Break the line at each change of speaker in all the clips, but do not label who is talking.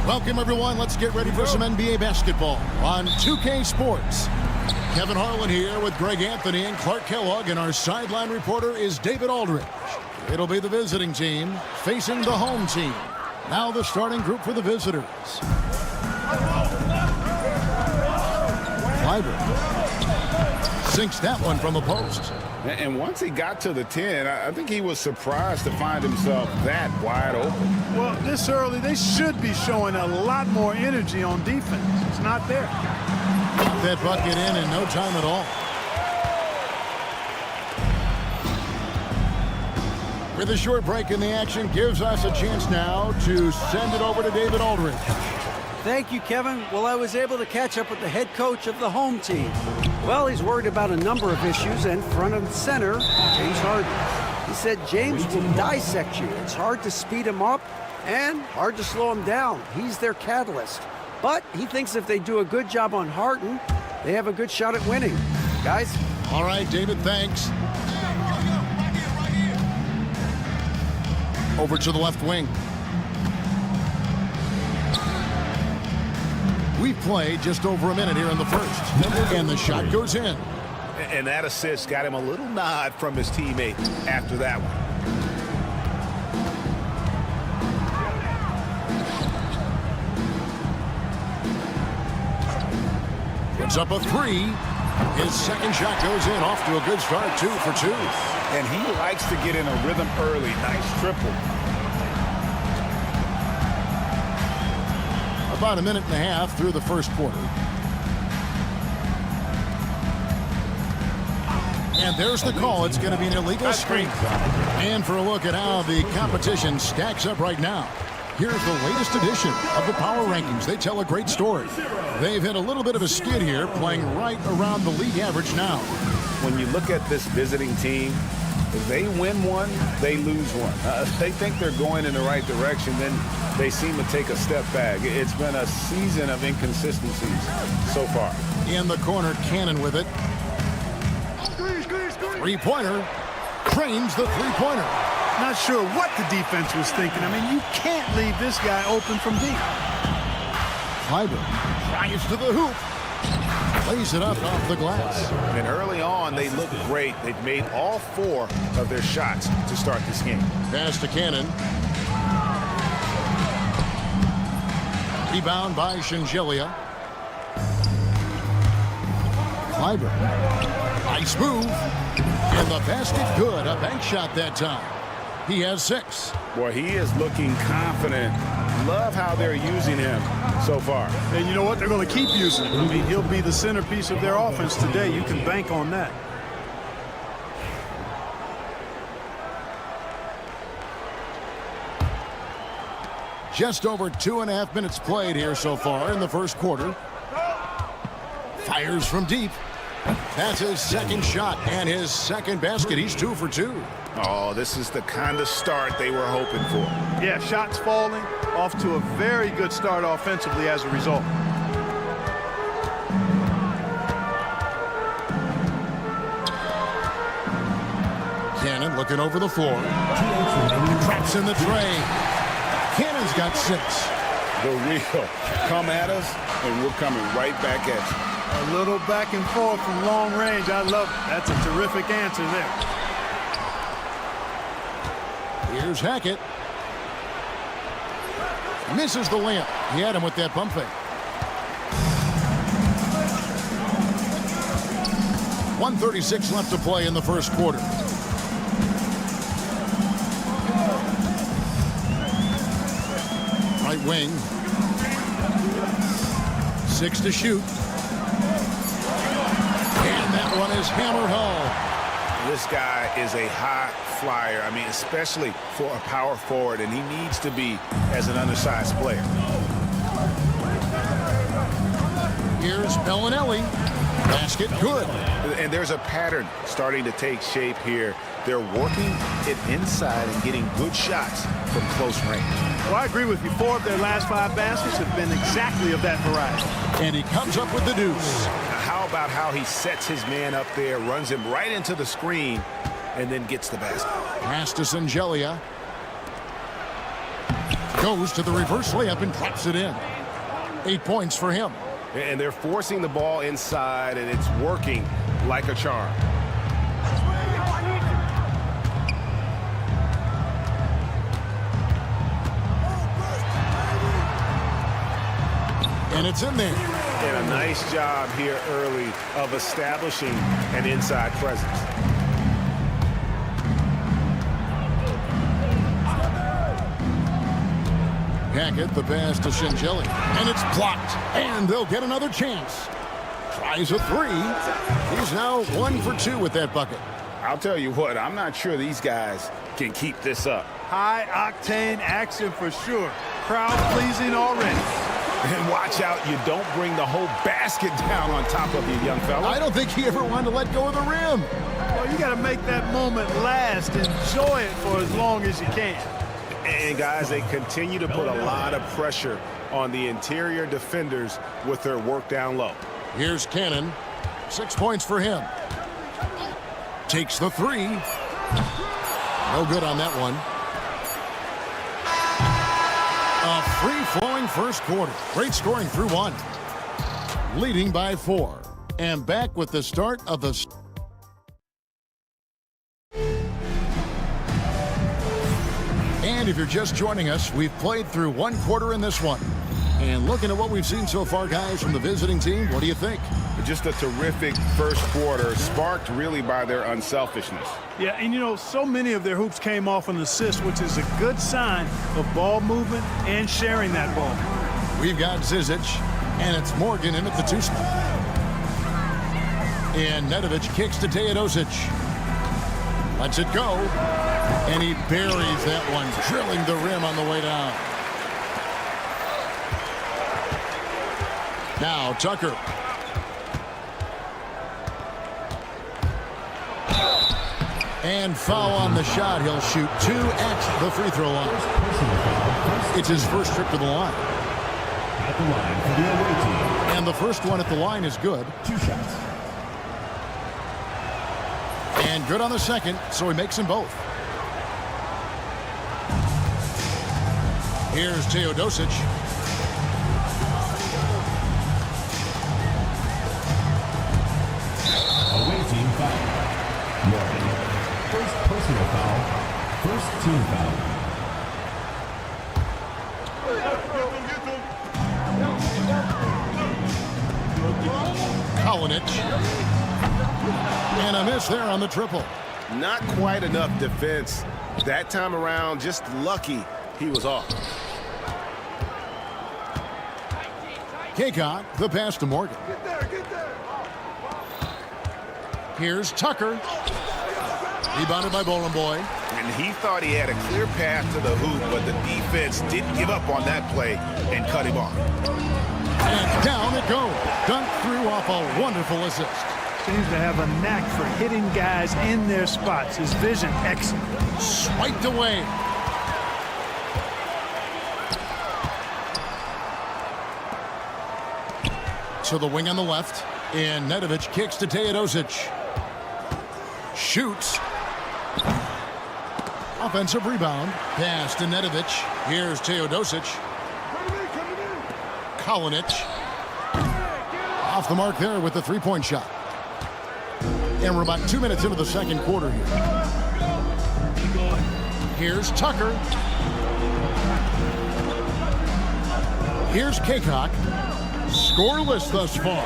Welcome, everyone. Let's get ready for some NBA basketball on 2K Sports. Kevin Harlan here with Greg Anthony and Clark Kellogg, and our sideline reporter is David Aldridge. It'll be the visiting team facing the home team. Now the starting group for the visitors. Clyburn sinks that one from the post.
And once he got to the 10, I think he was surprised to find himself that wide open.
Well, this early, they should be showing a lot more energy on defense. It's not there.
Got that bucket in no time at all. With a short break in the action, gives us a chance now to send it over to David Aldridge.
Thank you, Kevin. Well, I was able to catch up with the head coach of the home team. Well, he's worried about a number of issues, and front and center, James Harden. He said James will dissect you. It's hard to speed him up and hard to slow him down. He's their catalyst. But he thinks if they do a good job on Harden, they have a good shot at winning. Guys?
All right, David, thanks. Over to the left wing. We've played just over a minute here in the first. And the shot goes in.
And that assist got him a little nod from his teammate after that one.
Puts up a three. His second shot goes in. Off to a good start, 2 for 2.
And he likes to get in a rhythm early. Nice triple.
About a minute and a half through the first quarter. And there's the call. It's going to be an illegal screen. And for a look at how the competition stacks up right now, here's the latest edition of the Power Rankings. They tell a great story. They've hit a little bit of a skid here, playing right around the league average now.
When you look at this visiting team, if they win one, they lose one. If they think they're going in the right direction, then they seem to take a step back. It's been a season of inconsistencies so far.
In the corner, Cannon with it. Three-pointer. Trains the three-pointer.
Not sure what the defense was thinking. I mean, you can't leave this guy open from deep.
Clyburn drives to the hoop. Lays it up off the glass.
And early on, they look great. They've made all 4 of their shots to start this game.
Pass to Cannon. Rebound by Shingelia. Clyburn. Nice move. And the basket good. A bank shot that time. He has 6.
Boy, he is looking confident. Love how they're using him so far.
And you know what? They're going to keep using him. I mean, he'll be the centerpiece of their offense today. You can bank on that.
Just over 2.5 minutes played here so far in the first quarter. Fires from deep. That's his second shot and his second basket. He's 2 for 2.
Oh, this is the kind of start they were hoping for.
Yeah, shots falling, off to a very good start offensively as a result.
Cannon looking over the floor. Traps in the tray. Cannon's got 6.
The real. Come at us, and we're coming right back at you.
A little back and forth from long range. I love it. That's a terrific answer there.
Here's Hackett. Misses the layup. He had him with that pump fake. 1:36 left to play in the first quarter. Right wing. 6 to shoot. And that one is hammered home.
This guy is a high flyer. I mean, especially for a power forward, and he needs to be as an undersized player.
Here's Bellinelli. Basket good.
And there's a pattern starting to take shape here. They're working it inside and getting good shots from close range.
Well, I agree with you. 4 of their last 5 baskets have been exactly of that variety.
And he comes up with the deuce.
How about how he sets his man up there, runs him right into the screen, and then gets the basket.
Pass to Singelia. Goes to the reverse layup and drops it in. 8 points for him.
And they're forcing the ball inside, and it's working like a charm.
And it's in there.
And a nice job here early of establishing an inside presence.
Hackett, the pass to Shingeli. And it's blocked. And they'll get another chance. Tries a three. He's now 1 for 2 with that bucket.
I'll tell you what, I'm not sure these guys can keep this up.
High-octane action for sure. Crowd-pleasing already.
And watch out, you don't bring the whole basket down on top of you, young fella.
I don't think he ever wanted to let go of the rim.
Well, you got to make that moment last. Enjoy it for as long as you can.
And guys, they continue to put a lot of pressure on the interior defenders with their work down low.
Here's Cannon. 6 points for him. Takes the three. No good on that one. A free-flowing first quarter. Great scoring through 1. Leading by 4. And back with the start of the... And if you're just joining us, we've played through 1 quarter in this one. And looking at what we've seen so far, guys, from the visiting team, what do you think?
Just a terrific first quarter, sparked really by their unselfishness.
Yeah, and you know, so many of their hoops came off an assist, which is a good sign of ball movement and sharing that ball.
We've got Zizic, and it's Morgan in at the 2 spot. And Nedovic kicks to Teodosic. Lets it go. And he buries that one, drilling the rim on the way down. Now Tucker. And foul on the shot. He'll shoot 2 at the free throw line. It's his first trip to the line.
At the line for the away team.
And the first one at the line is good.
2 shots.
And good on the second, so he makes them both. Here's Teodosic.
Away team foul. Morgan. First personal foul. First team foul.
Kalinic. And a miss there on the triple.
Not quite enough defense. That time around, just lucky he was off.
Kaycott, the pass to Morgan. Here's Tucker. Rebounded by Bologna.
And he thought he had a clear path to the hoop, but the defense didn't give up on that play and cut him off.
And down it goes. Dunk through off a wonderful assist.
Seems to have a knack for hitting guys in their spots. His vision excellent.
Swiped away. To the wing on the left. And Nedovic kicks to Teodosic. Shoots. Offensive rebound. Pass to Nedovic. Here's Teodosic. Kalinic. Off the mark there with the three-point shot. And we're about 2 minutes into the second quarter here. Here's Tucker. Here's Kaycott. Scoreless thus far.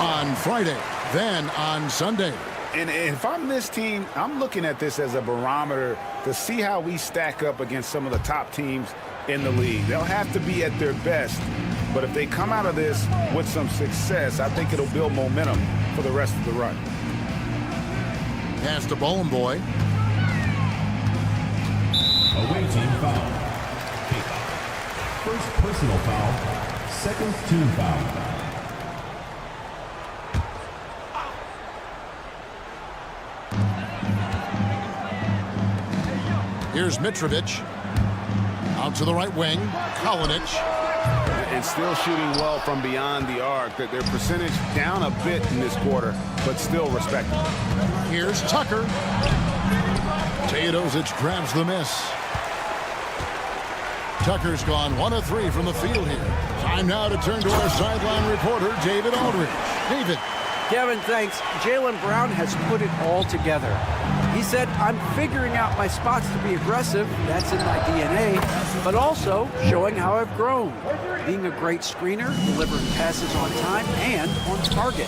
On Friday, then on Sunday.
And if I'm this team, I'm looking at this as a barometer to see how we stack up against some of the top teams in the league. They'll have to be at their best, but if they come out of this with some success, I think it'll build momentum for the rest of the run.
Pass to Bolomboy.
Away team foul. First personal foul. Second team foul.
Here's Mitrovic. Out to the right wing. Kalinic.
And still shooting well from beyond the arc. Their percentage down a bit in this quarter, but still respectable.
Here's Tucker. Teodosic grabs the miss. Tucker's gone 1 of 3 from the field here. Time now to turn to our sideline reporter, David Aldridge. David.
Kevin, thanks. Jaylen Brown has put it all together. He said, I'm figuring out my spots to be aggressive. That's in my DNA. But also showing how I've grown. Being a great screener, delivering passes on time and on target.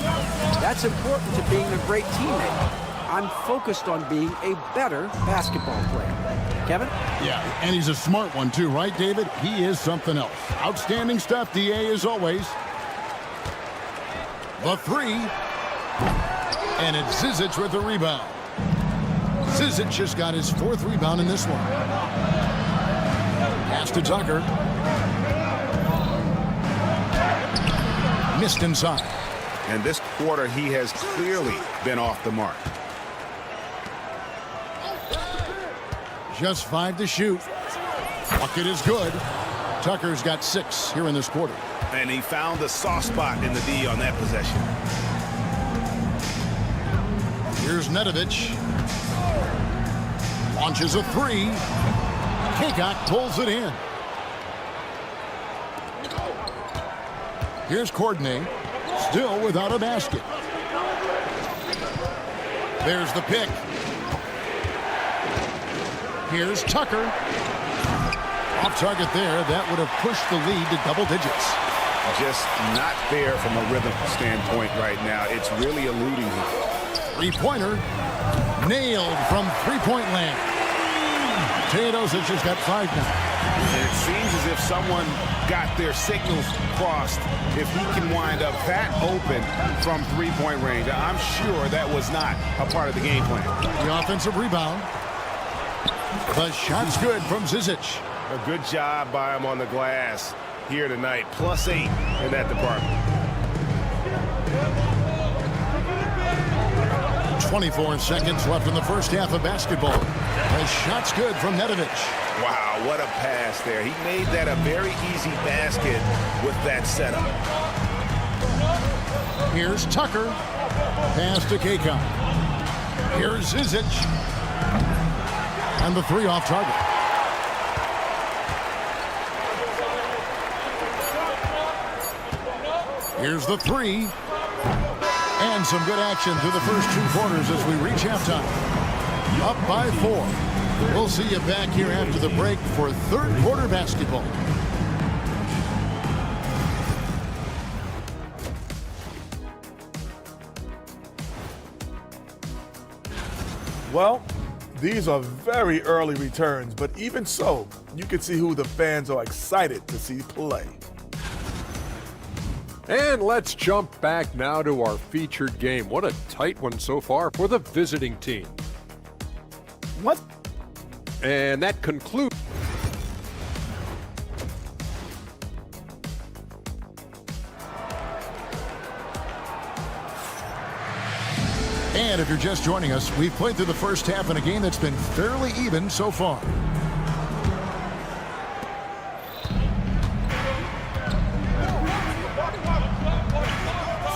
That's important to being a great teammate. I'm focused on being a better basketball player. Kevin?
Yeah, and he's a smart one too, right, David? He is something else. Outstanding stuff, DA, as always. The 3. And it's Zizic with the rebound. Zizic just got his 4th rebound in this one. Pass to Tucker. Missed inside.
And this quarter, he has clearly been off the mark.
Just 5 to shoot. Bucket is good. Tucker's got 6 here in this quarter.
And he found the soft spot in the D on that possession.
Here's Nedovic. Launches a 3. Kagok pulls it in. Here's Courtney. Still without a basket. There's the pick. Here's Tucker. Off target there. That would have pushed the lead to double digits.
Just not there from a rhythm standpoint right now. It's really eluding him.
Three-pointer. Nailed from three-point land. Teodosic has got 5 now.
And it seems as if someone got their signals crossed. If he can wind up that open from three-point range, I'm sure that was not a part of the game plan.
The offensive rebound. The shot's good from Zizic.
A good job by him on the glass here tonight. +8 in that department.
24 seconds left in the first half of basketball. The shot's good from Nedovic.
Wow, what a pass there. He made that a very easy basket with that setup.
Here's Tucker. Pass to Kagok. Here's Zizic. And the 3 off target. Here's the 3. And some good action through the first 2 quarters as we reach halftime. Up by 4. We'll see you back here after the break for third quarter basketball.
Well, these are very early returns, but even so, you can see who the fans are excited to see play.
And let's jump back now to our featured game. What a tight one so far for the visiting team.
What?
And that concludes.
And if you're just joining us, we've played through the first half in a game that's been fairly even so far.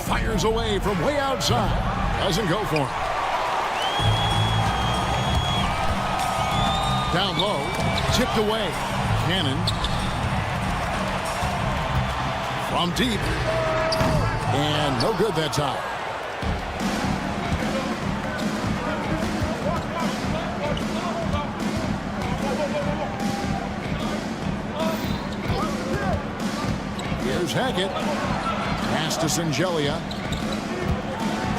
Fires away from way outside. Doesn't go for it. Down low. Tipped away. Cannon. From deep. And no good that time. Here's Hackett. Pass to Singelia.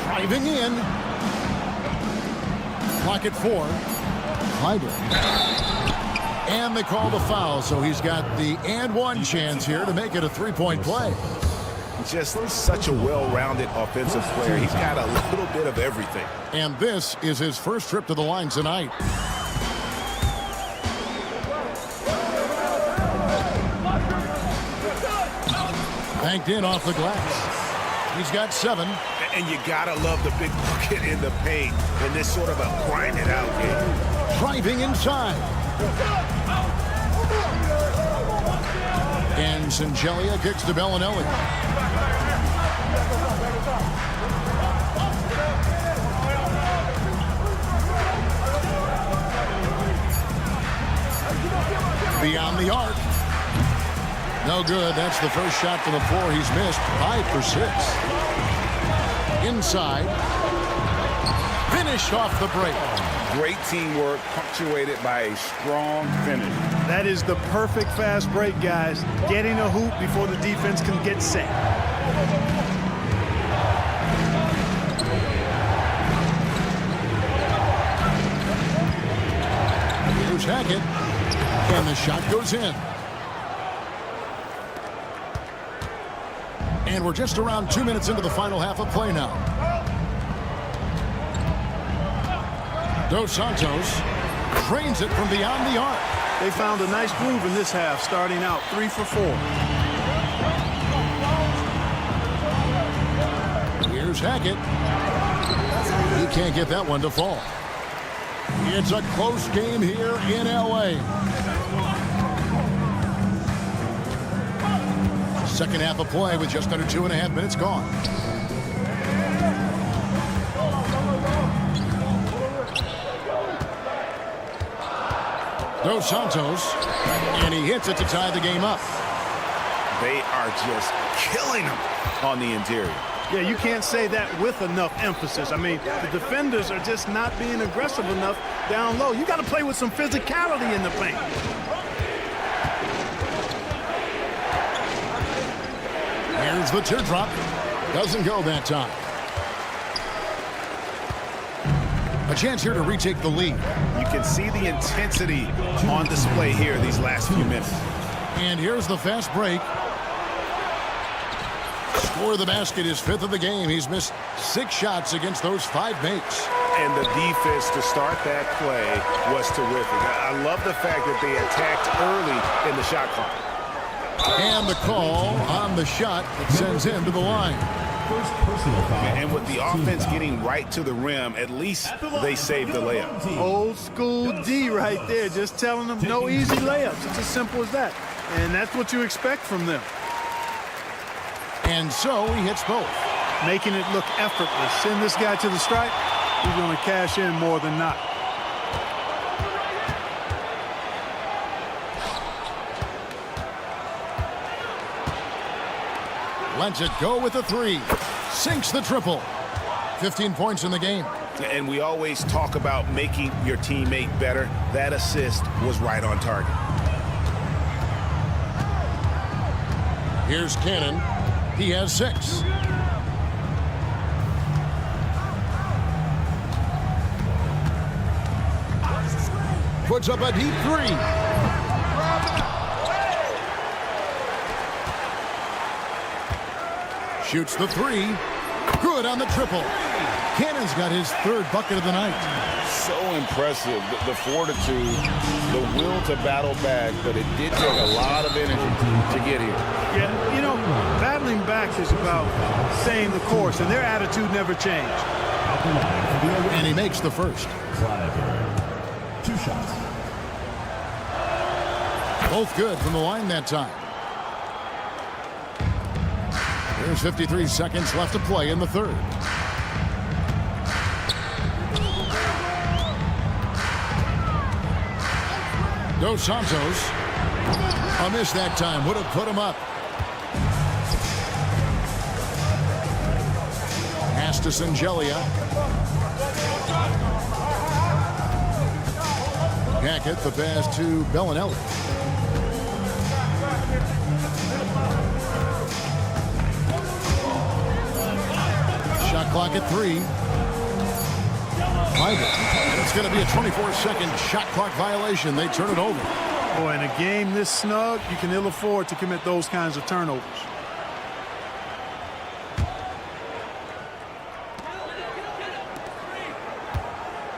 Driving in. Clock at 4. Clyburn. And they call the foul, so he's got the and one chance here to make it a three-point play.
Just such a well-rounded offensive player. He's got a little bit of everything.
And this is his first trip to the line tonight. Banked in off the glass. He's got 7.
And you gotta love the big bucket in the paint in this sort of a grind-it-out game.
Driving inside. And Singelia kicks to Bellinelli. Beyond the arc. No good. That's the first shot from the floor he's missed. 5 for 6. Inside. Finished off the break.
Great teamwork, punctuated by a strong finish.
That is the perfect fast break, guys. Getting a hoop before the defense can get set.
Here's Hackett. And the shot goes in. And we're just around 2 minutes into the final half of play now. Dos Santos drains it from beyond the arc.
They found a nice groove in this half, starting out 3 for 4.
Here's Hackett. He can't get that one to fall. It's a close game here in L.A. Second half of play with just under 2.5 minutes gone. Dos Santos, and he hits it to tie the game up.
They are just killing him on the interior.
Yeah, you can't say that with enough emphasis. I mean, the defenders are just not being aggressive enough down low. You got to play with some physicality in the paint.
Here's the teardrop. Doesn't go that time. A chance here to retake the lead.
You can see the intensity on display here these last few minutes.
And here's the fast break. Score of the basket is 5th of the game. He's missed 6 shots against those 5 mates.
And the defense to start that play was terrific. I love the fact that they attacked early in the shot clock.
And the call on the shot that sends him to the line.
First personal foul.
And with the offense getting right to the rim, at least they saved the layup.
Old school D right there, just telling them no easy layups. It's as simple as that. And that's what you expect from them.
And so he hits both.
Making it look effortless. Send this guy to the stripe, he's going to cash in more than not.
Lets it go with a 3. Sinks the triple. 15 points in the game.
And we always talk about making your teammate better. That assist was right on target.
Here's Cannon. He has 6. Puts up a deep 3. Shoots the 3. Good on the triple. Cannon's got his 3rd bucket of the night.
So impressive, the fortitude, the will to battle back, but it did take a lot of energy to get here.
Yeah, you know, battling back is about staying the course, and their attitude never changed.
And he makes the first.
Clyburn. 2 shots.
Both good from the line that time. There's 53 seconds left to play in the 3rd. Dos Santos. A miss that time. Would have put him up. Pass to Singelia. Hackett, the pass to Bellinelli. Shot clock at 3. And it's going to be a 24-second shot clock violation. They turn it over.
Boy, in a game this snug, you can ill afford to commit those kinds of turnovers.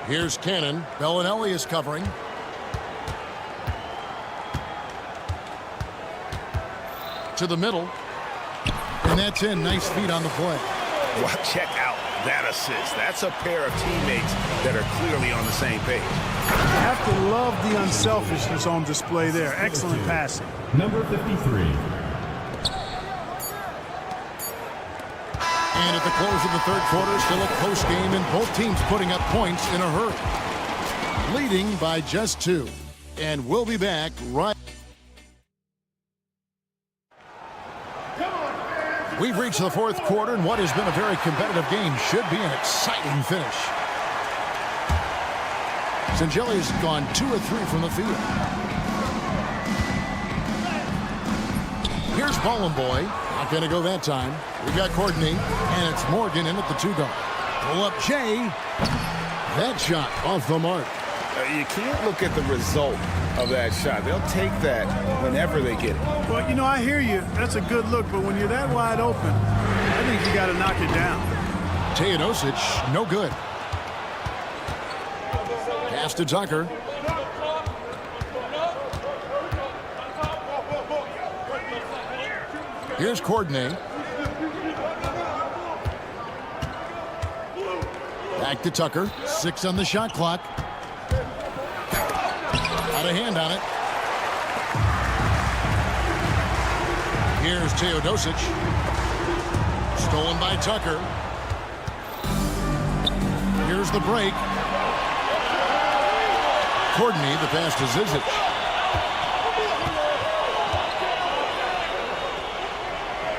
Here's Cannon. Bellinelli is covering. To the middle. And that's in. Nice feet on the play.
Well, check out that assist. That's a pair of teammates that are clearly on the same page.
You have to love the unselfishness on display there. Excellent passing.
Number 53.
And at the close of the 3rd quarter, still a close game, and both teams putting up points in a hurry. Leading by just 2. And we'll be back right We've reached the fourth quarter, and what has been a very competitive game should be an exciting finish. Sangelli's gone 2 of 3 from the field. Here's Boy. Not going to go that time. We got Courtney, and it's Morgan in at the 2-guard. Pull up Jay. That shot off the mark.
You can't look at the result of that shot. They'll take that whenever they get it.
Well, you know, I hear you. That's a good look, but when you're that wide open, I think you got to knock it down.
Teodosic, no good. Pass to Tucker. Here's Courtney. Back to Tucker. 6 on the shot clock. Got a hand on it. Here's Teodosic. Stolen by Tucker. Here's the break. Courtney, the pass to Zizic.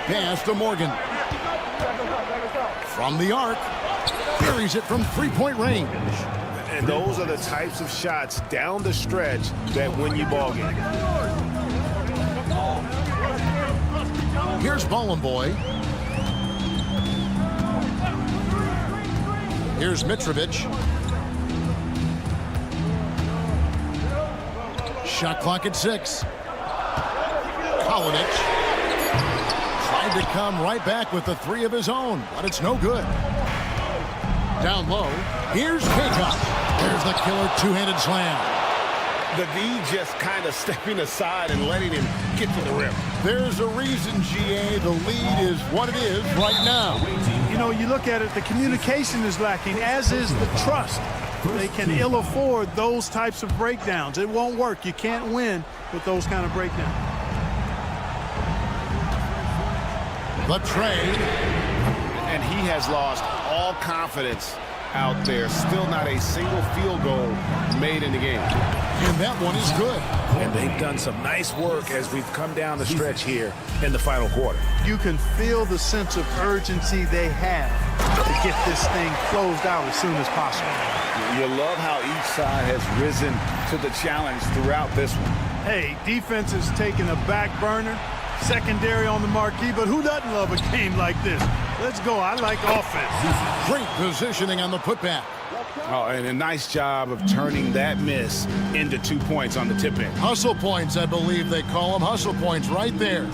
Pass to Morgan. From the arc. Buries it from 3-point range.
And those are the types of shots down the stretch that win you ball game.
Here's Boy. Here's Mitrovic. Shot clock at 6. Kalinic tried to come right back with the 3 of his own, but it's no good. Down low. Here's Kaycock. There's the killer two-handed slam.
The D just kind of stepping aside and letting him get to the rim.
There's a reason, GA, the lead is what it is right now.
You know, you look at it, the communication is lacking, as is the trust. They can ill afford those types of breakdowns. It won't work. You can't win with those kind of breakdowns.
The trade.
And he has lost all confidence out there. Still not a single field goal made in the game.
And that one is good.
And they've done some nice work as we've come down the stretch here in the final quarter.
You can feel the sense of urgency they have to get this thing closed out as soon as possible.
You love how each side has risen to the challenge throughout this one.
Hey, defense is taking a back burner, secondary on the marquee, but who doesn't love a game like this? Let's go. I like offense.
Great positioning on the putback.
Oh, and a nice job of turning that miss into 2 points on the tip-in.
Hustle points, I believe they call them. Hustle points right there.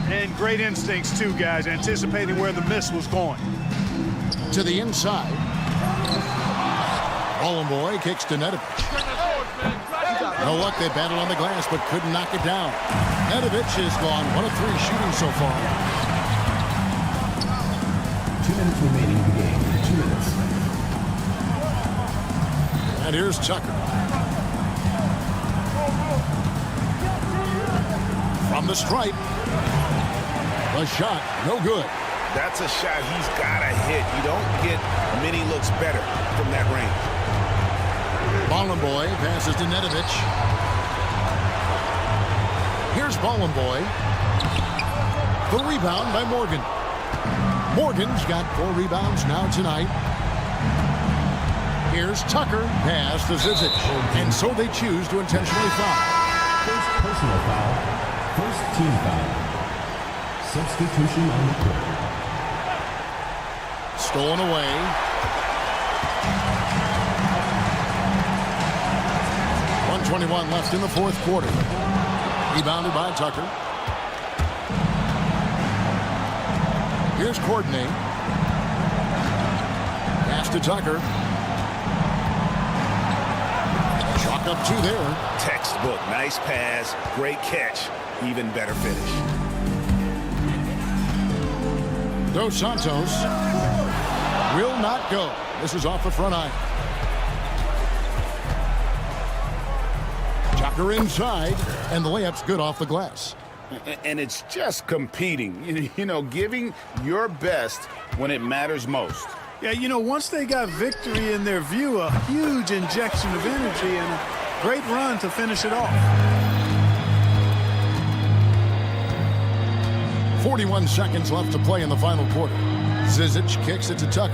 And great instincts, too, guys, anticipating where the miss was going.
To the inside. Boy kicks to Nedovic. No luck, they battled on the glass, but couldn't knock it down. Nedovic has gone 1 of 3 shooting so far.
2 minutes remaining in the game. 2 minutes.
And here's Tucker. From the stripe. The shot, no good.
That's a shot he's got to hit. You don't get many looks better from that range.
Boy passes to Nedovic. Here's Boy. The rebound by Morgan. Morgan's got 4 rebounds now tonight. Here's Tucker. Pass to Zizic. And so they choose to intentionally foul.
First personal foul. First team foul. Substitution on the court.
Stolen away. .21 left in the fourth quarter. Rebounded by Tucker. Here's Courtney. Pass to Tucker. Chalk up 2 there.
Textbook. Nice pass. Great catch. Even better finish.
Dos Santos will not go. This is off the front iron. Tucker inside, and the layup's good off the glass.
And it's just competing, you know, giving your best when it matters most.
Yeah, you know, once they got victory in their view, a huge injection of energy and a great run to finish it off.
41 seconds left to play in the final quarter. Zizic kicks it to Tucker.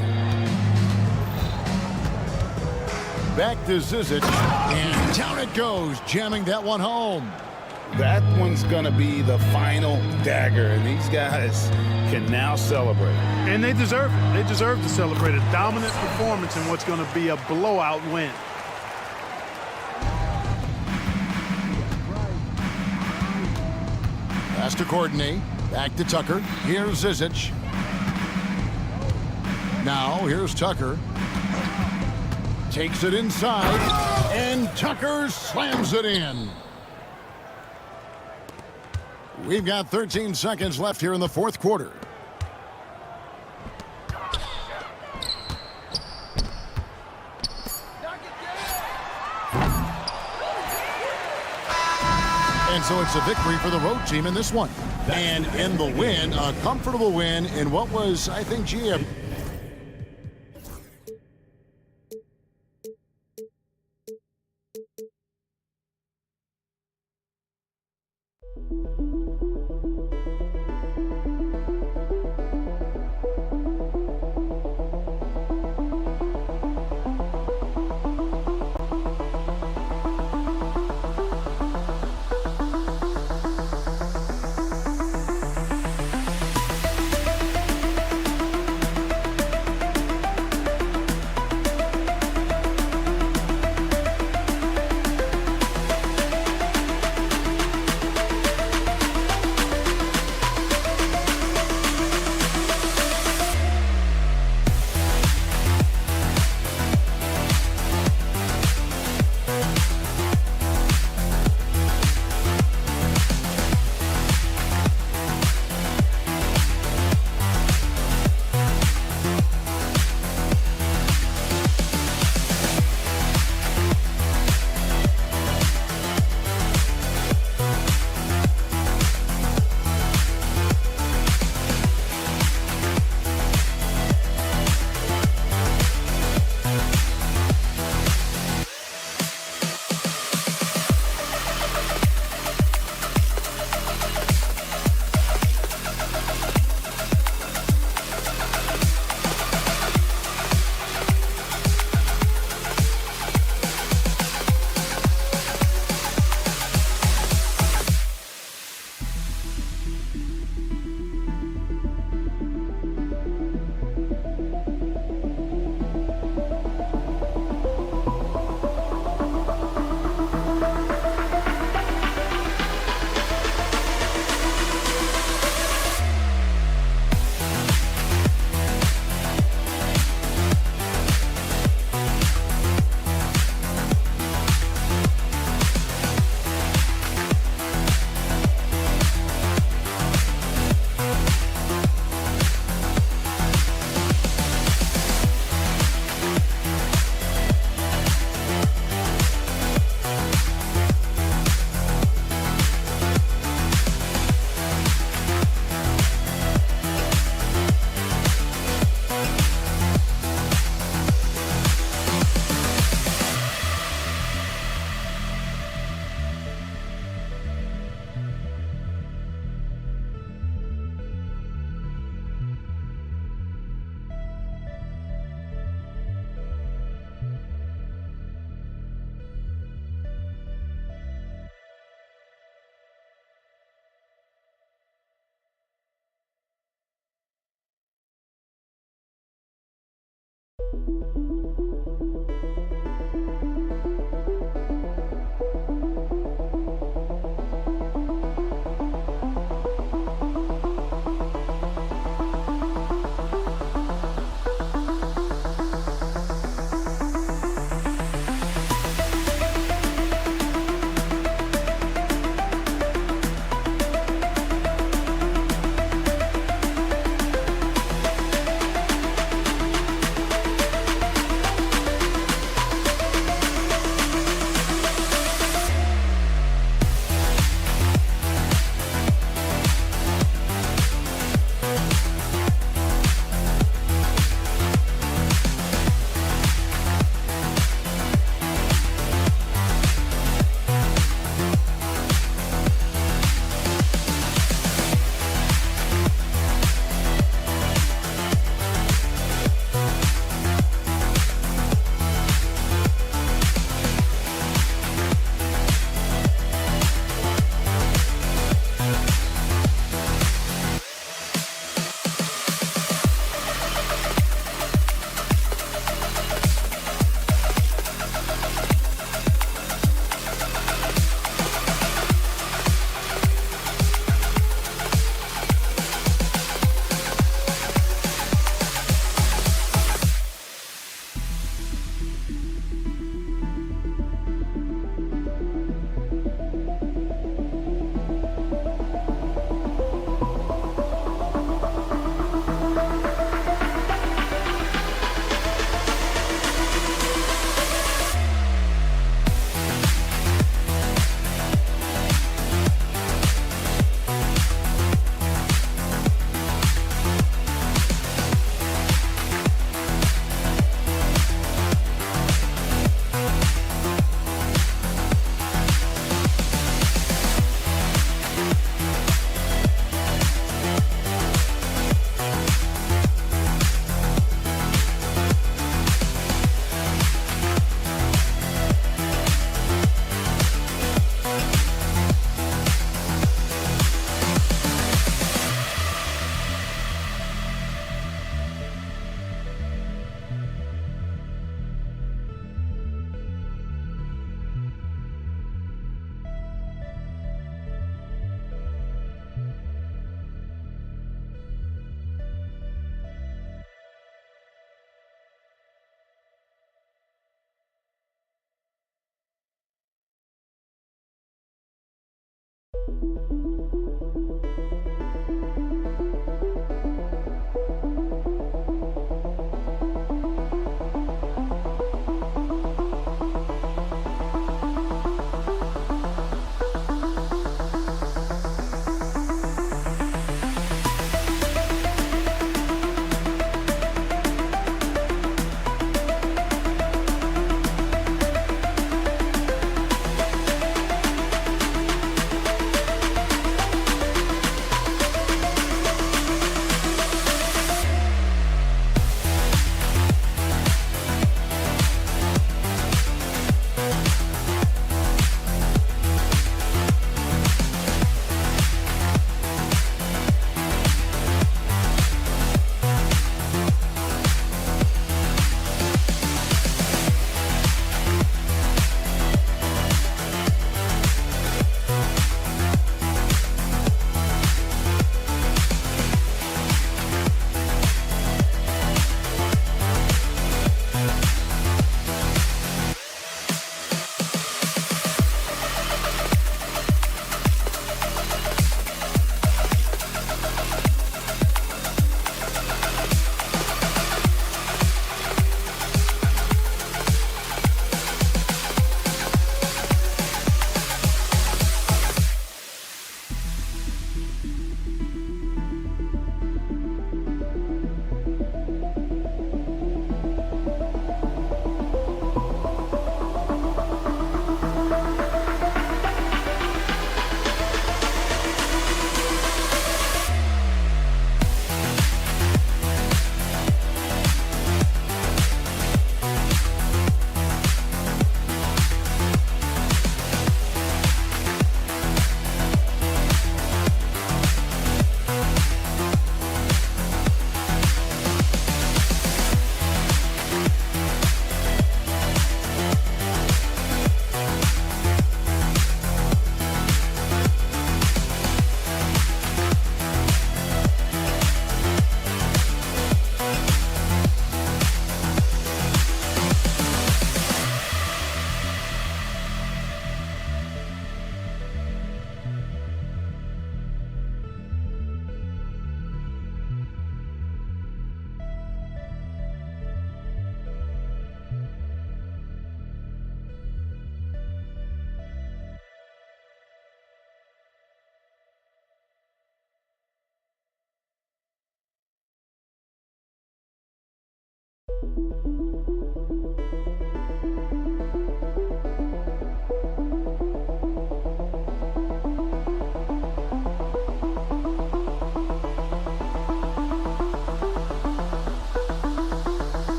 Back to Zizic, and down it goes, jamming that one home.
That one's going to be the final dagger, and these guys can now celebrate.
And they deserve it. They deserve to celebrate a dominant performance in what's going to be a blowout win.
Pass to Courtney. Back to Tucker. Here's Zizic. Now here's Tucker. Takes it inside, and Tucker slams it in. We've got 13 seconds left here in the fourth quarter. And so it's a victory for the road team in this one. And in the win, a comfortable win in what was, I think, GM.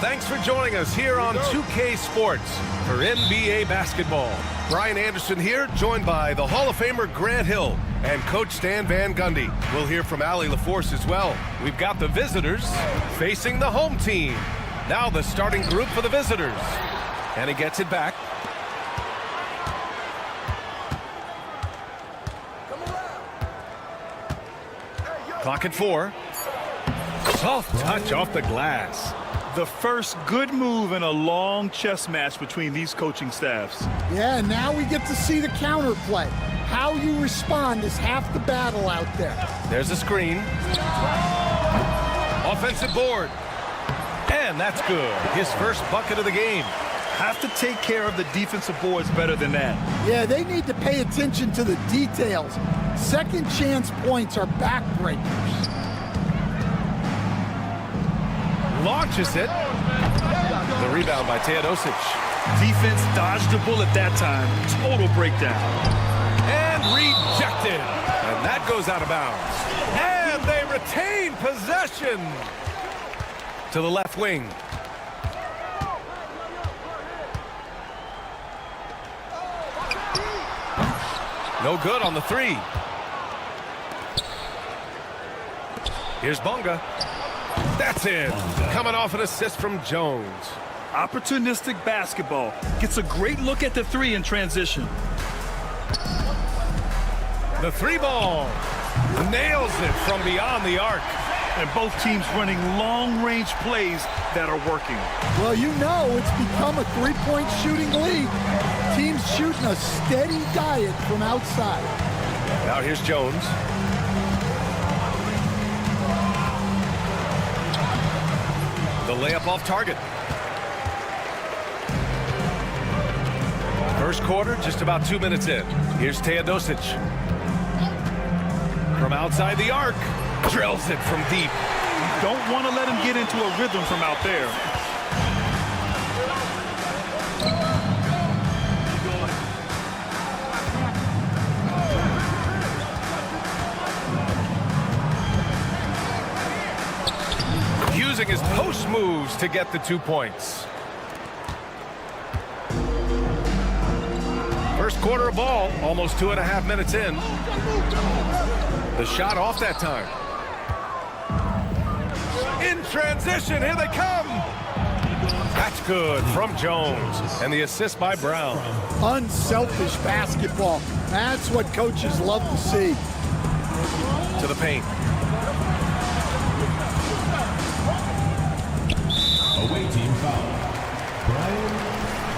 Thanks for joining us here on 2K Sports for NBA basketball. Brian Anderson here, joined by the Hall of Famer Grant Hill and Coach Stan Van Gundy. We'll hear from Allie LaForce as well. We've got the visitors facing the home team. Now the starting group for the visitors. And he gets it back. Clock at 4. Soft touch off the glass.
The first good move in a long chess match between these coaching staffs.
Yeah, now we get to see the counterplay. How you respond is half the battle out there.
There's a screen. Offensive board. And that's good. His first bucket of the game.
Have to take care of the defensive boards better than that.
Yeah, they need to pay attention to the details. Second chance points are backbreakers.
Launches it. The rebound by Teodosic.
Defense dodged the bullet that time. Total breakdown.
And rejected. And that goes out of bounds. And they retain possession. To the left wing. No good on the 3. Here's Bonga. That's it. Coming off an assist from Jones.
Opportunistic basketball. Gets a great look at the 3 in transition.
The 3 ball. Nails it from beyond the arc.
And both teams running long-range plays that are working.
Well, you know it's become a three-point shooting league. Teams shooting a steady diet from outside.
Now here's Jones. The layup off target. First quarter, just about 2 minutes in. Here's Teodosic. From outside the arc. Drills it from deep.
Don't want to let him get into a rhythm from out there.
Using his post moves to get the 2 points. First quarter of ball, almost 2.5 minutes in. The shot off that time. In transition, here they come. That's good from Jones. And the assist by Brown.
Unselfish basketball. That's what coaches love to see.
To the paint.
Away team foul. Brian,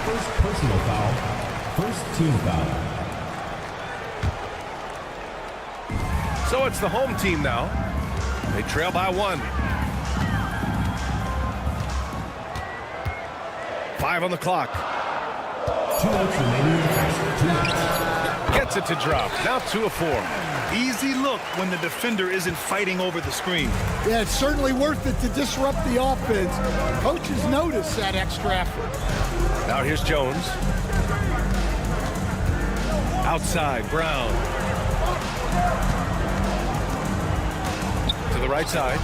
first personal foul. First team foul.
So it's the home team now. They trail by 1. 5 on the clock.
2 minutes remaining in the first. 2 minutes.
Gets it to drop. Now 2 of 4.
Easy look when the defender isn't fighting over the screen.
Yeah, it's certainly worth it to disrupt the offense. Coaches notice that extra effort.
Now here's Jones. Outside, Brown. To the right side.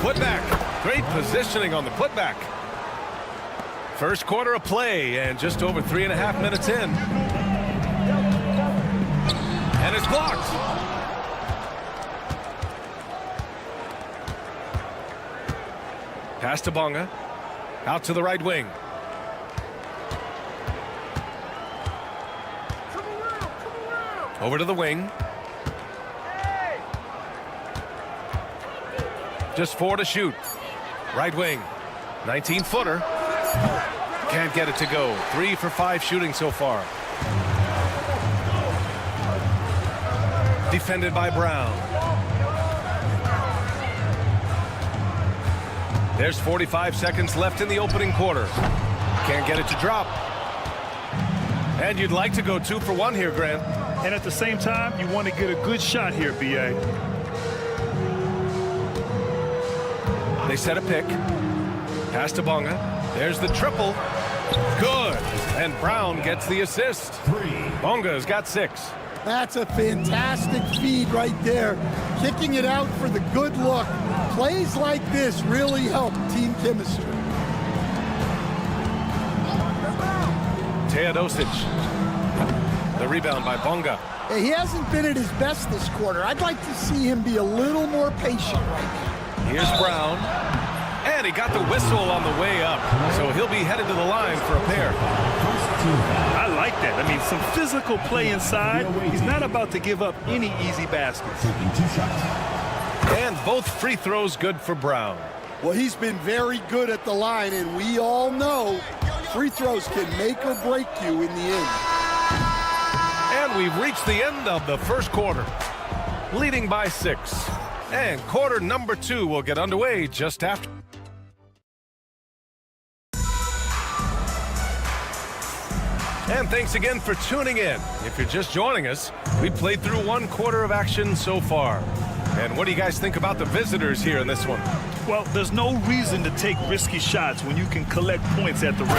putback. Great positioning on the putback. First quarter of play and just over 3.5 minutes in. And it's blocked. Pass to Bonga. Out to the right wing. Over to the wing. Just 4 to shoot. Right wing. 19-footer. Can't get it to go. 3 for 5 shooting so far. Defended by Brown. There's 45 seconds left in the opening quarter. Can't get it to drop. And you'd like to go 2 for 1 here, Grant.
And at the same time, you want to get a good shot here, B.A.
They set a pick. Pass to Bonga. There's the triple. Good. And Brown gets the assist. Bonga's got 6.
That's a fantastic feed right there. Kicking it out for the good look. Plays like this really help team chemistry.
Teodosic. The rebound by Bonga.
He hasn't been at his best this quarter. I'd like to see him be a little more patient right now.
Here's Brown. And he got the whistle on the way up. So he'll be headed to the line for a pair.
I like that. I mean, some physical play inside. He's not about to give up any easy baskets.
And both free throws good for Brown.
Well, he's been very good at the line, and we all know free throws can make or break you in the end.
And we've reached the end of the first quarter, leading by 6. And quarter number 2 will get underway just after. And thanks again for tuning in. If you're just joining us, we played through 1 quarter of action so far. And what do you guys think about the visitors here in this one?
Well, there's no reason to take risky shots when you can collect points at the rim.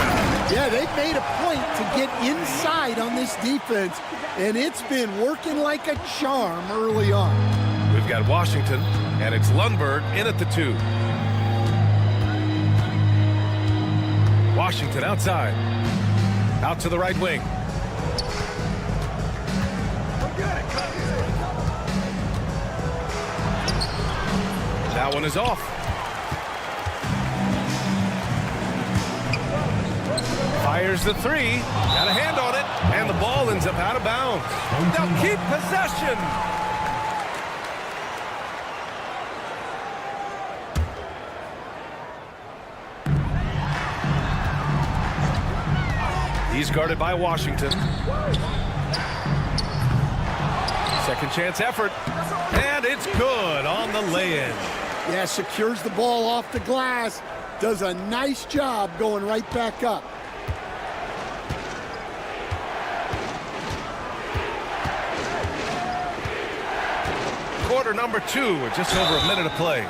Yeah, they've made a point to get inside on this defense, and it's been working like a charm early on.
We've got Washington, and it's Lundberg in at the 2. Washington outside. Out to the right wing. That one is off. Fires the 3. Got a hand on it. And the ball ends up out of bounds. They'll keep possession. He's guarded by Washington. Second chance effort. And it's good on the lay-in.
Yeah, secures the ball off the glass. Does a nice job going right back up.
Quarter number 2 with just over a minute of play.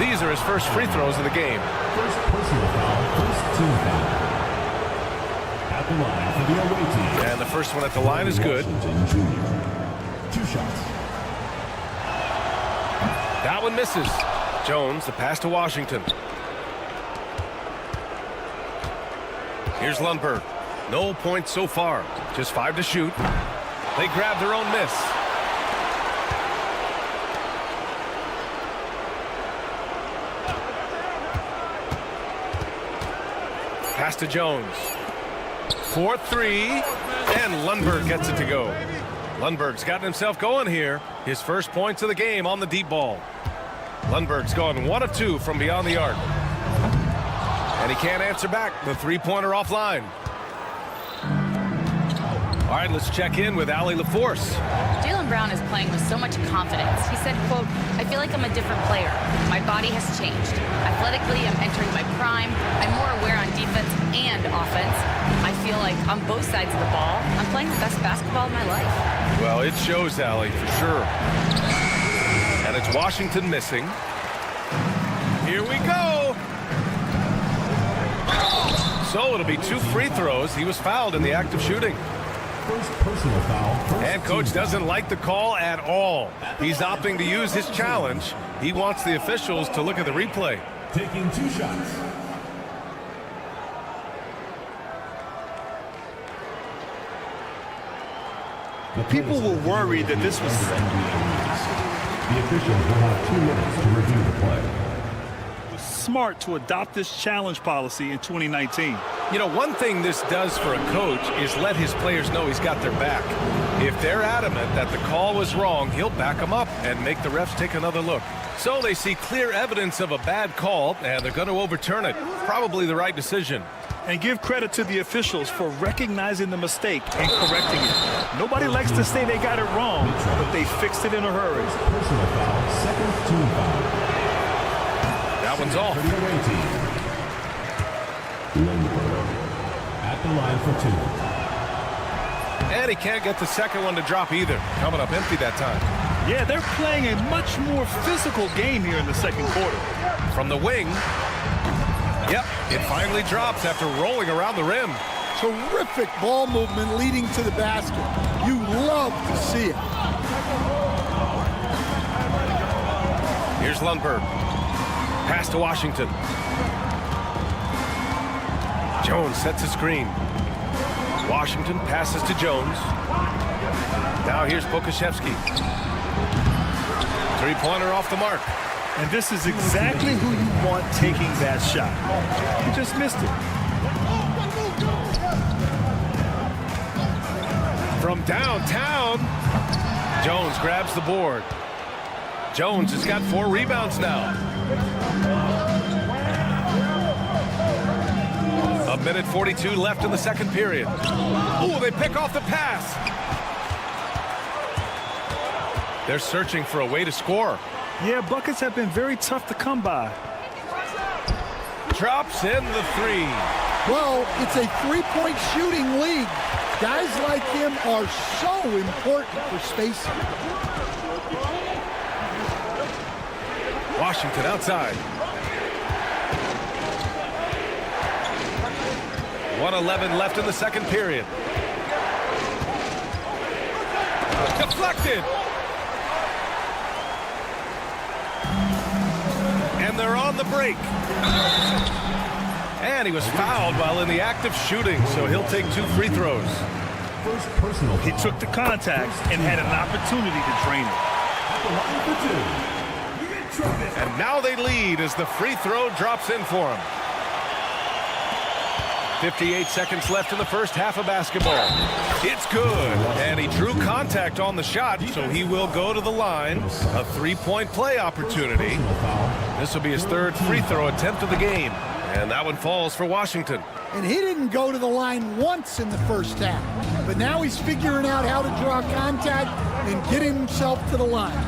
These are his first free throws of the game.
First personal foul, first team foul. At the line for the away team.
And the first one at the line is good.
Washington Jr. 2 shots.
That one misses. Jones, the pass to Washington. Here's Lundberg. No points so far. Just 5 to shoot. They grab their own miss. Pass to Jones. 4-3. And Lundberg gets it to go. Lundberg's gotten himself going here. His first points of the game on the deep ball. Lundberg's gone 1 of 2 from beyond the arc. And he can't answer back. The 3-pointer offline. All right, let's check in with Allie LaForce.
Jaylen Brown is playing with so much confidence. He said, quote, "I feel like I'm a different player. My body has changed. Athletically, I'm entering my prime. I'm more aware on defense and offense. I feel like on both sides of the ball, I'm playing the best basketball of my life."
Well, it shows, Allie, for sure. And it's Washington missing. Here we go. So it'll be 2 free throws. He was fouled in the act of shooting.
First personal foul.
And coach doesn't like the call at all. He's opting to use his challenge. He wants the officials to look at the replay.
Taking 2 shots.
People were worried that this was...
The officials will have 2 minutes to review the play.
smart to adopt this challenge policy in 2019.
You know, one thing this does for a coach is let his players know he's got their back. If they're adamant that the call was wrong, he'll back them up and make the refs take another look. So they see clear evidence of a bad call, and they're going to overturn it. Probably the right decision.
And give credit to the officials for recognizing the mistake and correcting it. Nobody likes to say they got it wrong, but they fixed it in a hurry.
Personal foul, second team foul.
That one's off.
At the line for 2.
And he can't get the second one to drop either. Coming up empty that time.
Yeah, they're playing a much more physical game here in the second quarter.
From the wing. Yep, it finally drops after rolling around the rim.
Terrific ball movement leading to the basket. You love to see it.
Here's Lundberg. Pass to Washington. Jones sets a screen. Washington passes to Jones. Now here's Pokashevsky. Three-pointer off the mark.
And this is exactly who you want taking that shot. He just missed it.
From downtown, Jones grabs the board. Jones has got 4 rebounds now. A minute 42 left in the second period. Ooh, they pick off the pass. They're searching for a way to score.
Yeah, buckets have been very tough to come by.
Drops in the 3.
Well, it's a three-point shooting league. Guys like him are so important for spacing.
Washington outside. 1:11 left in the second period. Deflected. And they're on the break. And he was fouled while in the act of shooting, so he'll take 2 free throws.
First personal foul.
He took the contact and had an opportunity to drain it.
And now they lead as the free throw drops in for him. 58 seconds left in the first half of basketball. It's good. And he drew contact on the shot, so he will go to the line. A 3-point play opportunity. This will be his 3rd free throw attempt of the game. And that one falls for Washington.
And he didn't go to the line once in the first half. But now he's figuring out how to draw contact and get himself to the line.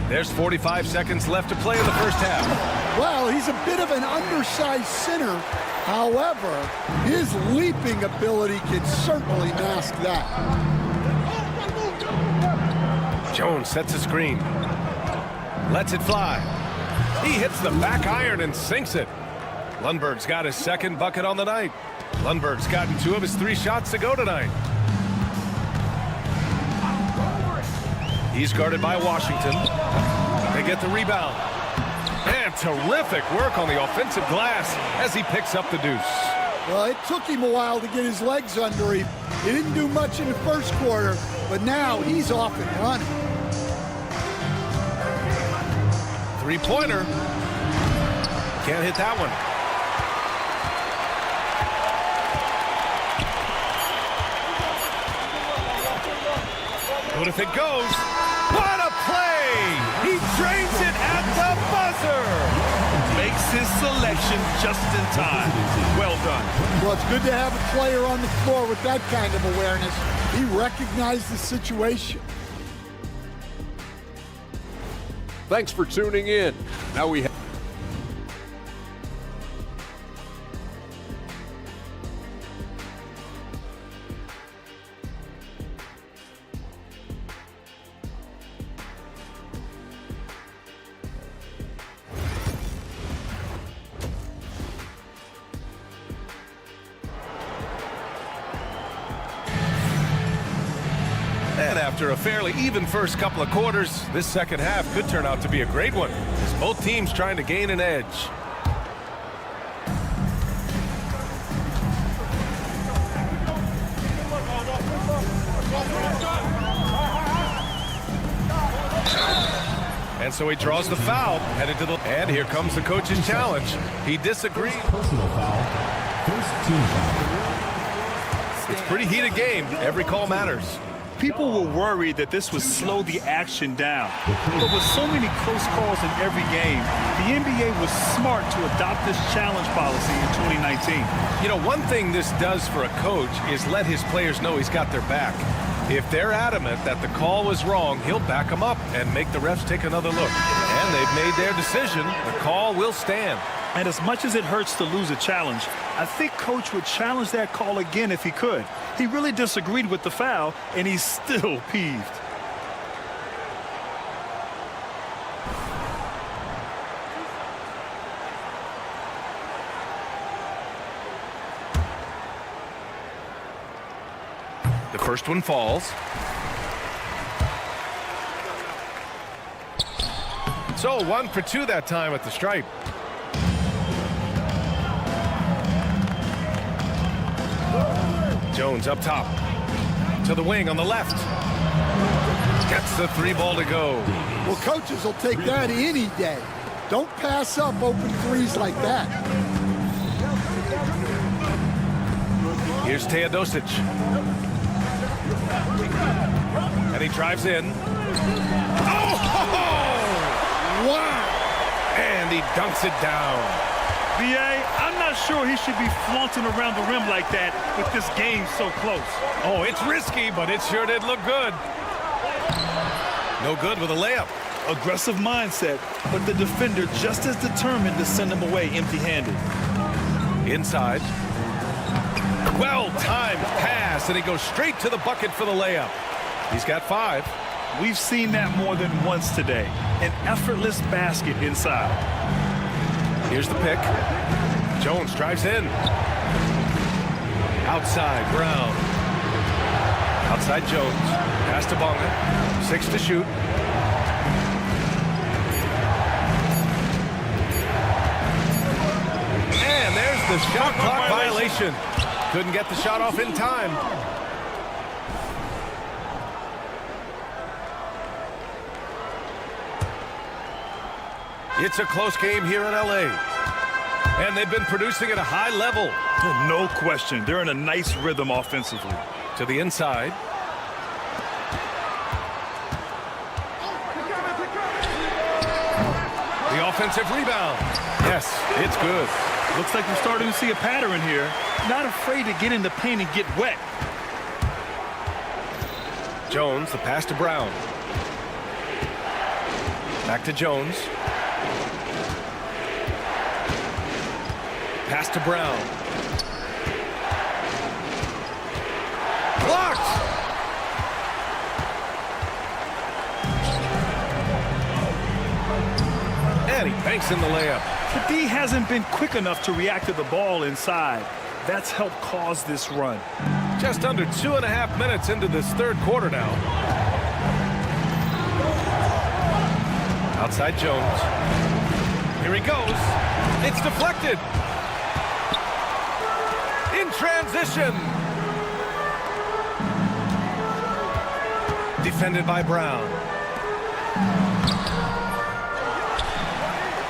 There's 45 seconds left to play in the first half.
Well, he's a bit of an undersized center. However, his leaping ability can certainly mask that.
Jones sets a screen. Lets it fly. He hits the back iron and sinks it. Lundberg's got his 2nd bucket on the night. Lundberg's gotten 2 of his 3 shots to go tonight. He's guarded by Washington. They get the rebound. And terrific work on the offensive glass as he picks up the deuce.
Well, it took him a while to get his legs under him. He didn't do much in the first quarter, but now he's off and running.
3-pointer. Can't hit that one. But if it goes, what a play! He drains it at the buzzer!
Makes his selection just in time. Well done.
Well, it's good to have a player on the floor with that kind of awareness. He recognized the situation.
Thanks for tuning in. Now we have
after a fairly even first couple of quarters, this second half could turn out to be a great one, as both teams trying to gain an edge. And so he draws the foul, headed to the... And here comes the coach's challenge. He disagrees.
Personal foul. First team foul.
It's a pretty heated game. Every call matters.
People were worried that this would slow the action down. But with so many close calls in every game, the NBA was smart to adopt this challenge policy in 2019.
You know, one thing this does for a coach is let his players know he's got their back. If they're adamant that the call was wrong, he'll back them up and make the refs take another look. And they've made their decision. The call will stand.
And as much as it hurts to lose a challenge, I think Coach would challenge that call again if he could. He really disagreed with the foul, and he's still peeved.
The first one falls. So 1 for 2 that time at the stripe. Jones up top to the wing on the left. Gets the 3 ball to go.
Well, coaches will take that any day. Don't pass up open threes like that.
Here's Teodosic. And he drives in. Oh!
Wow!
And he dunks it down.
B.A., I'm not sure he should be flaunting around the rim like that with this game so close.
Oh, it's risky, but it sure did look good. No good with a layup.
Aggressive mindset, but the defender just as determined to send him away empty-handed.
Inside. Well-timed pass, and he goes straight to the bucket for the layup. He's got 5.
We've seen that more than once today. An effortless basket inside.
Here's the pick. Jones drives in. Outside, Brown. Outside Jones. Pass to Bonga. 6 to shoot. And there's the shot clock violation. Couldn't get the shot off in time. It's a close game here in L.A. And they've been producing at a high level.
No question. They're in a nice rhythm offensively.
To the inside. The offensive rebound. Yes, it's good.
Looks like we're starting to see a pattern here. Not afraid to get in the paint and get wet.
Jones, the pass to Brown. Back to Jones. Pass to Brown. Blocked! And he banks in the layup.
The D hasn't been quick enough to react to the ball inside. That's helped cause this run.
Just under 2.5 minutes into this third quarter now. Outside Jones. Here he goes. It's deflected. In transition. Defended by Brown.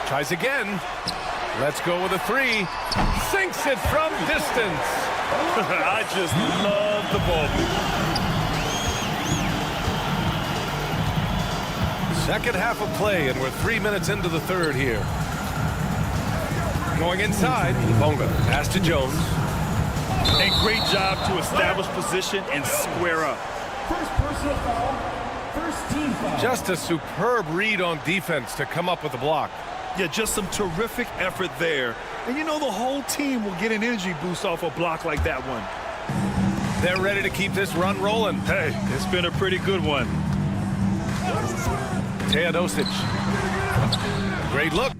Tries again. Let's go with a 3. Sinks it from distance.
I just love the ball.
Second half of play, and we're 3 minutes into the third here. Going inside. Bonga. Pass to Jones.
And great job to establish position and square up.
First personal foul. First team foul.
Just a superb read on defense to come up with the block.
Yeah, just some terrific effort there. And you know the whole team will get an energy boost off a block like that one.
They're ready to keep this run rolling.
Hey, it's been a pretty good one.
Teodosic. Great look.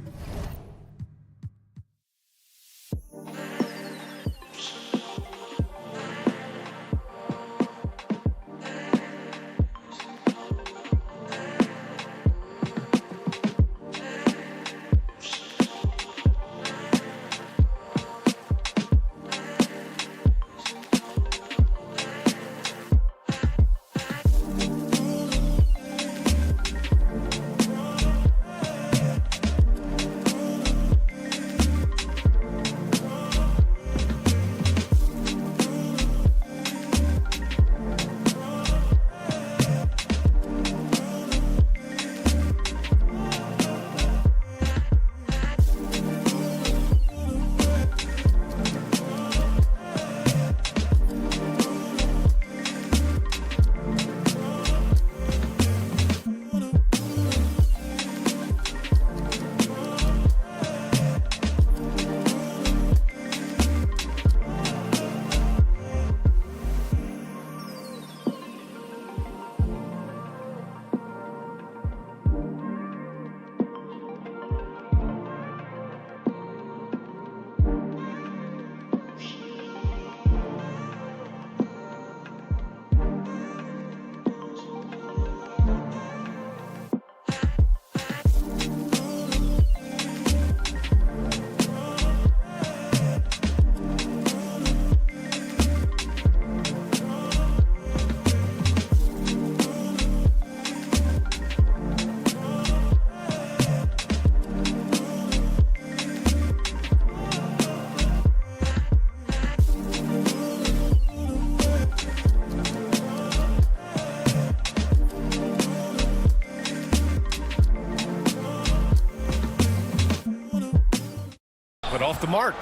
but off the mark.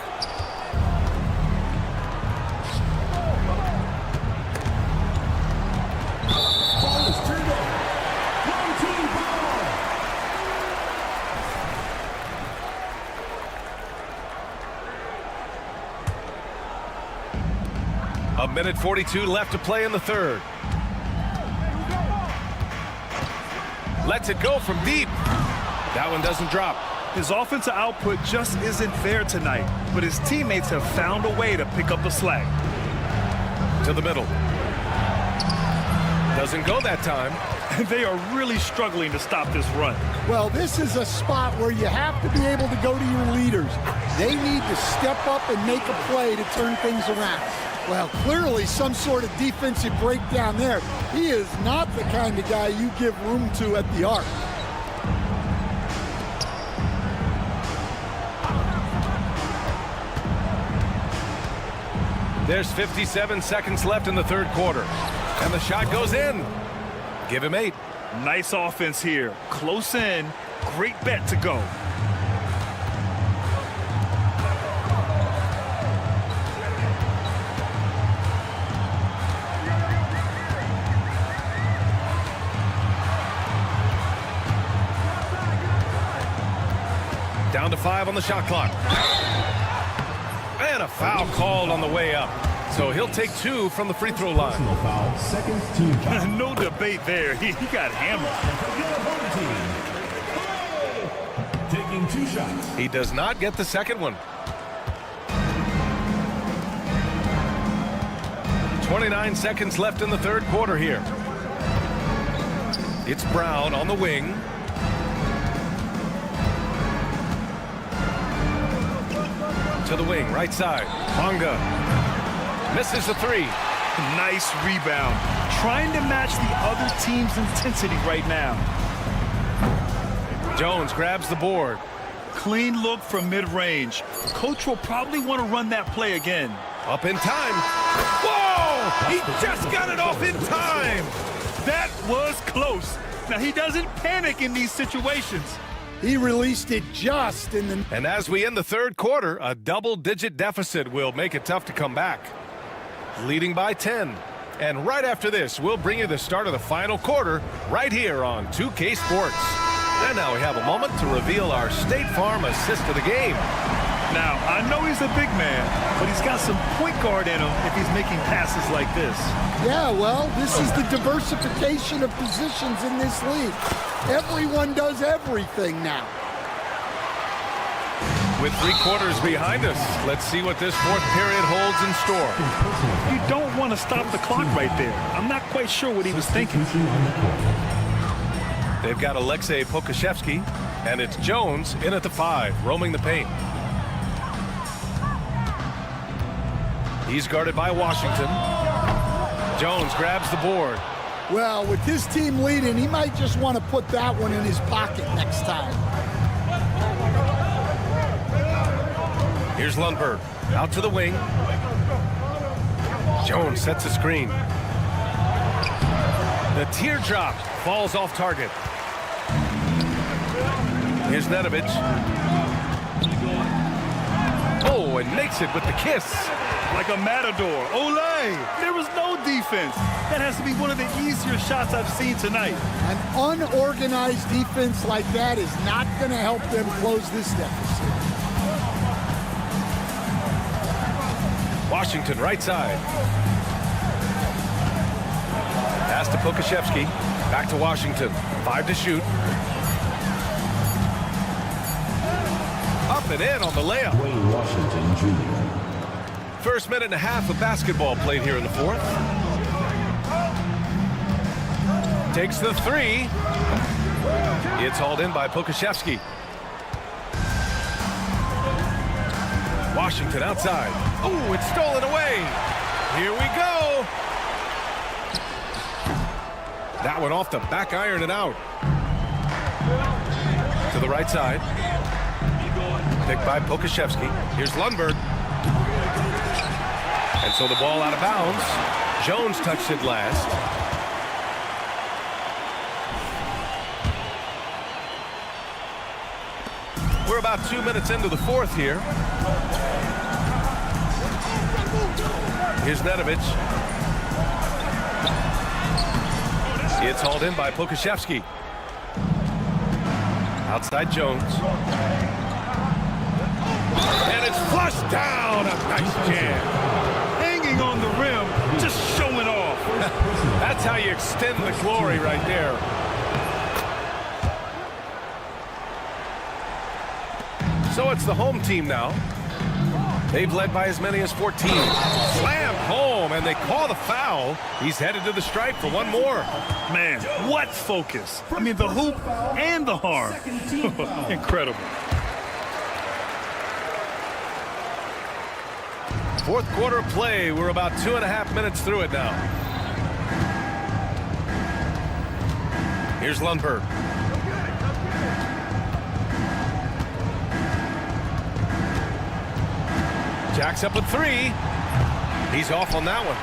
Ball is turned over. One team foul.
A minute 42 left to play in the third. Lets it go from deep. That one doesn't drop.
His offensive output just isn't there tonight, but his teammates have found a way to pick up the slack.
To the middle. Doesn't go that time.
They are really struggling to stop this run.
Well, this is a spot where you have to be able to go to your leaders. They need to step up and make a play to turn things around. Well, clearly some sort of defensive breakdown there. He is not the kind of guy you give room to at the arc.
There's 57 seconds left in the third quarter. And the shot goes in. Give him 8.
Nice offense here. Close in. Great bet to go.
Down to 5 on the shot clock. And a foul called on the way up. So he'll take 2 from the free throw line.
Personal foul, second team foul.
No debate there. He got hammered.
Taking 2 shots.
He does not get the second one. 29 seconds left in the third quarter here. It's Brown on the wing. To the wing, right side. Bonga misses the 3.
Nice rebound. Trying to match the other team's intensity right now.
Jones grabs the board.
Clean look from mid-range. Coach will probably want to run that play again.
Up in time. Whoa! He just got it off in time.
That was close. Now, he doesn't panic in these situations.
He released it just in the...
And as we end the third quarter, a double-digit deficit will make it tough to come back. Leading by 10. And right after this, we'll bring you the start of the final quarter right here on 2K Sports. And now we have a moment to reveal our State Farm assist of the game.
Now, I know he's a big man, but he's got some point guard in him if he's making passes like this.
Yeah, well, this is the diversification of positions in this league. Everyone does everything now.
With 3 quarters behind us, let's see what this fourth period holds in store.
You don't want to stop the clock right there. I'm not quite sure what he was thinking.
They've got Alexei Pokashevsky, and it's Jones in at the 5, roaming the paint. He's guarded by Washington. Jones grabs the board.
Well, with his team leading, he might just want to put that one in his pocket next time.
Here's Lundberg, out to the wing. Jones sets a screen. The teardrop falls off target. Here's Nedovic. Oh, and makes it with the kiss.
Like a matador. Ole! There was no defense. That has to be one of the easier shots I've seen tonight.
An unorganized defense like that is not going to help them close this deficit.
Washington, right side. Pass to Pokashevsky. Back to Washington. 5 to shoot. Up and in on the layup.
Wayne Washington Jr.
First minute and a half of basketball played here in the fourth. Takes the 3. It's hauled in by Pokashevsky. Washington outside. Oh, it's stolen away. Here we go. That one off the back iron and out. To the right side. Picked by Pokashevsky. Here's Lundberg. And so the ball out of bounds. Jones touched it last. We're about 2 minutes into the fourth here. Here's Nedovic. It's hauled in by Pokashevsky. Outside Jones. And it's flushed down. A nice jam.
Hanging on the rim, just showing off.
That's how you extend the glory right there. So it's the home team now. They've led by as many as 14. Slammed home, and they call the foul. He's headed to the stripe for one more.
Man, what focus. I mean, the hoop and the harm. Incredible.
Fourth quarter of play. We're about 2.5 minutes through it now. Here's Lundberg. Jacks up with 3. He's off on that one.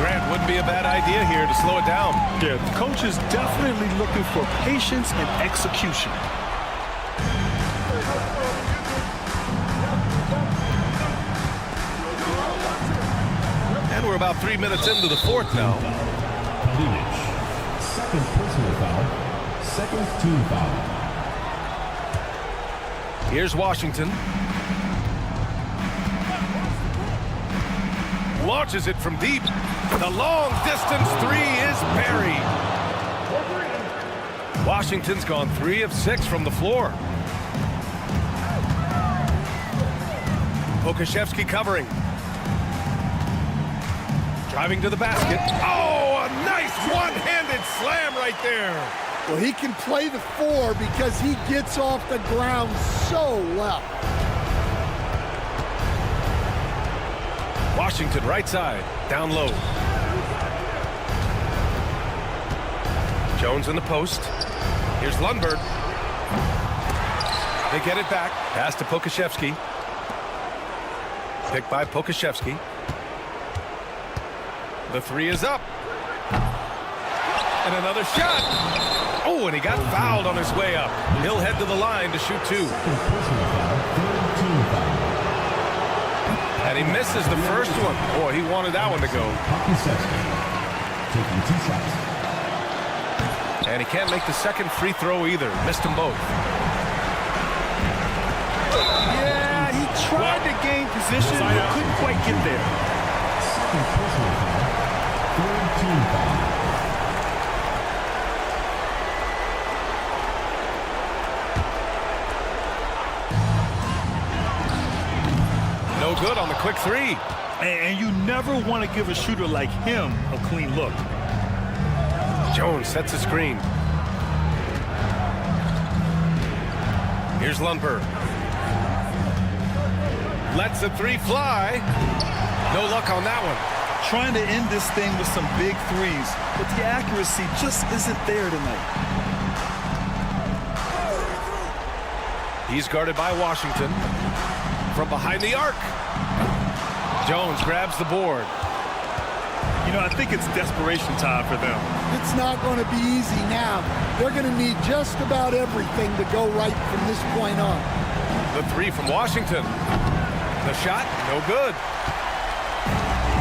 Grant, wouldn't be a bad idea here to slow it down.
Yeah, the coach is definitely looking for patience and execution.
And we're about 3 minutes into the fourth now.
Second personal foul. Second team foul.
Here's Washington. Launches it from deep. The long distance 3 is buried. Washington's gone 3 of 6 from the floor. Pokashevsky covering. Driving to the basket. Oh, a nice one-handed slam right there.
Well, he can play the 4 because he gets off the ground so well.
Washington right side, down low. Jones in the post. Here's Lundberg. They get it back. Pass to Pokashevsky. Picked by Pokashevsky. The 3 is up. And another shot. Oh, and he got fouled on his way up. He'll head to the line to shoot 2. And he misses the first one. Boy, he wanted that one to go.
Taking 2 shots.
And he can't make the second free throw either. Missed them both.
Yeah, he tried to gain position, but couldn't quite get there.
Second personal foul. Third team foul.
No good on the quick 3.
And you never want to give a shooter like him a clean look.
Jones sets a screen. Here's Lundberg. Lets the 3 fly. No luck on that one.
Trying to end this thing with some big 3s, but the accuracy just isn't there tonight.
He's guarded by Washington. From behind the arc. Jones grabs the board.
You know, I think it's desperation time for them.
It's not going to be easy now. They're going to need just about everything to go right from this point on.
The 3 from Washington. The shot, no good.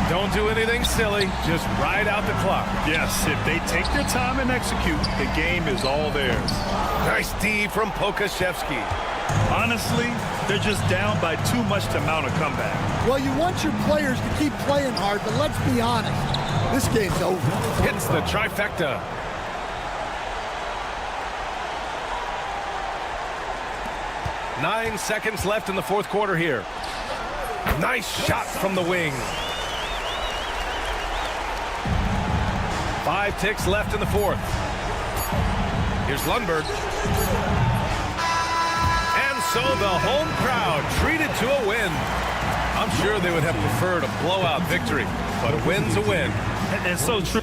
Don't do anything silly. Just ride out the clock.
Yes, if they take their time and execute, the game is all theirs.
Nice D from Pokashevsky.
Honestly, they're just down by too much to mount a comeback.
Well, you want your players to keep playing hard, but let's be honest. This game's over.
Hits the trifecta. Nine seconds left in the fourth quarter here. Nice shot from the wing. 5 ticks left in the fourth. Here's Lundberg. And so the home crowd treated to a win. I'm sure they would have preferred a blowout victory, but a win's a win.
And so true.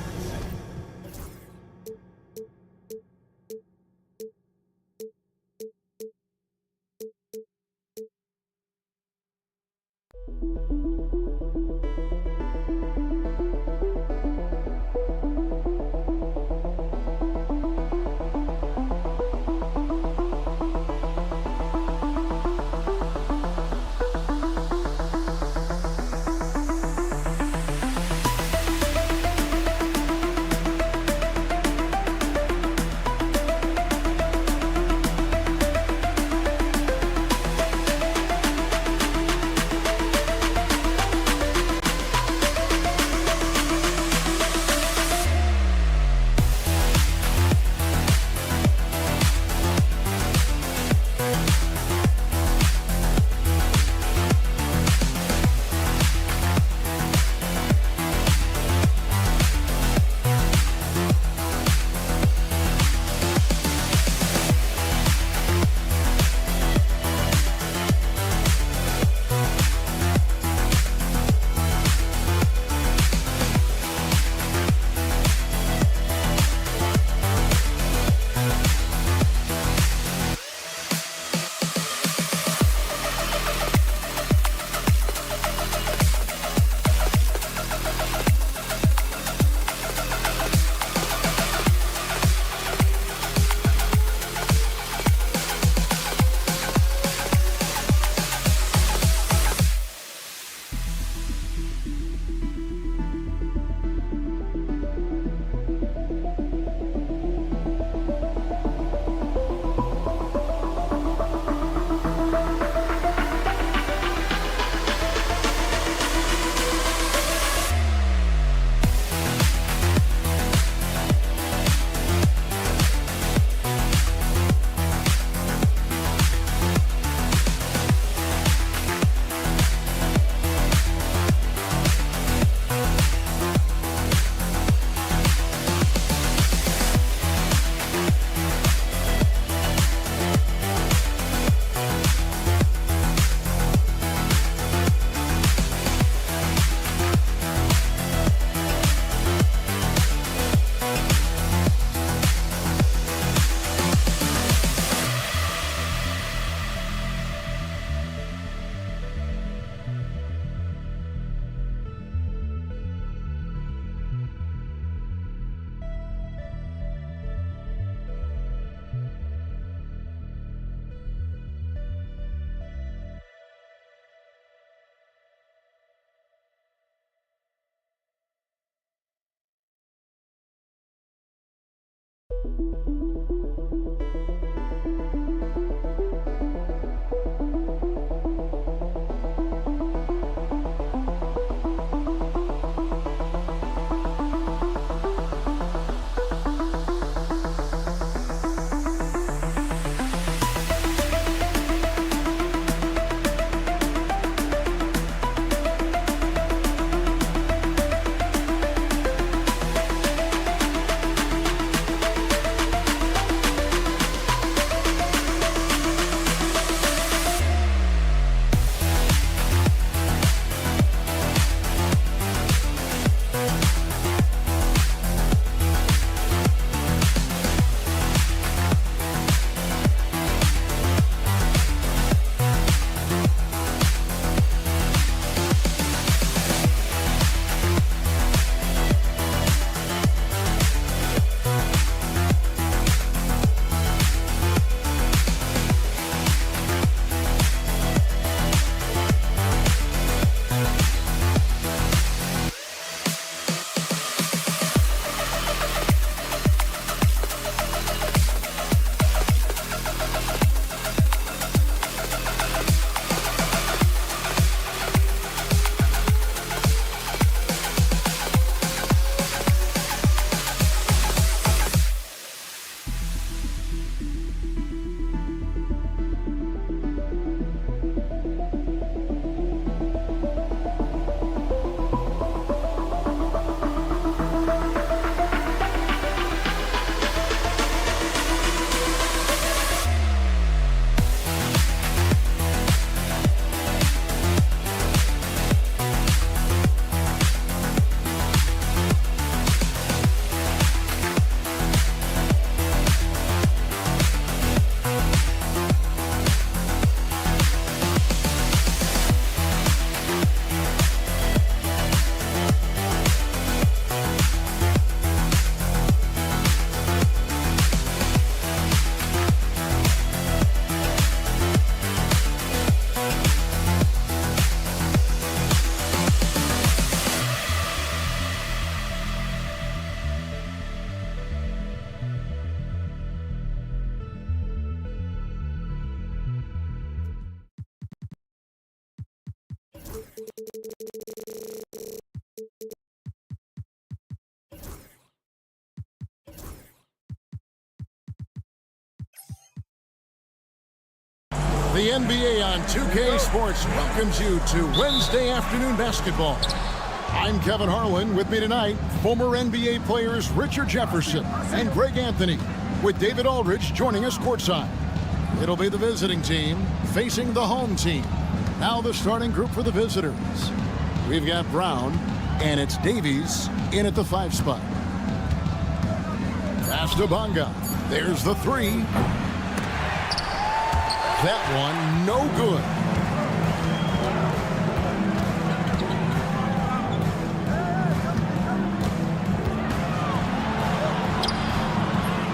The NBA on 2K Sports welcomes you to Wednesday afternoon basketball. I'm Kevin Harlan. With me tonight, former NBA players Richard Jefferson and Greg Anthony, with David Aldridge joining us courtside. It'll be the visiting team facing the home team. Now the starting group for the visitors. We've got Brown, and it's Davies in at the 5 spot. Pass to Bonga. There's the 3. That one, no good.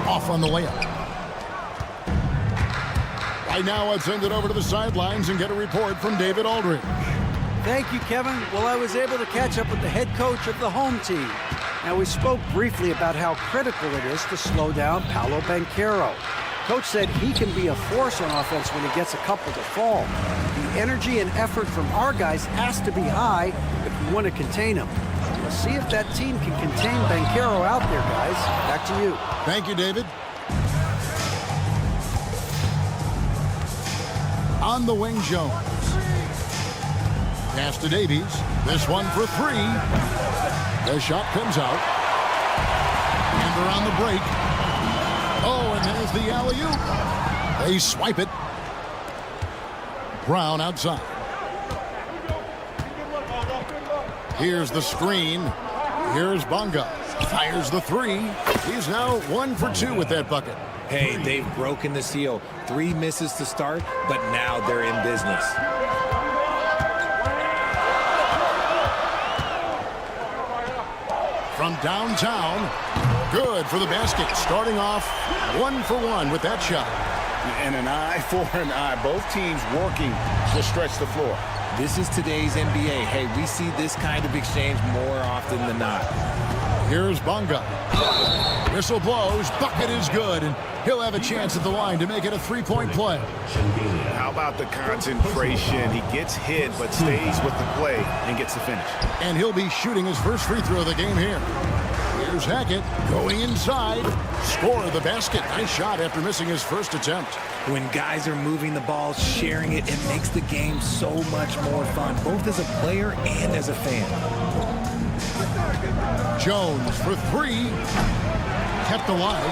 Off on the layup. Right now, let's send it over to the sidelines and get a report from David Aldridge.
Thank you, Kevin. Well, I was able to catch up with the head coach of the home team. Now, we spoke briefly about how critical it is to slow down Paolo Banchero. Coach said he can be a force on offense when he gets a couple to fall. The energy and effort from our guys has to be high if we want to contain him. We'll see if that team can contain Banchero out there, guys. Back to you.
Thank you, David. On the wing, Jones. Pass to Davies. This one for 3. The shot comes out. And they're on the break. Oh, and there's the alley-oop. They swipe it. Brown outside. Here's the screen. Here's Bonga. Fires the 3. He's now 1 for 2 with that bucket.
Hey, they've broken the seal. 3 misses to start, but now they're in business.
From downtown, good for the basket. Starting off 1 for 1 with that shot.
And an eye for an eye. Both teams working to stretch the floor.
This is today's NBA. Hey, we see this kind of exchange more often than not.
Here's Bonga. Whistle blows. Bucket is good. And he'll have a chance at the line to make it a 3-point play.
How about the concentration? He gets hit but stays with the play and gets the finish.
And he'll be shooting his first free throw of the game here. Here's Hackett going inside. Score the basket. Nice shot after missing his first attempt.
When guys are moving the ball, sharing it, it makes the game so much more fun, both as a player and as a fan.
Jones for 3. Kept alive.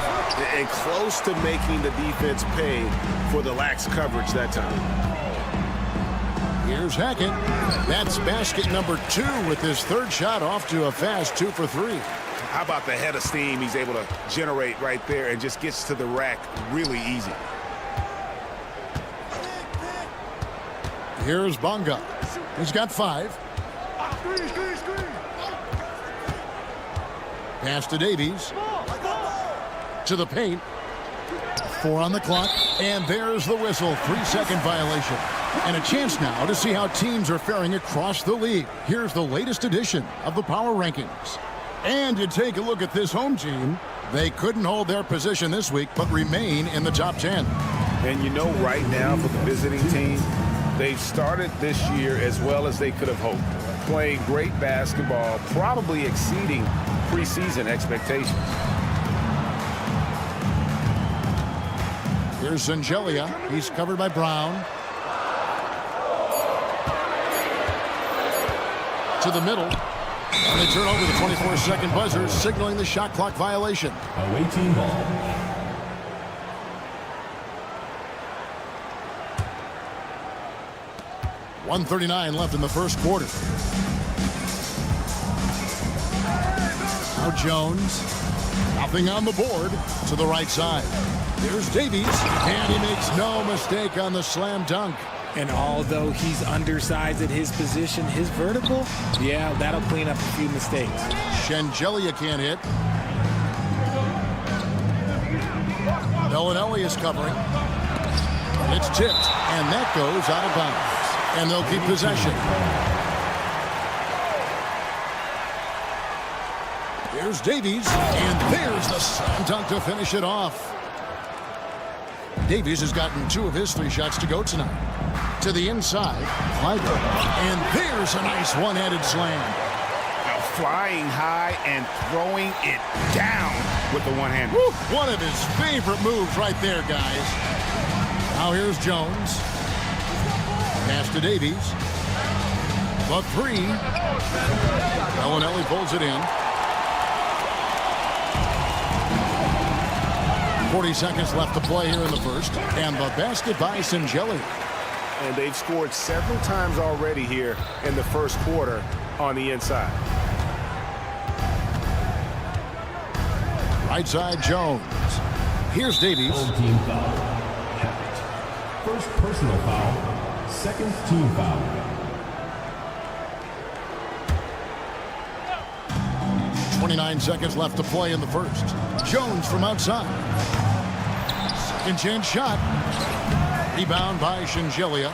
And close to making the defense pay for the lax coverage that time.
Here's Hackett. That's basket number 2 with his third shot off to a fast 2 for 3.
How about the head of steam he's able to generate right there and just gets to the rack really easy.
Here's Bonga. He's got 5. Pass to Davies. To the paint. 4 on the clock. And there's the whistle. 3-second violation. And a chance now to see how teams are faring across the league. Here's the latest edition of the Power Rankings. And you take a look at this home team. They couldn't hold their position this week, but remain in the top 10.
And you know right now for the visiting team, they've started this year as well as they could have hoped. Playing great basketball, probably exceeding preseason expectations.
Here's Zangelia. He's covered by Brown. To the middle. And they turn over the 24-second buzzer, signaling the shot clock violation.
Away team ball.
.139 left in the first quarter. Now Jones. Nothing on the board to the right side. Here's Davies. And he makes no mistake on the slam dunk.
And although he's undersized at his position, his vertical, yeah, that'll clean up a few mistakes.
Zangelia can't hit. Bellinelli is covering. It's tipped, and that goes out of bounds. And they'll keep possession. Here's Davies, and there's the slam dunk to finish it off. Davies has gotten 2 of his 3 shots to go tonight. To the inside, Kleiber, and there's a nice one-handed slam.
Now flying high and throwing it down with the one hand.
One of his favorite moves right there, guys. Now here's Jones. Pass to Davies. The three. Bellinelli pulls it in. 40 seconds left to play here in the first. And the basket by Singelli.
And they've scored several times already here in the first quarter on the inside.
Right side, Jones. Here's Davies.
Team foul. First personal foul. Second team foul.
29 seconds left to play in the first. Jones from outside. Second chance shot. Rebound by Shingelia.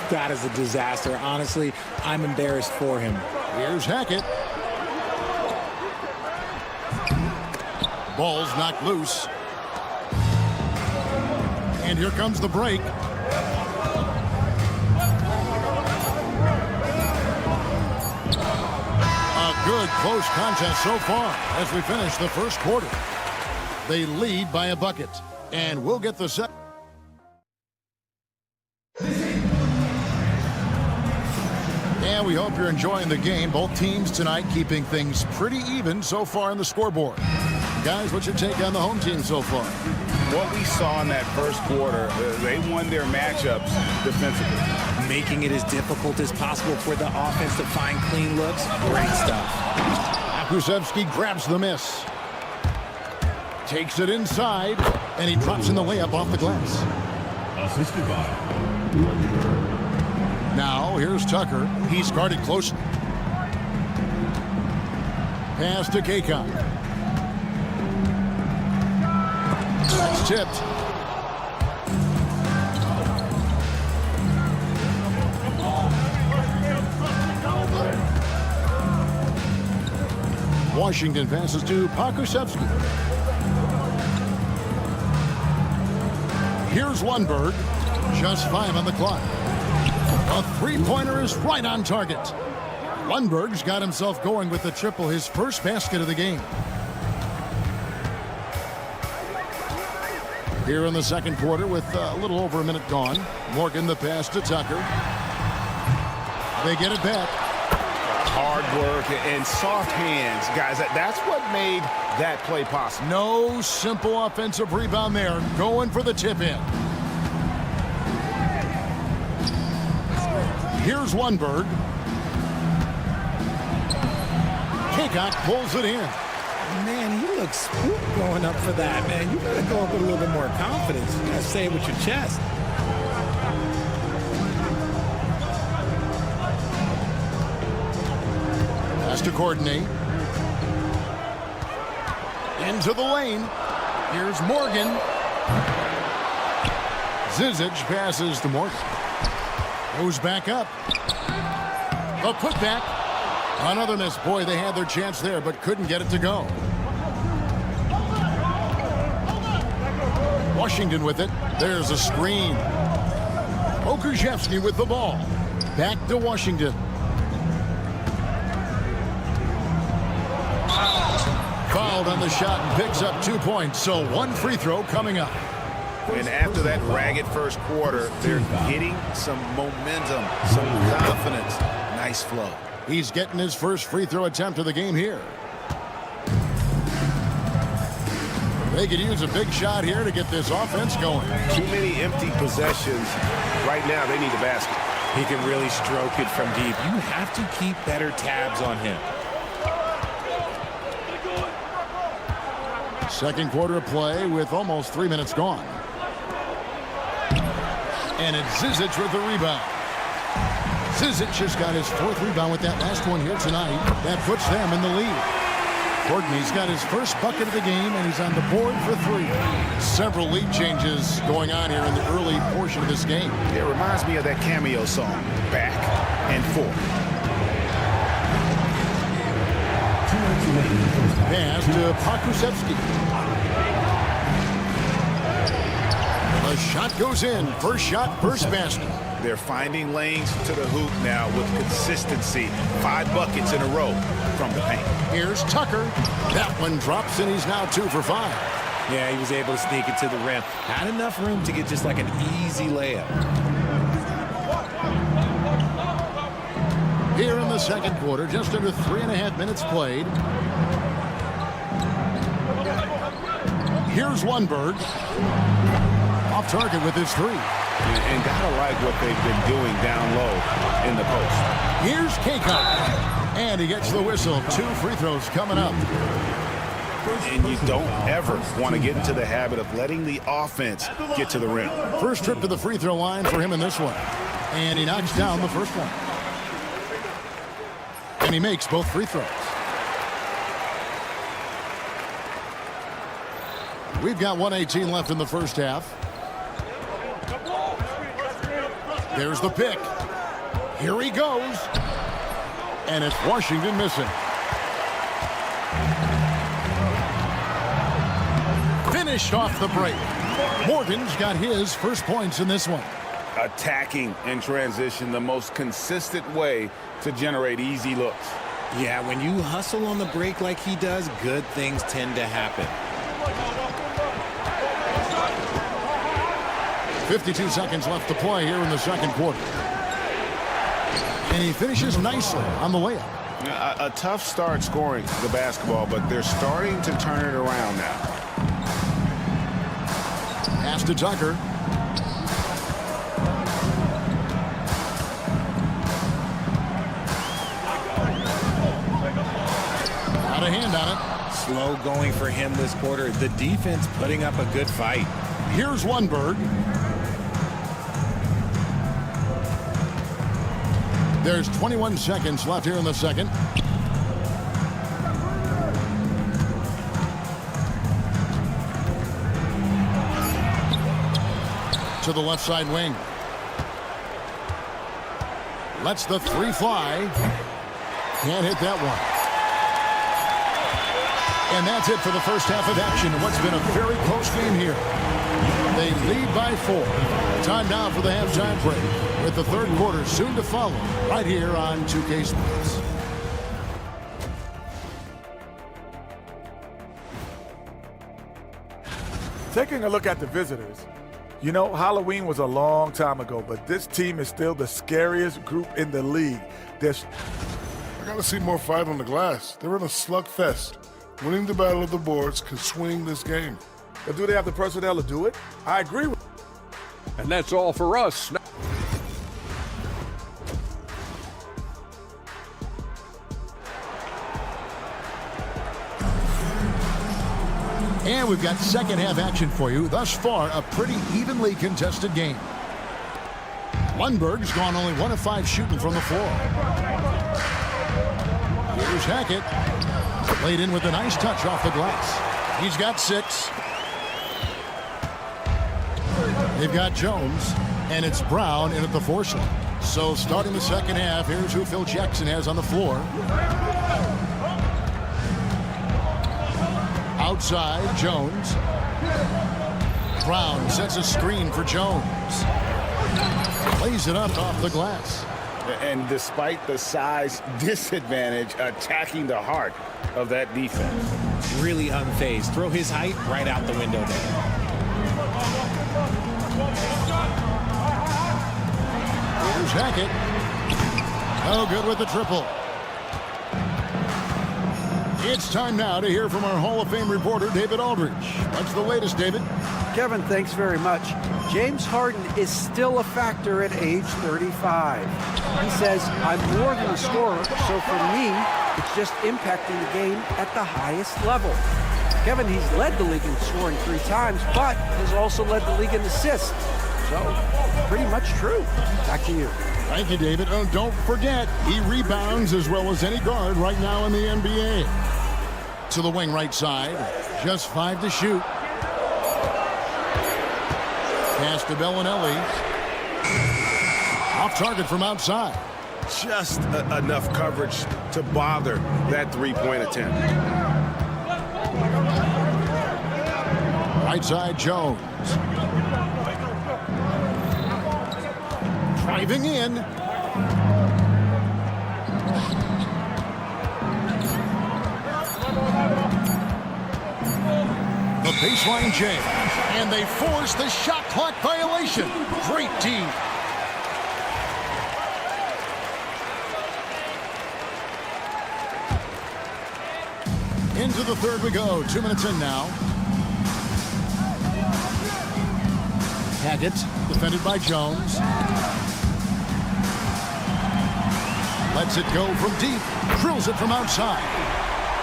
That is a disaster. Honestly, I'm embarrassed for him.
Here's Hackett. Ball's knocked loose. And here comes the break. A good close contest so far as we finish the first quarter. They lead by a bucket. And we'll get the set. And we hope you're enjoying the game. Both teams tonight keeping things pretty even so far in the scoreboard. Guys, what's your take on the home team so far?
What we saw in that first quarter, they won their matchups defensively.
Making it as difficult as possible for the offense to find clean looks. Great stuff.
Akusevsky grabs the miss. Takes it inside, and he drops in the layup off the glass.
Assisted by.
Now, here's Tucker. He's guarded closely. Pass to Kaycock. That's tipped. Washington passes to Pakusevsky. Here's Lundberg. Just 5 on the clock. A three-pointer is right on target. Lundberg's got himself going with the triple, his first basket of the game. Here in the second quarter with a little over a minute gone. Morgan the pass to Tucker. They get it back.
Hard work and soft hands, guys. That's what made that play possible.
No simple offensive rebound there. Going for the tip-in. Here's Lundberg. Kaycock pulls it in.
Man, he looks spooked going up for that, man. You gotta go up with a little bit more confidence. You gotta say it with your chest.
Has to coordinate. Into the lane. Here's Morgan. Zizic passes to Morgan. Goes back up. A putback. Another miss. Boy, they had their chance there, but couldn't get it to go. Washington with it. There's a screen. Okrzewski with the ball. Back to Washington. Fouled on the shot and picks up 2 points. So one free throw coming up.
And after that ragged first quarter, they're getting some momentum, some confidence. Nice flow.
He's getting his first free throw attempt of the game here. They could use a big shot here to get this offense going.
Too many empty possessions. Right now, they need a basket.
He can really stroke it from deep. You have to keep better tabs on him.
Second quarter of play with almost 3 minutes gone. And it's Zizic with the rebound. Zizic just got his 4th rebound with that last one here tonight. That puts them in the lead. Courtney's got his first bucket of the game, and he's on the board for 3. Several lead changes going on here in the early portion of this game.
It reminds me of that Cameo song, Back and Forth.
Pass to Pakusevsky. The shot goes in. First shot, first basket.
They're finding lanes to the hoop now with consistency. 5 buckets in a row from the paint.
Here's Tucker. That one drops, and he's now 2 for 5.
Yeah, he was able to sneak it to the rim. Had enough room to get just like an easy layup.
Here in the second quarter, just under 3.5 minutes played. Here's Lundberg. Off target with his three.
And gotta like what they've been doing down low in the post.
Here's Kakop. And he gets the whistle. 2 free throws coming up.
And you don't ever want to get into the habit of letting the offense get to the rim.
First trip to the free throw line for him in this one. And he knocks down the first one. And he makes both free throws. We've got 1:18 left in the first half. There's the pick. Here he goes. And it's Washington missing. Finished off the break. Morgan's got his first points in this one.
Attacking in transition, the most consistent way to generate easy looks.
Yeah, when you hustle on the break like he does, good things tend to happen.
52 seconds left to play here in the second quarter. And he finishes nicely on the layup.
A tough start scoring the basketball, but they're starting to turn it around now.
Pass to Tucker. Got a hand on it.
Slow going for him this quarter. The defense putting up a good fight.
Here's Lundberg. There's 21 seconds left here in the second. To the left side wing. Lets the three fly. Can't hit that one. And that's it for the first half of action in what's been a very close game here. They lead by 4. Time now for the halftime break, with the third quarter soon to follow right here on 2K Sports.
Taking a look at the visitors, you know, Halloween was a long time ago, but this team is still the scariest group in the league.
I gotta see more fight on the glass. They're in a slugfest. Winning the battle of the boards can swing this game.
But do they have the personnel to do it? I agree with.
And that's all for us.
And we've got second half action for you. Thus far, a pretty evenly contested game. Lundberg's gone only 1 of 5 shooting from the floor. Here's Hackett. Laid in with a nice touch off the glass. He's got 6. They've got Jones, and it's Brown in at the 4 slot. So starting the second half, here's who Phil Jackson has on the floor. Outside, Jones. Brown sets a screen for Jones. Lays it up off the glass.
And despite the size disadvantage, attacking the heart of that defense.
Really unfazed. Throw his height right out the window there.
Here's Hackett. Oh, good with the triple. It's time now to hear from our Hall of Fame reporter, David Aldridge. What's the latest, David?
Kevin, thanks very much. James Harden is still a factor at age 35. He says, I'm more than a scorer, so for me, it's just impacting the game at the highest level. Kevin, he's led the league in scoring 3 times, but has also led the league in assists. So, pretty much true. Back to you.
Thank you, David. Oh, don't forget, he rebounds as well as any guard right now in the NBA. To the wing right side. Just 5 to shoot. Pass to Bellinelli. Off target from outside.
Just enough coverage to bother that 3-point attempt.
Right side, Jones. Driving in. The baseline jam. And they force the shot clock violation. Great team. the third we go. 2 minutes in now. Hackett, defended by Jones. Lets it go from deep. Drills it from outside.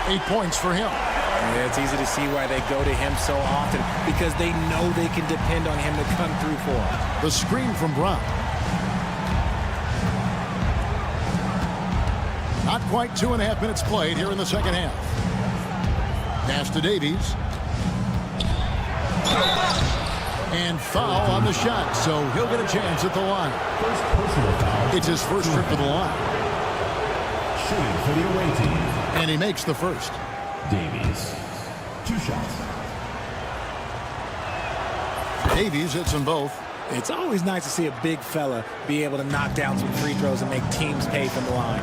8 points for him.
Yeah, it's easy to see why they go to him so often, because they know they can depend on him to come through for them.
The screen from Brown. Not quite 2.5 minutes played here in the second half. Pass to Davies. And foul on the shot, so he'll get a chance at the line.
First personal foul.
It's his first trip to the line.
Shooting for the away team.
And he makes the first.
Davies. 2 shots.
Davies hits them both.
It's always nice to see a big fella be able to knock down some free throws and make teams pay from the line.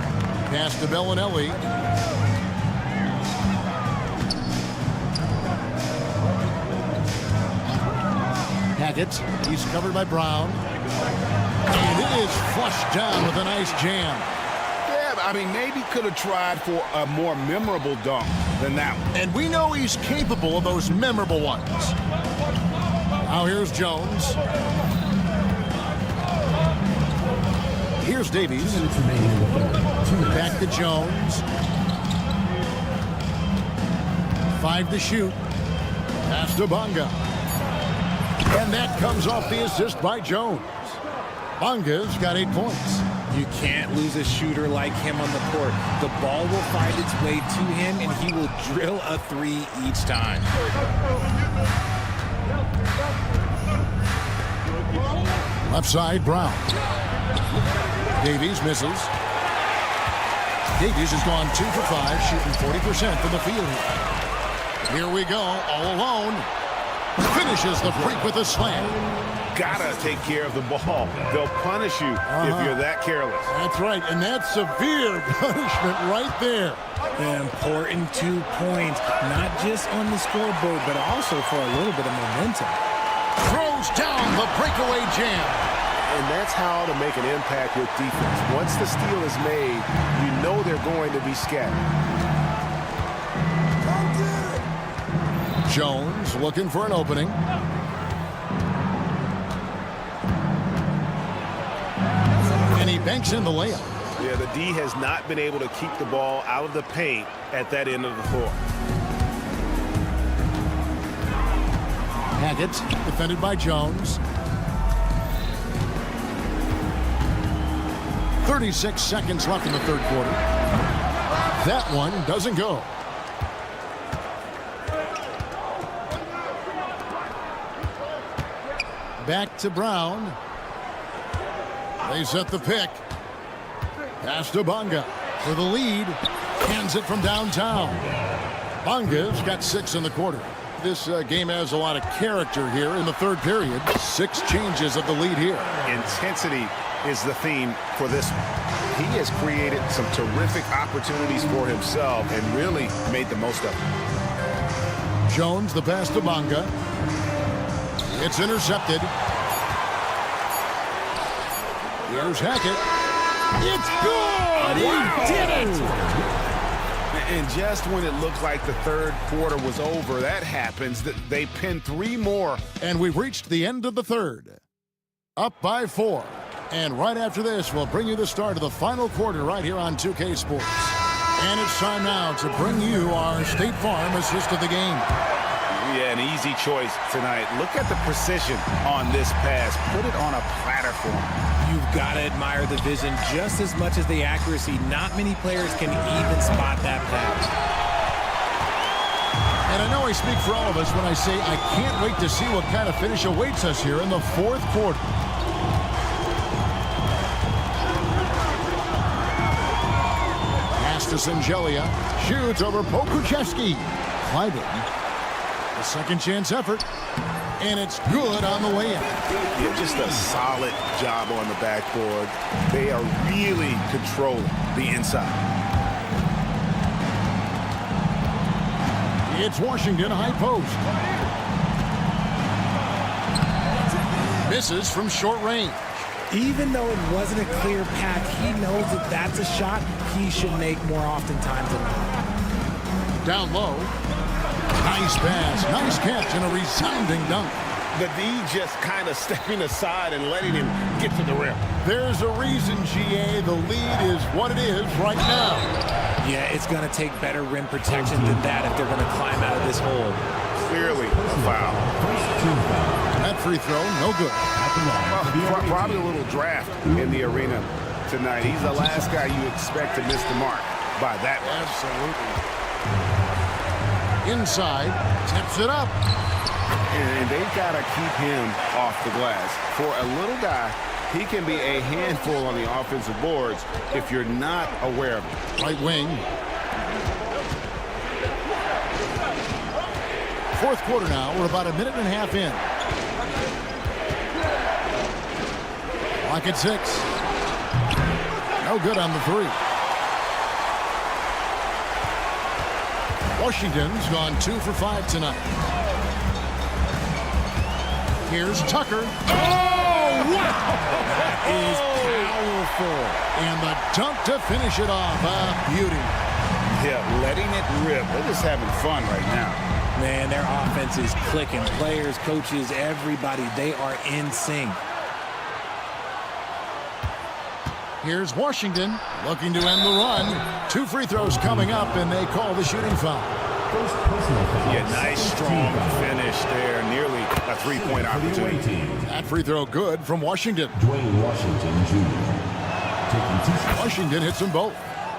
Pass to Bellinelli. Hackett, he's covered by Brown. And it is flushed down with a nice jam.
Yeah, I mean, maybe could have tried for a more memorable dunk than that one.
And we know he's capable of those memorable ones. Now here's Jones. Here's Davies. Back to Jones. 5 to shoot. Pass to Bonga. And that comes off the assist by Jones. Bonga's got 8 points.
You can't lose a shooter like him on the court. The ball will find its way to him, and he will drill a 3 each time.
Left side, Brown. Davies misses. Davies has gone 2 for 5, shooting 40% from the field. Here we go, all alone. Finishes the break with a slam.
Gotta take care of the ball. They'll punish you if you're that careless.
That's right, and that's severe punishment right there.
Important 2 points, not just on the scoreboard, but also for a little bit of momentum.
Throws down the breakaway jam.
And that's how to make an impact with defense. Once the steal is made, you know they're going to be scattered.
Jones looking for an opening. And he banks in the layup.
Yeah, the D has not been able to keep the ball out of the paint at that end of the floor.
Hackett, defended by Jones. 36 seconds left in the third quarter. That one doesn't go. Back to Brown. They set the pick. Pass to Bonga for the lead. Hands it from downtown. Bonga's got 6 in the quarter. This game has a lot of character here in the third period. 6 changes of the lead here.
Intensity is the theme for this one. He has created some terrific opportunities for himself and really made the most of them.
Jones, the pass to Bonga. It's intercepted. Here's Hackett. It's good! He did it!
And just when it looked like the third quarter was over, that happens. They pin 3 more.
And we've reached the end of the third. Up by 4. And right after this, we'll bring you the start of the final quarter right here on 2K Sports. And it's time now to bring you our State Farm assist of the game.
Yeah, an easy choice tonight. Look at the precision on this pass. Put it on a platter for him.
You've got to admire the vision just as much as the accuracy. Not many players can even spot that pass.
And I know I speak for all of us when I say I can't wait to see what kind of finish awaits us here in the fourth quarter. Pass to Singelia. Shoots over Pokuchevsky. Climbing. A second chance effort. And it's good on the way in.
Yeah, just a solid job on the backboard. They are really controlling the inside.
It's Washington high post. Misses from short range.
Even though it wasn't a clear path, he knows that that's a shot he should make more oftentimes than not.
Down low. Nice pass, nice catch, and a resounding dunk.
The D just kind of stepping aside and letting him get to the rim.
There's a reason, GA, the lead is what it is right now.
Yeah, it's going to take better rim protection than that if they're going to climb out of this hole.
Clearly a foul.
That free throw, no good.
Well, probably a little draft in the arena tonight. He's the last guy you expect to miss the mark by that much.
Absolutely. Inside, tips it up.
And they've got to keep him off the glass. For a little guy, he can be a handful on the offensive boards if you're not aware of it.
Right wing. Fourth quarter now. We're about a minute and a half in. Clock at 6. No good on the 3. Washington's gone 2 for 5 tonight. Here's Tucker. Oh, wow!
That is powerful.
And the dunk to finish it off. Beauty.
Yeah, letting it rip. They're just having fun right now.
Man, their offense is clicking. Players, coaches, everybody, they are in sync.
Here's Washington looking to end the run. 2 free throws coming up, and they call the shooting foul.
First personal foul.
Yeah, nice strong finish there. Nearly a three-point opportunity.
That free throw good from Washington.
Dwayne Washington Jr. Taking 2 shots.
Washington hits them both.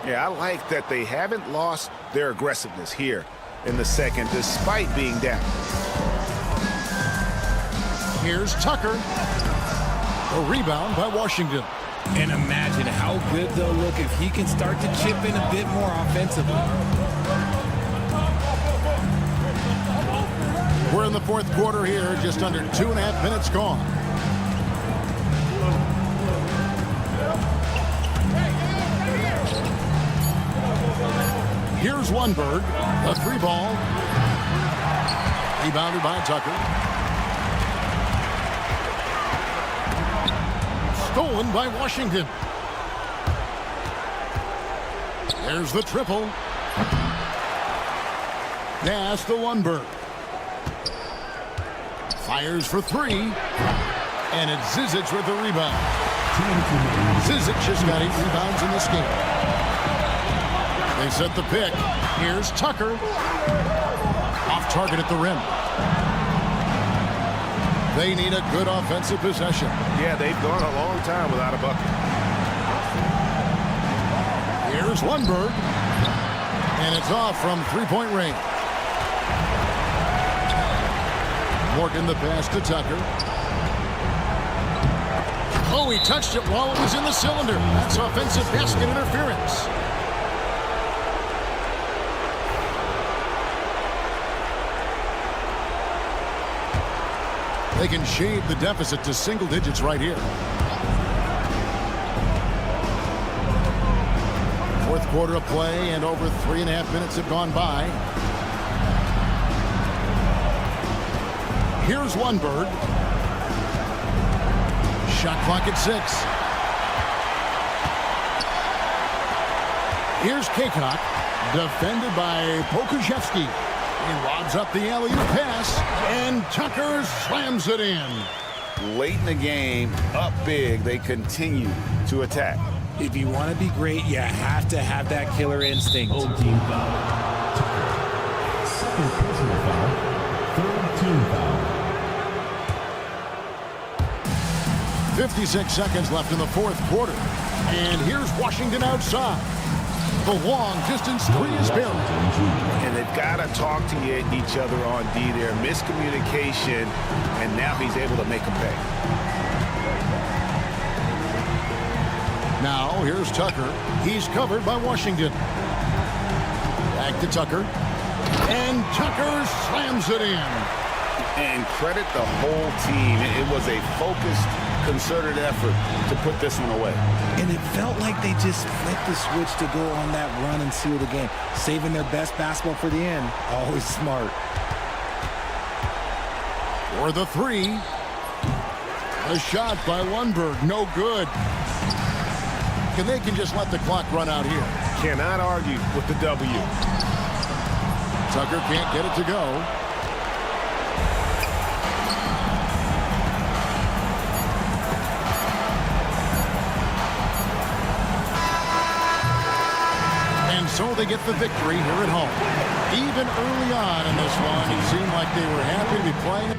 Yeah, I like that they haven't lost their aggressiveness here in the second, despite being down.
Here's Tucker. A rebound by Washington.
And imagine how good they'll look if he can start to chip in a bit more offensively.
We're in the fourth quarter here, just under 2.5 minutes gone. Here's Lundberg, a 3-ball. Rebounded by Tucker. Stolen by Washington. There's the triple. Pass to Lundberg. Fires for 3. And it's Zizic with the rebound. Zizic just got 8 rebounds in this game. They set the pick. Here's Tucker. Off target at the rim. They need a good offensive possession.
Yeah, they've gone a long time without a bucket.
Here's Lundberg. And it's off from 3-point range. Morgan the pass to Tucker. Oh, he touched it while it was in the cylinder. That's offensive basket interference. They can shave the deficit to single digits right here. Fourth quarter of play, and over 3.5 minutes have gone by. Here's Lundberg. Shot clock at 6. Here's Kaycock, defended by Pokashevsky. He lobs up the alley-oop pass, and Tucker slams it in.
Late in the game, up big, they continue to attack.
If you want to be great, you have to have that killer instinct.
Old team foul. Tucker. Second personal foul. Third team foul.
56 seconds left in the fourth quarter. And here's Washington outside. The long distance 3 is barely.
And they've got to talk to each other on D there. Miscommunication, and now he's able to make them pay.
Now here's Tucker. He's covered by Washington. Back to Tucker. And Tucker slams it in.
And credit the whole team. It was a focused, concerted effort to put this one away.
And it felt like they just flipped the switch to go on that run and seal the game. Saving their best basketball for the end. Always smart.
For the 3. A shot by Lundberg. No good. And they can just let the clock run out here.
Cannot argue with the W.
Tucker can't get it to go. And so they get the victory here at home. Even early on in this one, it seemed like they were happy to be playing.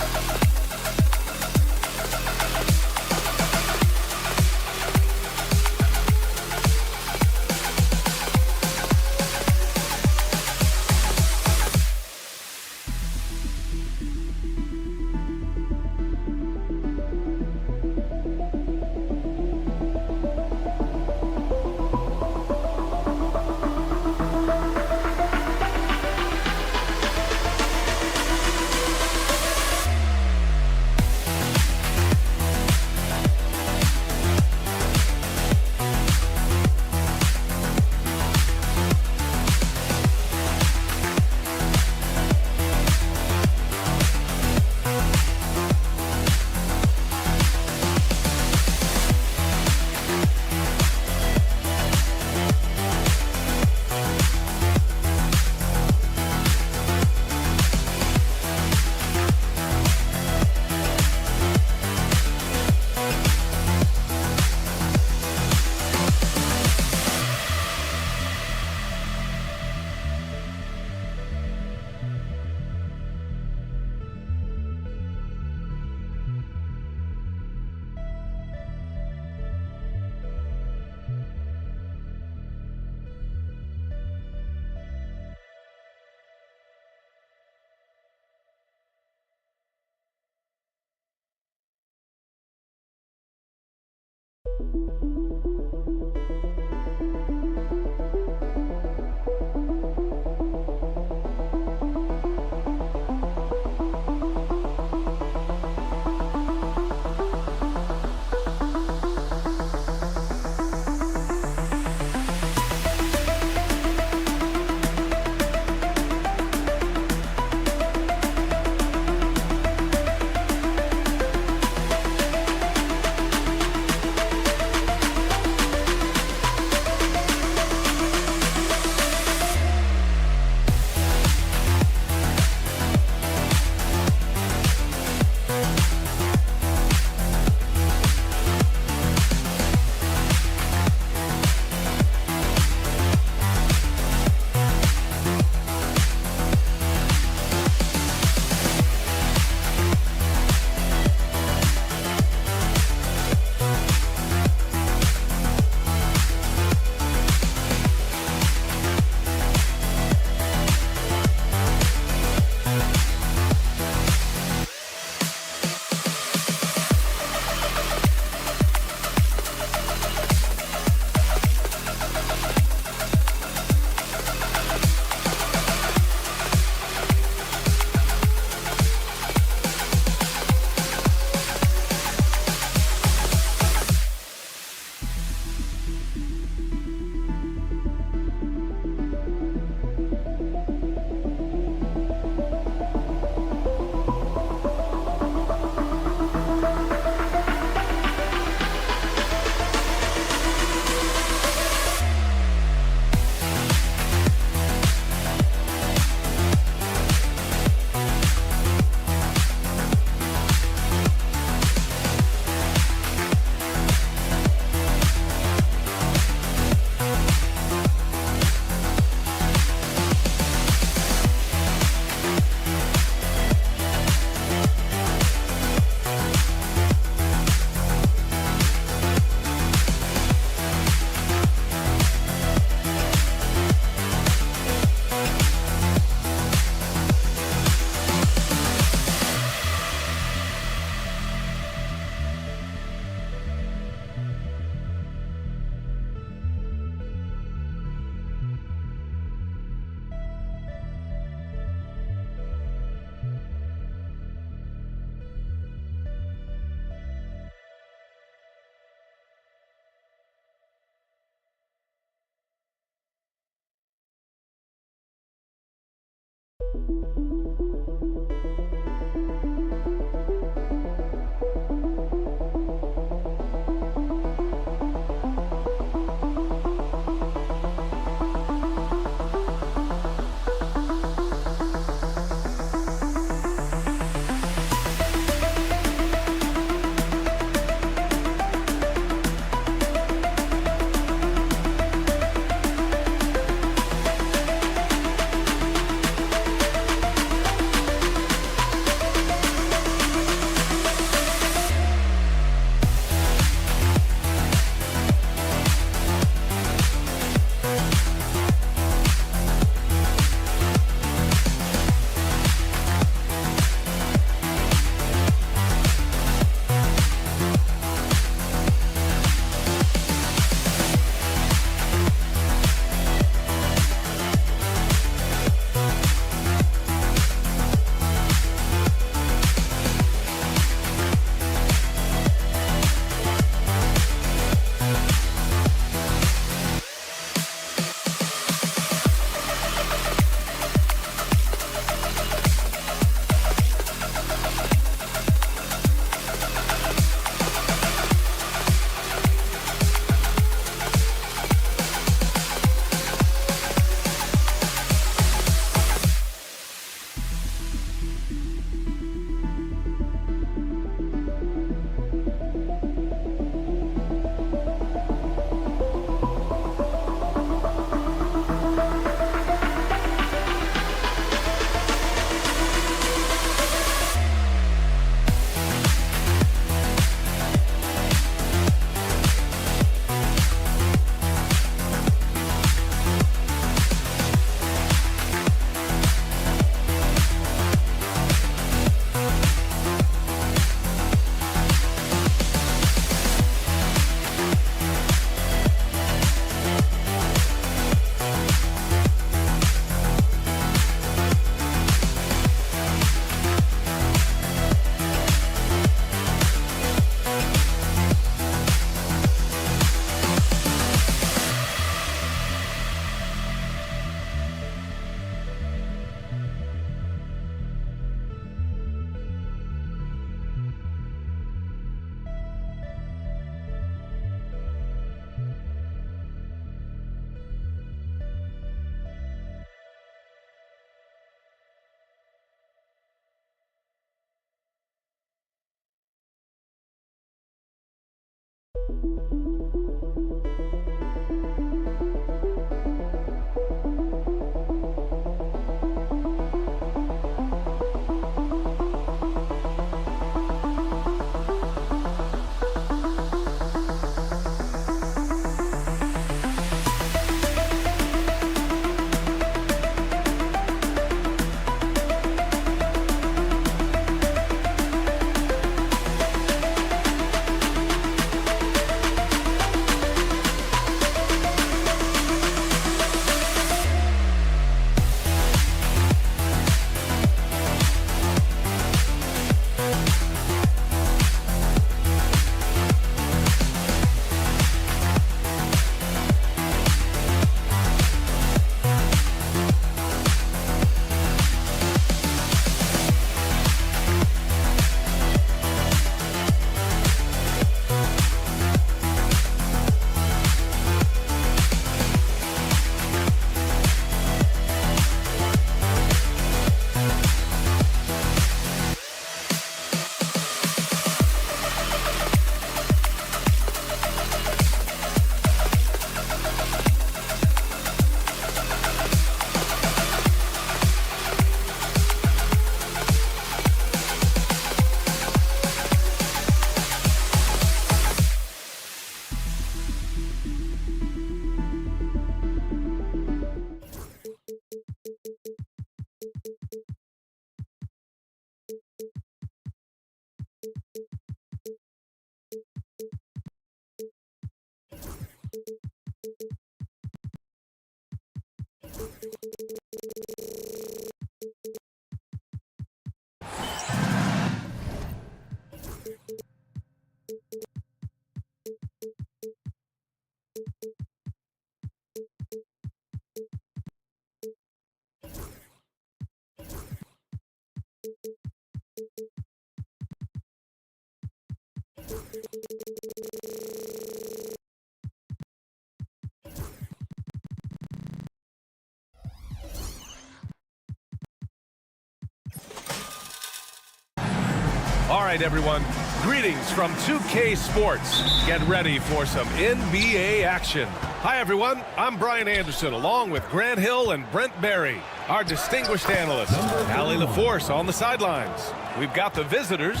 All right, everyone. Greetings from 2K Sports. Get ready for some NBA action. Hi, everyone. I'm Brian Anderson, along with Grant Hill and Brent Barry. Our distinguished analyst, Allie LaForce, on the sidelines. We've got the visitors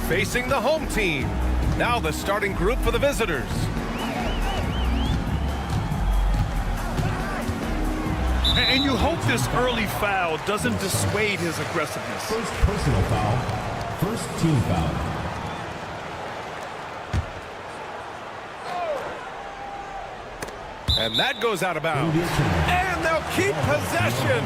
facing the home team. Now the starting group for the visitors.
And you hope this early foul doesn't dissuade his aggressiveness.
First personal foul. First team foul.
And that goes out of bounds. And they'll keep possession.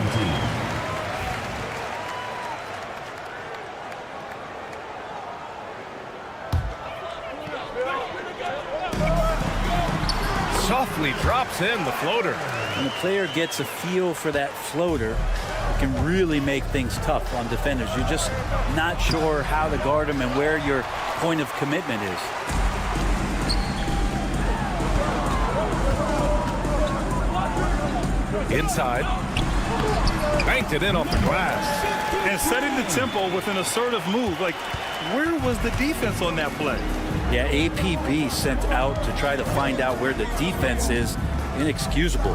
Softly drops in the floater.
When the player gets a feel for that floater, it can really make things tough on defenders. You're just not sure how to guard them and where your point of commitment is.
Inside. Banked it in off the glass.
And setting the tempo with an assertive move. Like, where was the defense on that play?
Yeah, APB sent out to try to find out where the defense is. Inexcusable.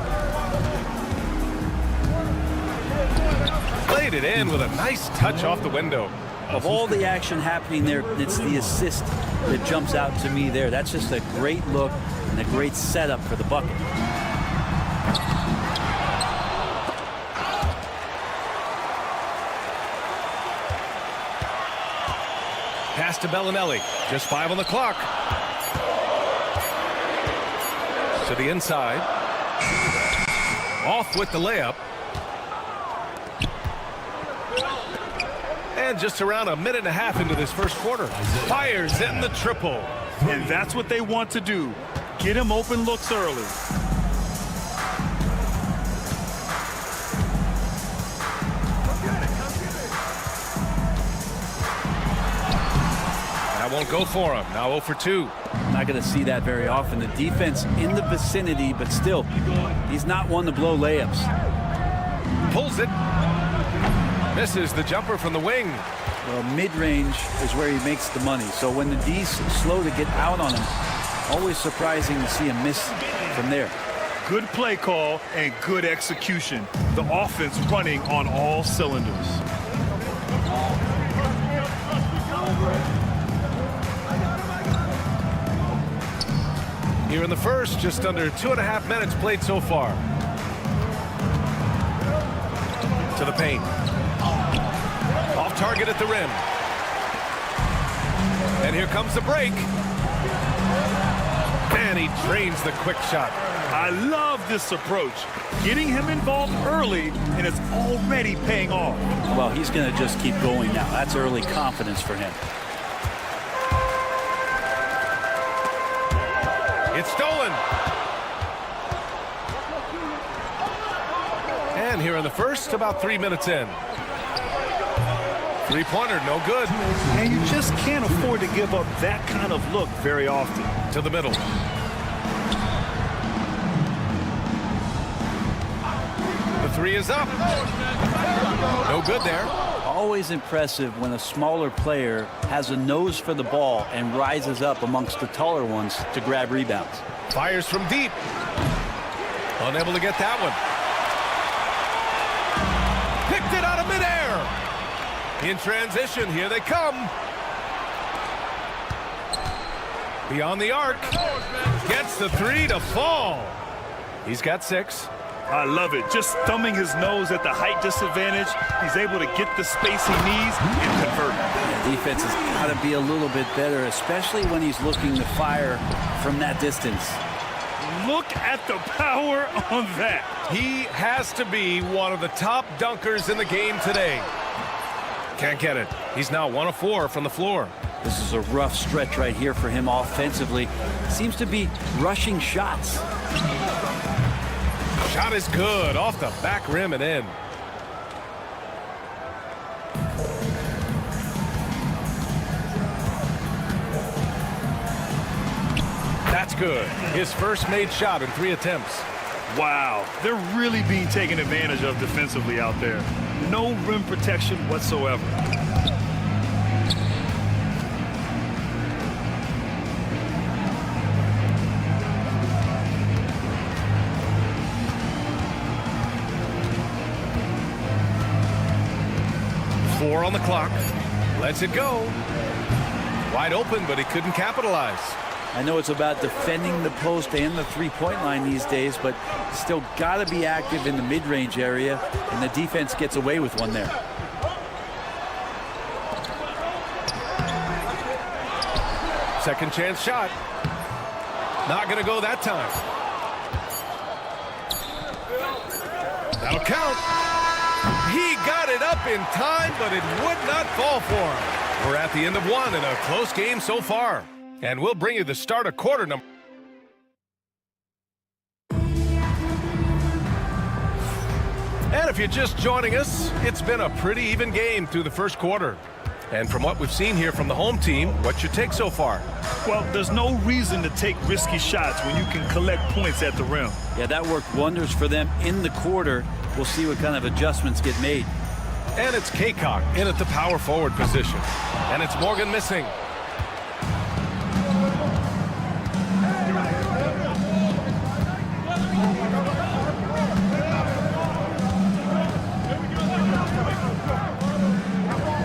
Played it in with a nice touch off the window.
Of all the action happening there, it's the assist that jumps out to me there. That's just a great look and a great setup for the bucket.
Pass to Bellinelli. Just 5 on the clock. To the inside. Off with the layup. And just around a minute and a half into this first quarter. Fires in the triple.
And that's what they want to do. Get him open looks early.
That won't go for him. Now 0 for 2.
Not going to see that very often. The defense in the vicinity, but still, he's not one to blow layups.
Pulls it. Misses the jumper from the wing.
Well, mid-range is where he makes the money. So when the D's slow to get out on him, always surprising to see him miss from there.
Good play call and good execution. The offense running on all cylinders.
Here in the first, just under 2.5 minutes played so far. To the paint. Off target at the rim. And here comes the break. And he drains the quick shot.
I love this approach. Getting him involved early, and it's already paying off.
Well, he's going to just keep going now. That's early confidence for him.
It's stolen. And here in the first, about 3 minutes in. Three-pointer, no good.
And you just can't afford to give up that kind of look very often.
To the middle. The three is up. No good there.
Always impressive when a smaller player has a nose for the ball and rises up amongst the taller ones to grab rebounds.
Fires from deep. Unable to get that one. Picked it out of midair. In transition, here they come. Beyond the arc. Gets the three to fall. He's got 6.
I love it. Just thumbing his nose at the height disadvantage. He's able to get the space he needs and convert.
The defense has got to be a little bit better, especially when he's looking to fire from that distance.
Look at the power on that.
He has to be one of the top dunkers in the game today. Can't get it. He's now 1 of 4 from the floor.
This is a rough stretch right here for him offensively. Seems to be rushing shots.
Shot is good. Off the back rim and in. That's good. His first made shot in 3 attempts.
Wow, they're really being taken advantage of defensively out there. No rim protection whatsoever.
4 on the clock. Lets it go. Wide open, but he couldn't capitalize.
I know it's about defending the post and the three-point line these days, but still got to be active in the mid-range area, and the defense gets away with one there.
Second chance shot. Not going to go that time. That'll count. He got it up in time, but it would not fall for him. We're at the end of one in a close game so far. And we'll bring you the start of quarter number. And if you're just joining us, it's been a pretty even game through the first quarter. And from what we've seen here from the home team, what's your take so far?
Well, there's no reason to take risky shots when you can collect points at the rim.
Yeah, that worked wonders for them in the quarter. We'll see what kind of adjustments get made.
And it's Kaycock in at the power forward position. And it's Morgan missing.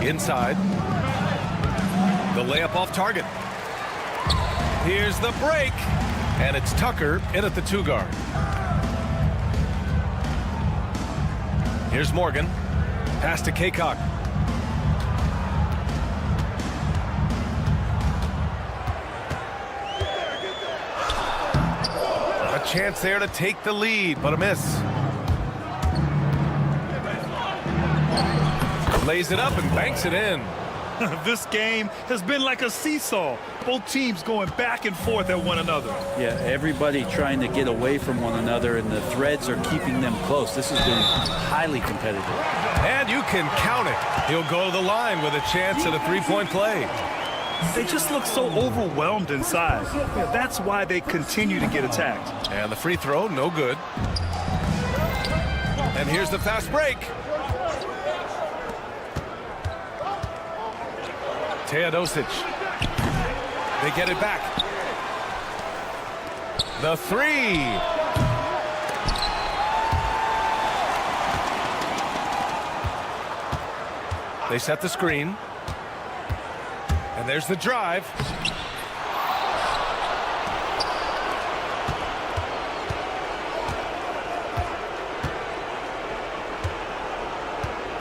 Inside. The layup off target. Here's the break. And it's Tucker in at the 2 guard. Here's Morgan. Pass to Kaycock. A chance there to take the lead, but a miss. Lays it up and banks it in.
This game has been like a seesaw. Both teams going back and forth at one another.
Yeah, everybody trying to get away from one another, and the threads are keeping them close. This has been highly competitive.
And you can count it. He'll go to the line with a chance at a three-point play.
They just look so overwhelmed inside. Yeah, that's why they continue to get attacked.
And the free throw, no good. And here's the fast break. Teodosic. They get it back. The 3. They set the screen. And there's the drive.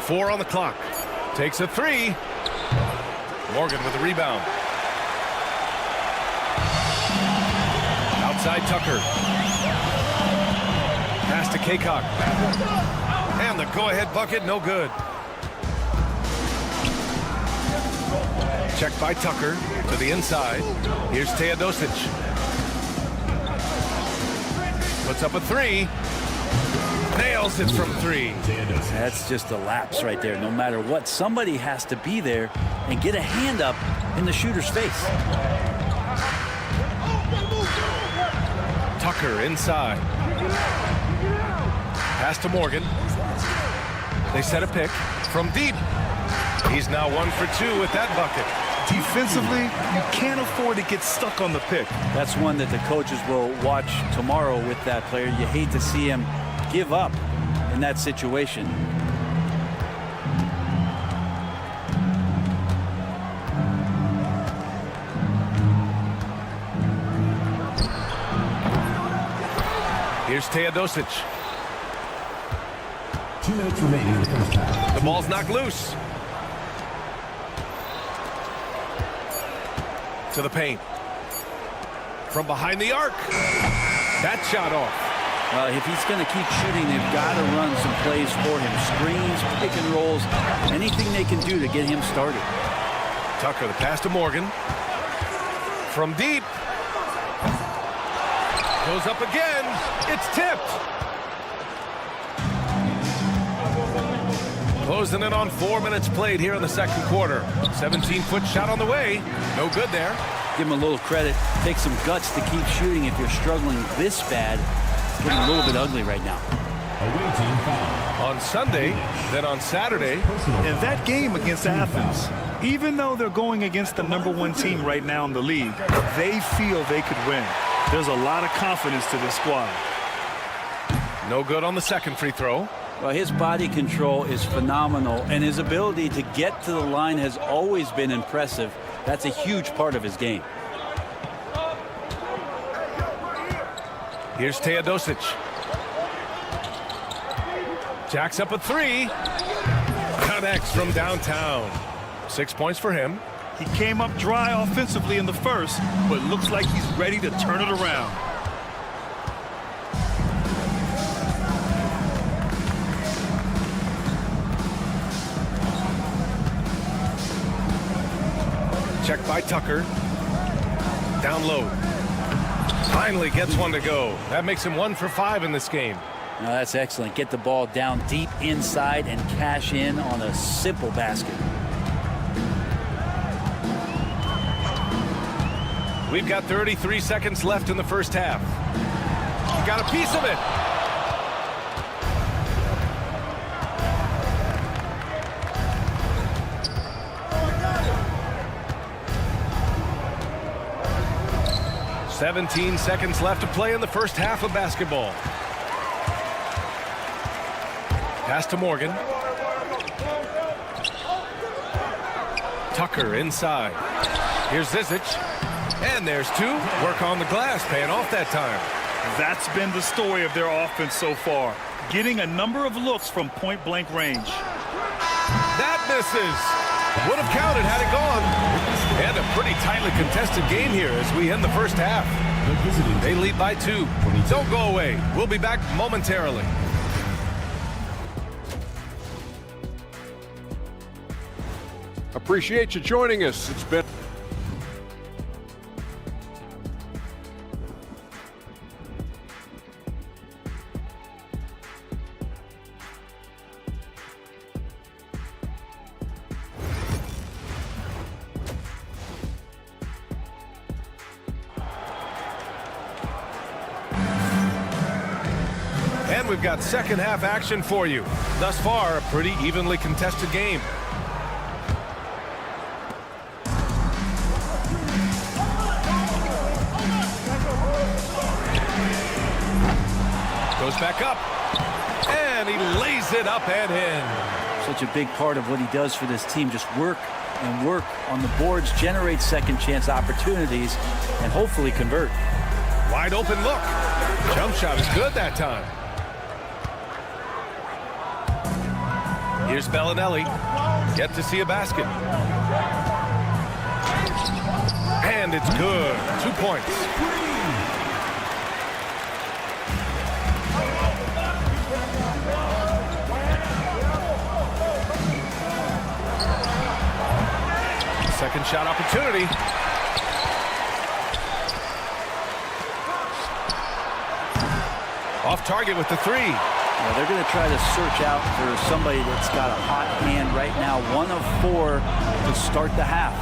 Four on the clock. Takes a 3. Morgan with the rebound. Outside Tucker. Pass to Kaycock. And the go-ahead bucket, no good. Checked by Tucker to the inside. Here's Teodosic. Puts up a 3. Nails it from 3.
That's just a lapse right there. No matter what, somebody has to be there and get a hand up in the shooter's face.
Tucker inside. Pass to Morgan. They set a pick from deep. He's now 1 for 2 with that bucket.
Defensively, you can't afford to get stuck on the pick.
That's one that the coaches will watch tomorrow with that player. You hate to see him give up in that situation.
Here's Teodosic.
2 minutes remaining in the first half.
The ball's knocked loose. To the paint. From behind the arc. That shot off.
If he's going to keep shooting, they've got to run some plays for him. Screens, pick and rolls, anything they can do to get him started.
Tucker, the pass to Morgan. From deep. Goes up again. It's tipped. Closing in on 4 minutes played here in the second quarter. 17-foot shot on the way. No good there.
Give him a little credit. Take some guts to keep shooting if you're struggling this bad. It's getting a little bit ugly right now.
Away team foul.
On Sunday, then on Saturday.
In that game against Athens, even though they're going against the #1 team right now in the league, they feel they could win. There's a lot of confidence to this squad.
No good on the second free throw.
Well, his body control is phenomenal, and his ability to get to the line has always been impressive. That's a huge part of his game.
Here's Teodosic. Jacks up a three. Connects from downtown. 6 points for him.
He came up dry offensively in the first, but looks like he's ready to turn it around.
Check by Tucker. Down low. Finally gets one to go. That makes him 1 for 5 in this game.
Now that's excellent. Get the ball down deep inside and cash in on a simple basket.
We've got 33 seconds left in the first half. He got a piece of it. "17 seconds left to play in the first half of basketball. Pass to Morgan. Tucker inside. Here's Zizic. And there's two. Work on the glass, paying off that time.
That's been the story of their offense so far. Getting a number of looks from point-blank range.
That misses. Would have counted had it gone. And a pretty tightly contested game here as we end the first half. They lead by 2. Don't go away. We'll be back momentarily.
Appreciate you joining us. It's been
And we've got second half action for you. Thus far, a pretty evenly contested game. Goes back up. And he lays it up and in.
Such a big part of what he does for this team. Just work and work on the boards, generate second chance opportunities, and hopefully convert.
Wide open look. Jump shot is good that time. Here's Bellinelli. Yet to see a basket. And it's good. 2 points. Second shot opportunity. Off target with the three.
Well, they're going to try to search out for somebody that's got a hot hand right now. 1 of 4 to start the half.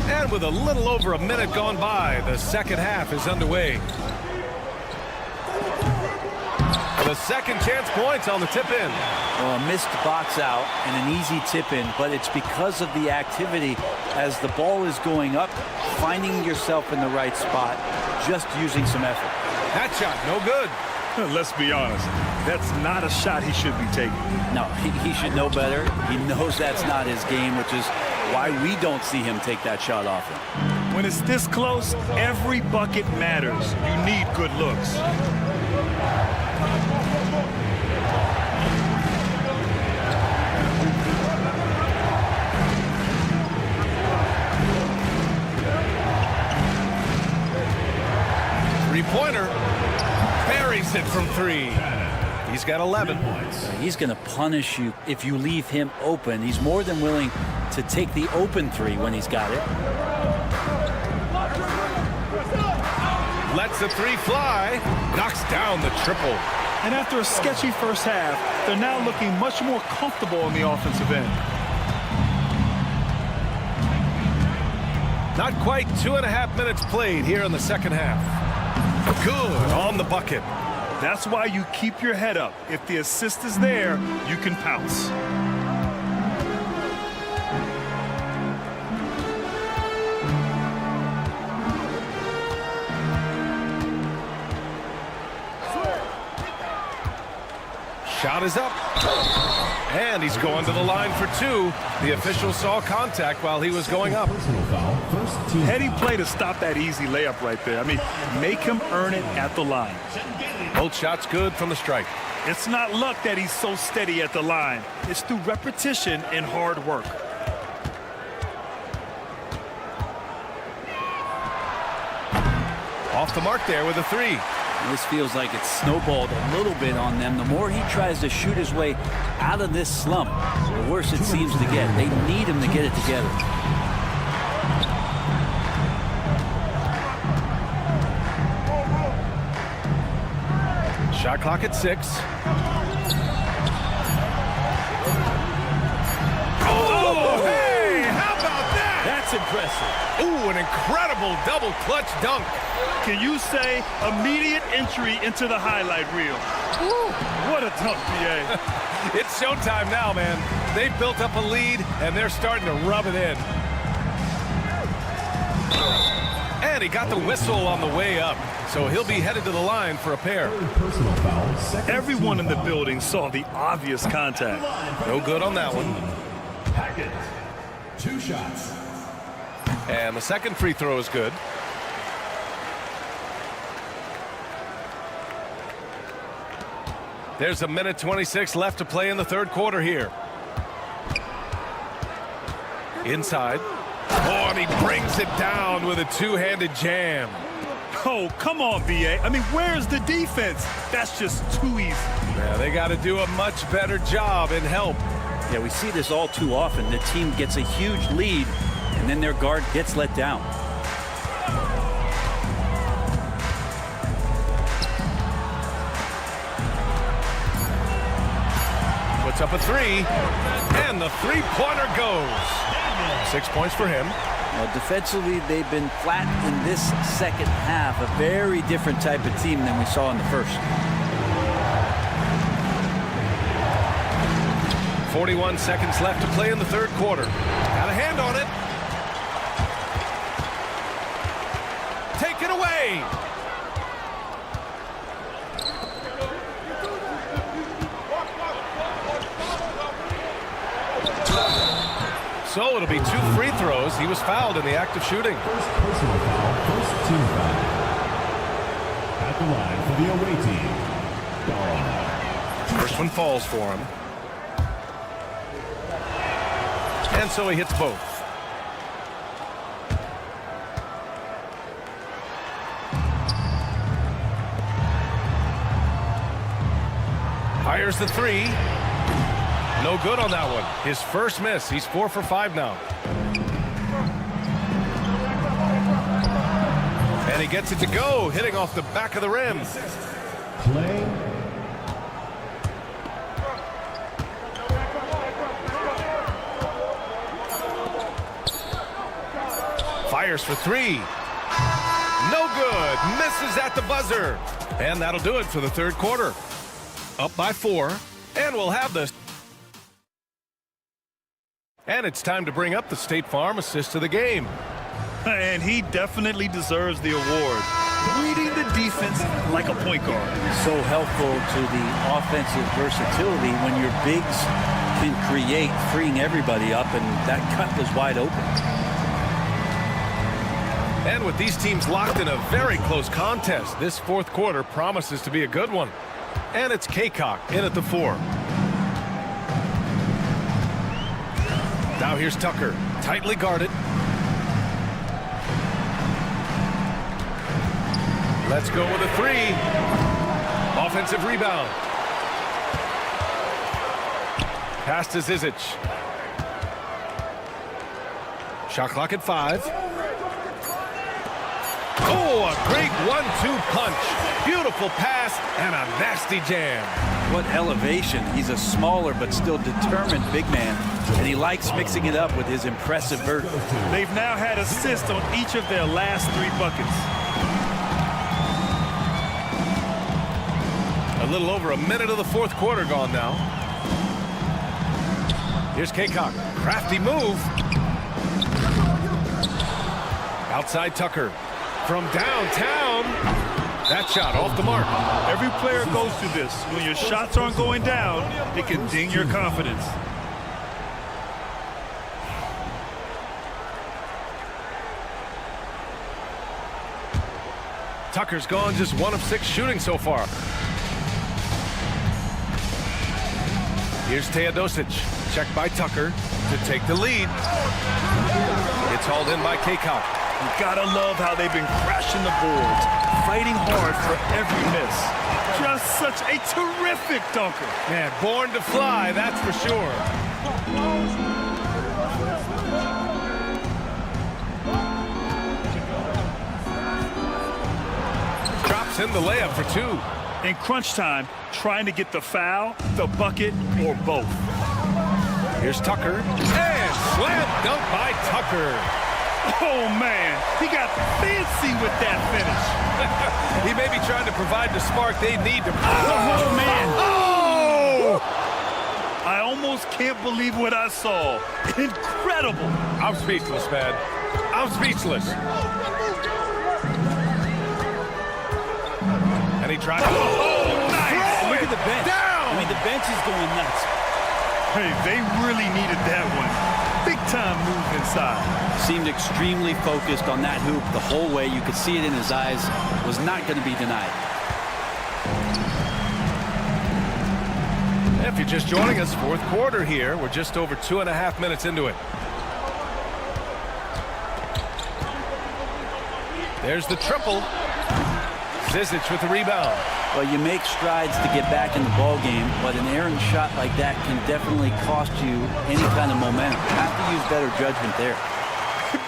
And with a little over a minute gone by, the second half is underway. The second chance points on the tip-in.
Well, a missed box out and an easy tip-in, but it's because of the activity as the ball is going up, finding yourself in the right spot, just using some effort.
That shot, no good.
Let's be honest, that's not a shot he should be taking.
No, he should know better. He knows that's not his game, which is why we don't see him take that shot often.
When it's this close, every bucket matters. You need good looks.
Three-pointer. Buries it from 3. He's got 11.
He's going to punish you if you leave him open. He's more than willing to take the open 3 when he's got it.
Lets the 3 fly. Knocks down the triple.
And after a sketchy first half, they're now looking much more comfortable on the offensive end.
Not quite 2.5 minutes played here in the second half. Good on the bucket.
That's why you keep your head up. If the assist is there, you can pounce.
Shot is up. And he's going to the line for two. The official saw contact while he was going up.
Heady play to stop that easy layup right there. I mean, make him earn it at the line.
Both shots good from the stripe.
It's not luck that he's so steady at the line. It's through repetition and hard work.
Off the mark there with a three.
This feels like it's snowballed a little bit on them. The more he tries to shoot his way out of this slump, the worse it seems to get. They need him to get it together.
Shot clock at 6. Oh, hey, how about that?
That's impressive.
Ooh, an incredible double clutch dunk.
Can you say immediate entry into the highlight reel? Woo, what a dunk, BA.
It's showtime now, man. They've built up a lead, and they're starting to rub it in. And he got the whistle on the way up, so he'll be headed to the line for a pair.
Everyone in the building saw the obvious contact.
No good on that one.
Hackett, 2 shots.
And the second free throw is good. There's a minute 26 left to play in the third quarter here. Inside. Oh, and he brings it down with a two-handed jam.
Oh, come on, BA. I mean, where's the defense? That's just too easy.
Yeah, they got to do a much better job in help.
Yeah, we see this all too often. The team gets a huge lead, and then their guard gets let down.
Puts up a three, and the three-pointer goes. 6 points for him.
Well, defensively, they've been flat in this second half. A very different type of team than we saw in the first.
41 seconds left to play in the third quarter. Got a hand on it. Take it away. So it'll be 2 free throws. He was fouled in the act of shooting.
First personal foul, first team foul. At the line for the away team.
First one falls for him. And so he hits both. Fires the three. No good on that one. His first miss. He's 4 for 5 now. And he gets it to go, hitting off the back of the rim.
Play.
Fires for 3. No good. Misses at the buzzer. And that'll do it for the third quarter. Up by 4. And we'll have this. And it's time to bring up the State Farm assist of the game.
And he definitely deserves the award. Reading the defense like a point guard.
So helpful to the offensive versatility when your bigs can create, freeing everybody up, and that cut was wide open.
And with these teams locked in a very close contest, this fourth quarter promises to be a good one. And it's Kaycock in at the 4. Now here's Tucker, tightly guarded. Let's go with a 3. Offensive rebound. Pass to Zizic. Shot clock at 5. Oh, a great 1-2 punch. Beautiful pass and a nasty jam.
What elevation. He's a smaller but still determined big man, and he likes mixing it up with his impressive vert.
They've now had assists on each of their last 3 buckets.
A little over a minute of the fourth quarter gone now. Here's Kaycock. Crafty move. Outside Tucker. From downtown. That shot off the mark.
Every player goes through this. When your shots aren't going down, it can ding your confidence.
Tucker's gone just 1 of 6 shooting so far. Here's Teodosic. Checked by Tucker to take the lead. It's hauled in by Kaycock.
You gotta love how they've been crashing the boards, fighting hard for every miss. Just such a terrific dunker.
Man, born to fly, that's for sure. Drops in the layup for 2.
In crunch time, trying to get the foul, the bucket, or both.
Here's Tucker. And slam dunk by Tucker.
Oh, man, he got fancy with that finish.
He may be trying to provide the spark they need to...
Oh, man.
Oh!
I almost can't believe what I saw. Incredible.
I'm speechless, man. I'm speechless. And he tried... Oh, nice!
Look at the bench.
Down!
I mean, the bench is going nuts.
Hey, they really needed that one. Big time move inside.
Seemed extremely focused on that hoop the whole way. You could see it in his eyes. Was not going to be denied.
If you're just joining us, 4th quarter here. We're just over 2.5 minutes into it. There's the triple. Zizic with the rebound.
Well, you make strides to get back in the ball game, but an errant shot like that can definitely cost you any kind of momentum. You have to use better judgment there.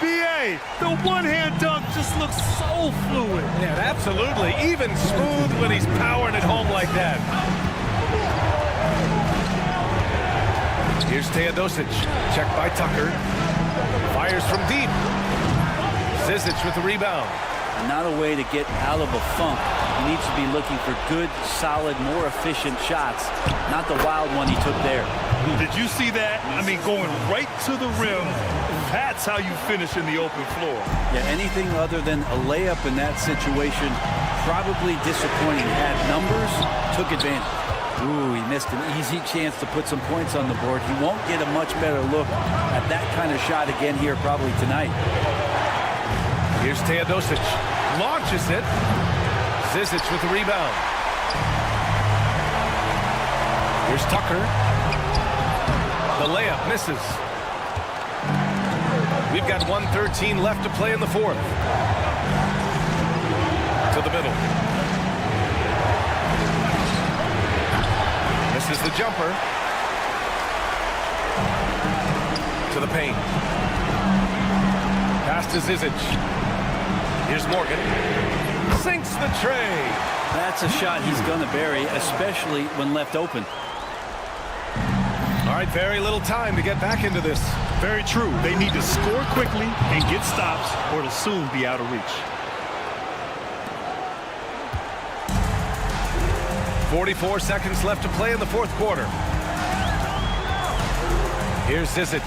BA, the one-hand dunk just looks so fluid.
Yeah, absolutely. Even smooth when he's powering it home like that. Here's Teodosic. Checked by Tucker. Fires from deep. Zizic with the rebound.
And not a way to get out of a funk. He needs to be looking for good, solid, more efficient shots, not the wild one he took there.
Did you see that? I mean, going right to the rim, that's how you finish in the open floor.
Yeah, anything other than a layup in that situation, probably disappointing. Had numbers, took advantage. Ooh, he missed an easy chance to put some points on the board. He won't get a much better look at that kind of shot again here probably tonight.
Here's Teodosic. Launches it. Zizic with the rebound. Here's Tucker. The layup misses. We've got 1:13 left to play in the 4th. To the middle. Misses the jumper. To the paint. Pass to Zizic. Here's Morgan. Sinks the tray.
That's a shot he's going to bury, especially when left open.
All right, very little time to get back into this.
Very true. They need to score quickly and get stops, or it'll soon be out of reach.
44 seconds left to play in the 4th quarter. Here's Zizic.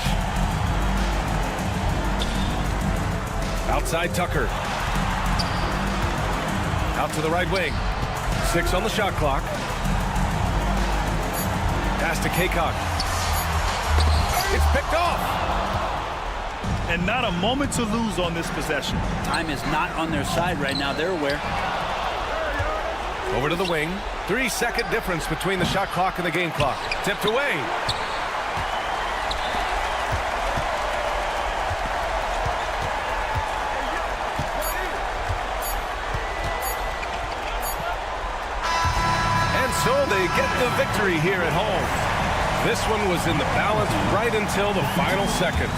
Outside Tucker. Out to the right wing. 6 on the shot clock. Pass to Kaycock. It's picked off.
And not a moment to lose on this possession.
Time is not on their side right now. They're aware.
Over to the wing. 3-second difference between the shot clock and the game clock. Tipped away. So they get the victory here at home. This one was in the balance right until the final seconds.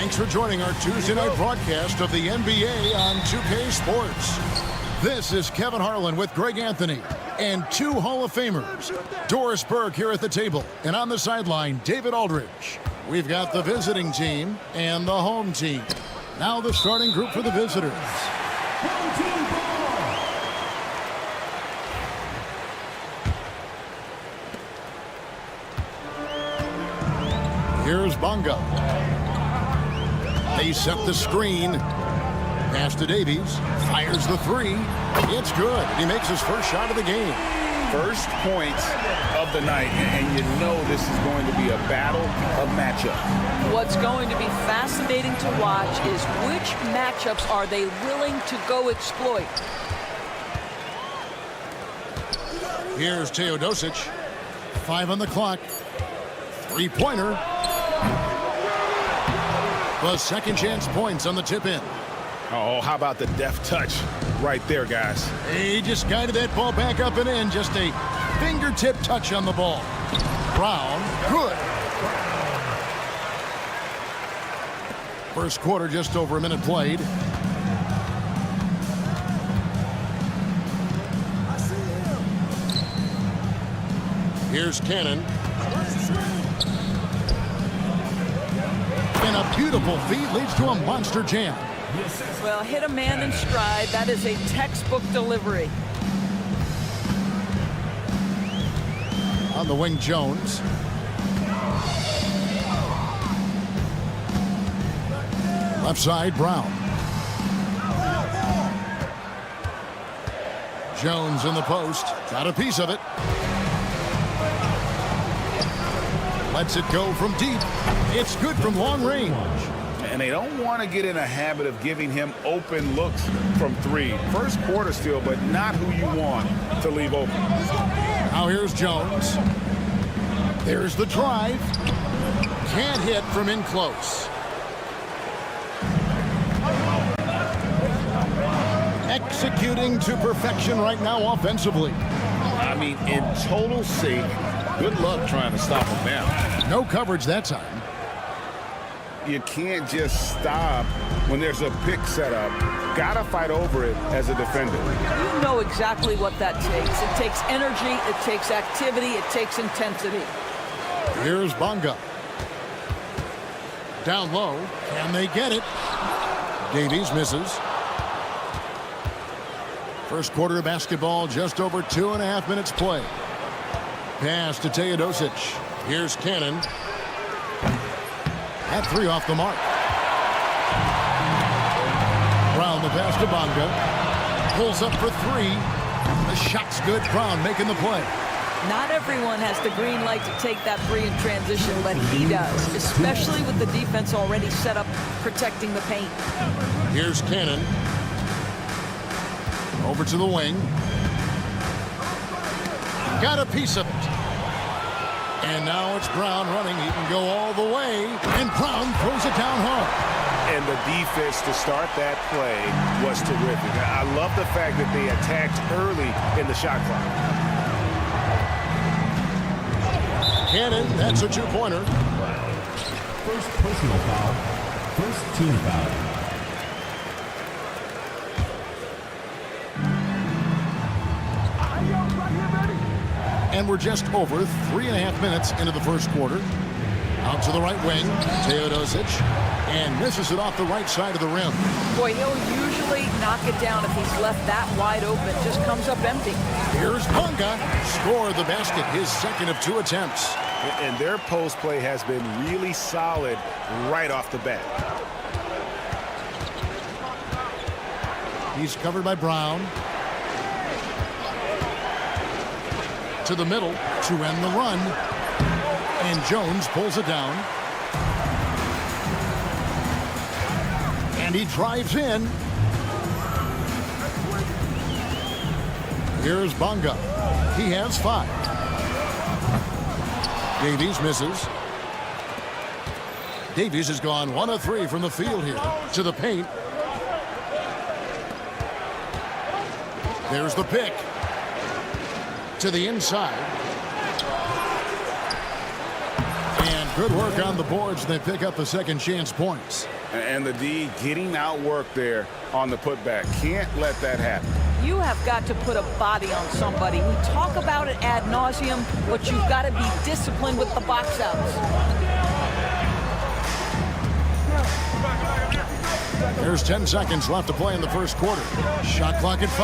Thanks for joining our Tuesday night broadcast of the NBA on 2K Sports. This is Kevin Harlan with Greg Anthony and two Hall of Famers. Doris Burke here at the table, and on the sideline, David Aldridge. We've got the visiting team and the home team. Now the starting group for the visitors. Here's Bonga. They set the screen. Pass to Davies. Fires the three. It's good. He makes his first shot of the game.
First points of the night, and you know this is going to be a battle of matchup.
What's going to be fascinating to watch is which matchups are they willing to go exploit.
Here's Teodosic. 5 on the clock. Three-pointer. The second chance points on the tip-in.
Oh, how about the deft touch right there, guys?
He just guided that ball back up and in. Just a fingertip touch on the ball. Brown, good. First quarter, just over a minute played. Here's Cannon. And a beautiful feed leads to a monster jam.
Well, hit a man in stride. That is a textbook delivery.
On the wing, Jones. Left side, Brown. Jones in the post. Got a piece of it. Lets it go from deep. It's good from long range.
And they don't want to get in a habit of giving him open looks from three. First quarter still, but not who you want to leave open.
Now here's Jones. There's the drive. Can't hit from in close. Executing to perfection right now offensively.
I mean, in total sync. Good luck trying to stop him now.
No coverage that time.
You can't just stop when there's a pick set up. Gotta fight over it as a defender.
You know exactly what that takes. It takes energy, it takes activity, it takes intensity.
Here's Bonga. Down low. Can they get it? Davies misses. First quarter of basketball, just over 2.5 minutes play. Pass to Teodosic. Here's Cannon. At 3 off the mark. Brown the pass to Bonga. Pulls up for 3. The shot's good. Brown making the play.
Not everyone has the green light to take that 3 in transition, but he does, especially with the defense already set up protecting the paint.
Here's Cannon. Over to the wing. Got a piece of it. And now it's Brown running. He can go all the way. And Brown throws it down hard.
And the defense to start that play was terrific. I love the fact that they attacked early in the shot clock.
Cannon, that's a 2-pointer.
First personal foul. First team foul.
And we're just over 3.5 minutes into the first quarter. Out to the right wing, Teodosic, and misses it off the right side of the rim.
Boy, he'll usually knock it down if he's left that wide open. Just comes up empty.
Here's Bonga. Scored the basket, his second of 2 attempts.
And their post play has been really solid right off the bat.
He's covered by Brown. To the middle to end the run. And Jones pulls it down. And he drives in. Here's Bonga. He has 5. Davies misses. Davies has gone 1 of 3 from the field here. To the paint. There's the pick. To the inside. And good work on the boards. They pick up the second chance points.
And the D getting outworked there on the putback. Can't let that happen.
You have got to put a body on somebody. We talk about it ad nauseum, but you've got to be disciplined with the box outs.
There's 10 seconds left to play in the first quarter. Shot clock at 5.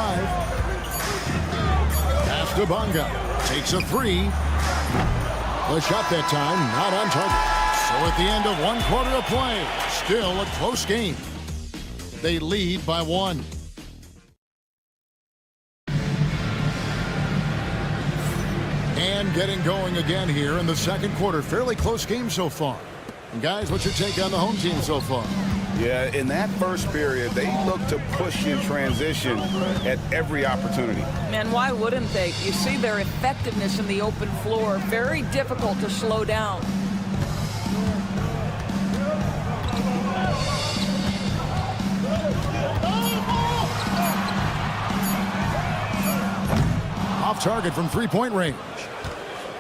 Pass to Bonga. Takes a 3. The shot that time not on target. So at the end of 1 quarter of play, still a close game. They lead by 1. And getting going again here in the second quarter. Fairly close game so far. And guys, what's your take on the home team so far?
Yeah, in that first period, they looked to push in transition at every opportunity.
Man, why wouldn't they? You see their effectiveness in the open floor. Very difficult to slow down.
Off target from 3-point range.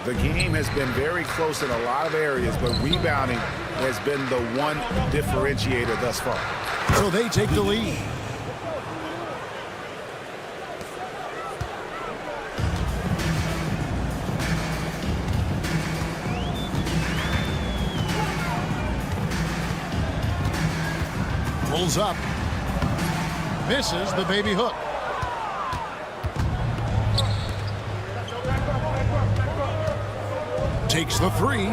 The game has been very close in a lot of areas, but rebounding has been the one differentiator thus far.
So they take the lead. Pulls up. Misses the baby hook. Takes the 3.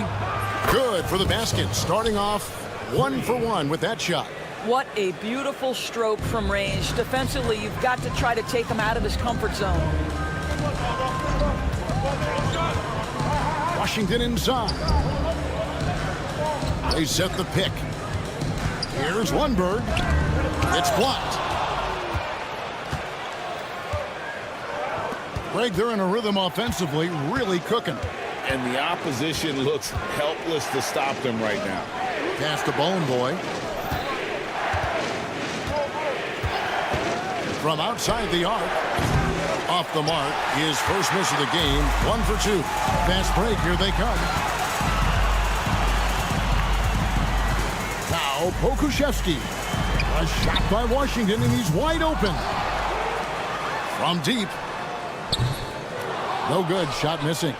Good for the basket. Starting off 1 for 1 with that shot.
What a beautiful stroke from range. Defensively, you've got to try to take him out of his comfort zone.
Washington inside. They set the pick. Here's Lundberg. It's blocked. Greg, they're in a rhythm offensively, really cooking.
And the opposition looks helpless to stop them right now.
Pass to Bone Boy. From outside the arc. Off the mark. His first miss of the game. 1 for 2. Fast break. Here they come. Now Pokuševski. A shot by Washington, and he's wide open. From deep. No good. Shot missing.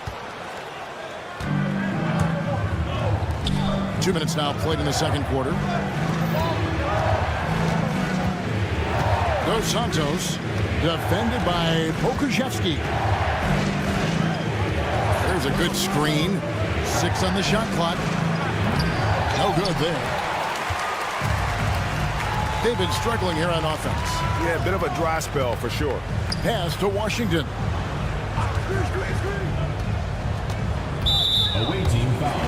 2 minutes now played in the second quarter. Dos Santos defended by Pokuševski. There's a good screen. 6 on the shot clock. No good there. David struggling here on offense.
Yeah, a bit of a dry spell for sure.
Pass to Washington.
Away team foul.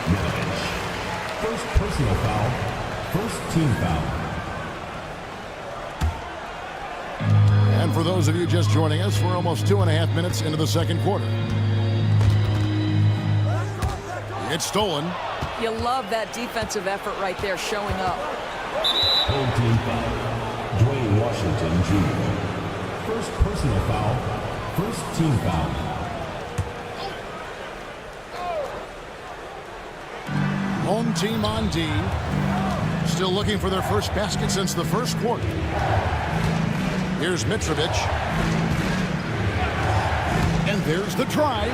Middleditch. First personal foul. First team foul.
And for those of you just joining us, we're almost 2.5 minutes into the second quarter. It's stolen.
You love that defensive effort right there showing up.
Home team foul. Dwayne Washington Jr. First personal foul. First team foul.
Home team on D. Still looking for their first basket since the first quarter. Here's Mitrovic. And there's the drive.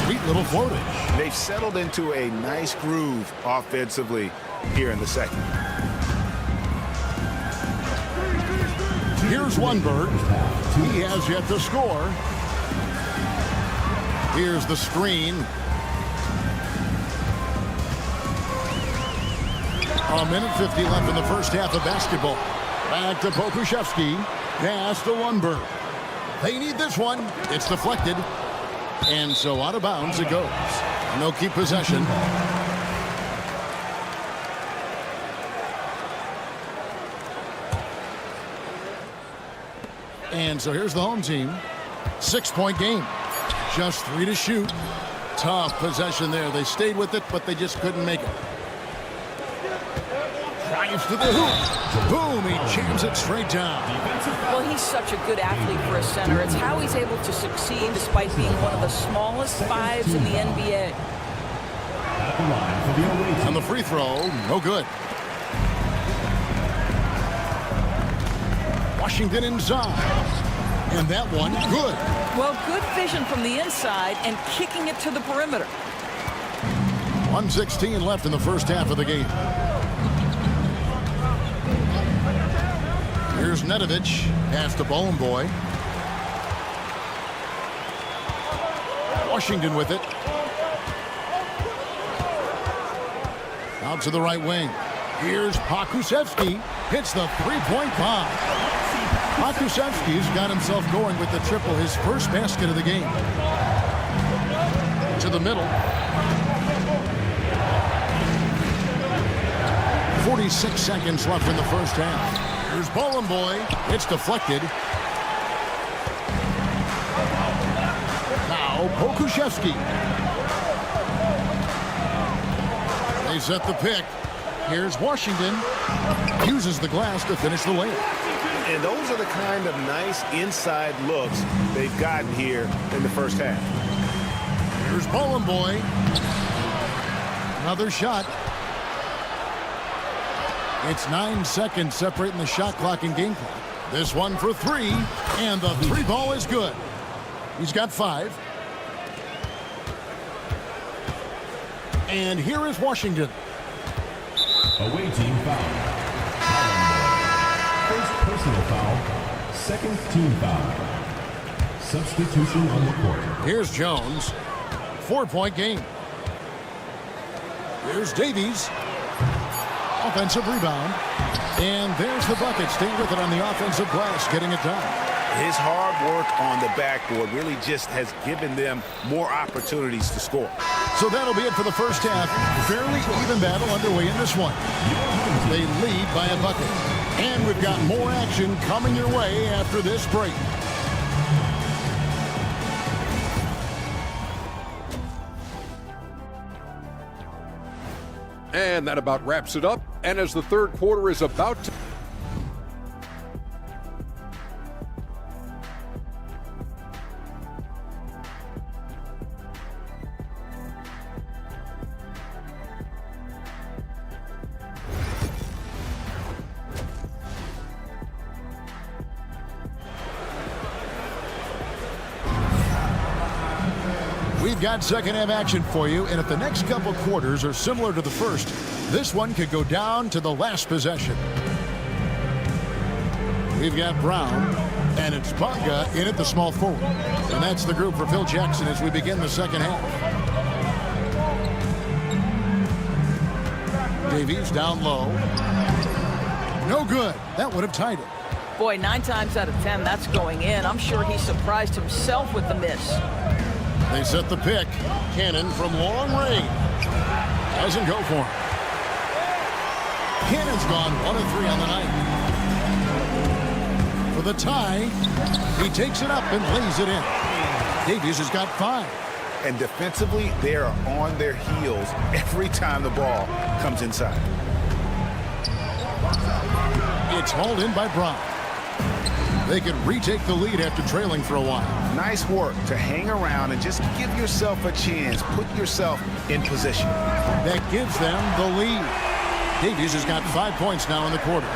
Sweet little floatage.
They've settled into a nice groove offensively here in the second.
Here's Lundberg. He has yet to score. Here's the screen. A minute 50 left in the first half of basketball. Back to Pokusevski. Pass to Lundberg. They need this one. It's deflected. And so out of bounds it goes. And they'll keep possession. And so here's the home team. 6-point game. Just 3 to shoot. Tough possession there. They stayed with it, but they just couldn't make it. Drives to the hoop. Boom, he jams it straight down.
Well, he's such a good athlete for a center. It's how he's able to succeed despite being one of the smallest fives in the NBA.
And the free throw, no good. Washington inside. And that one, good.
Well, good vision from the inside and kicking it to the perimeter.
1:16 left in the first half of the game. Here's Nedovic. Pass to Boy. Washington with it. Out to the right wing. Here's Pokusevski. Hits the three-point bomb. Pokusevski's got himself going with the triple, his first basket of the game. To the middle. 46 seconds left in the first half. Here's Boy. It's deflected. Now Pokusevski. They set the pick. Here's Washington. Uses the glass to finish the layup.
And those are the kind of nice inside looks they've gotten here in the first half.
Here's Boy. Another shot. It's 9 seconds separating the shot clock and game clock. This one for 3, and the 3 ball is good. He's got 5. And here is Washington.
Away team foul. First personal foul. Second team foul. Substitution on the court.
Here's Jones. 4-point game. Here's Davies. Offensive rebound. And there's the bucket. Staying with it on the offensive glass, getting it done.
His hard work on the backboard really just has given them more opportunities to score.
So that'll be it for the first half. Fairly even battle underway in this one. They lead by a bucket. And we've got more action coming your way after this break.
And that about wraps it up. And as the third quarter is about to...
We've got second half action for you, and if the next couple quarters are similar to the first, this one could go down to the last possession. We've got Brown, and it's Bonga in at the small forward. And that's the group for Phil Jackson as we begin the second half. Davies down low. No good. That would have tied it.
Boy, 9 times out of 10, that's going in. I'm sure he surprised himself with the miss.
They set the pick. Cannon from long range. Doesn't go for him. Cannon's gone 1 of 3 on the night. For the tie, he takes it up and lays it in. Davies has got 5.
And defensively, they are on their heels every time the ball comes inside.
It's hauled in by Brown. They could retake the lead after trailing for a while.
Nice work to hang around and just give yourself a chance. Put yourself in position.
That gives them the lead. Davies has got 5 points now in the quarter.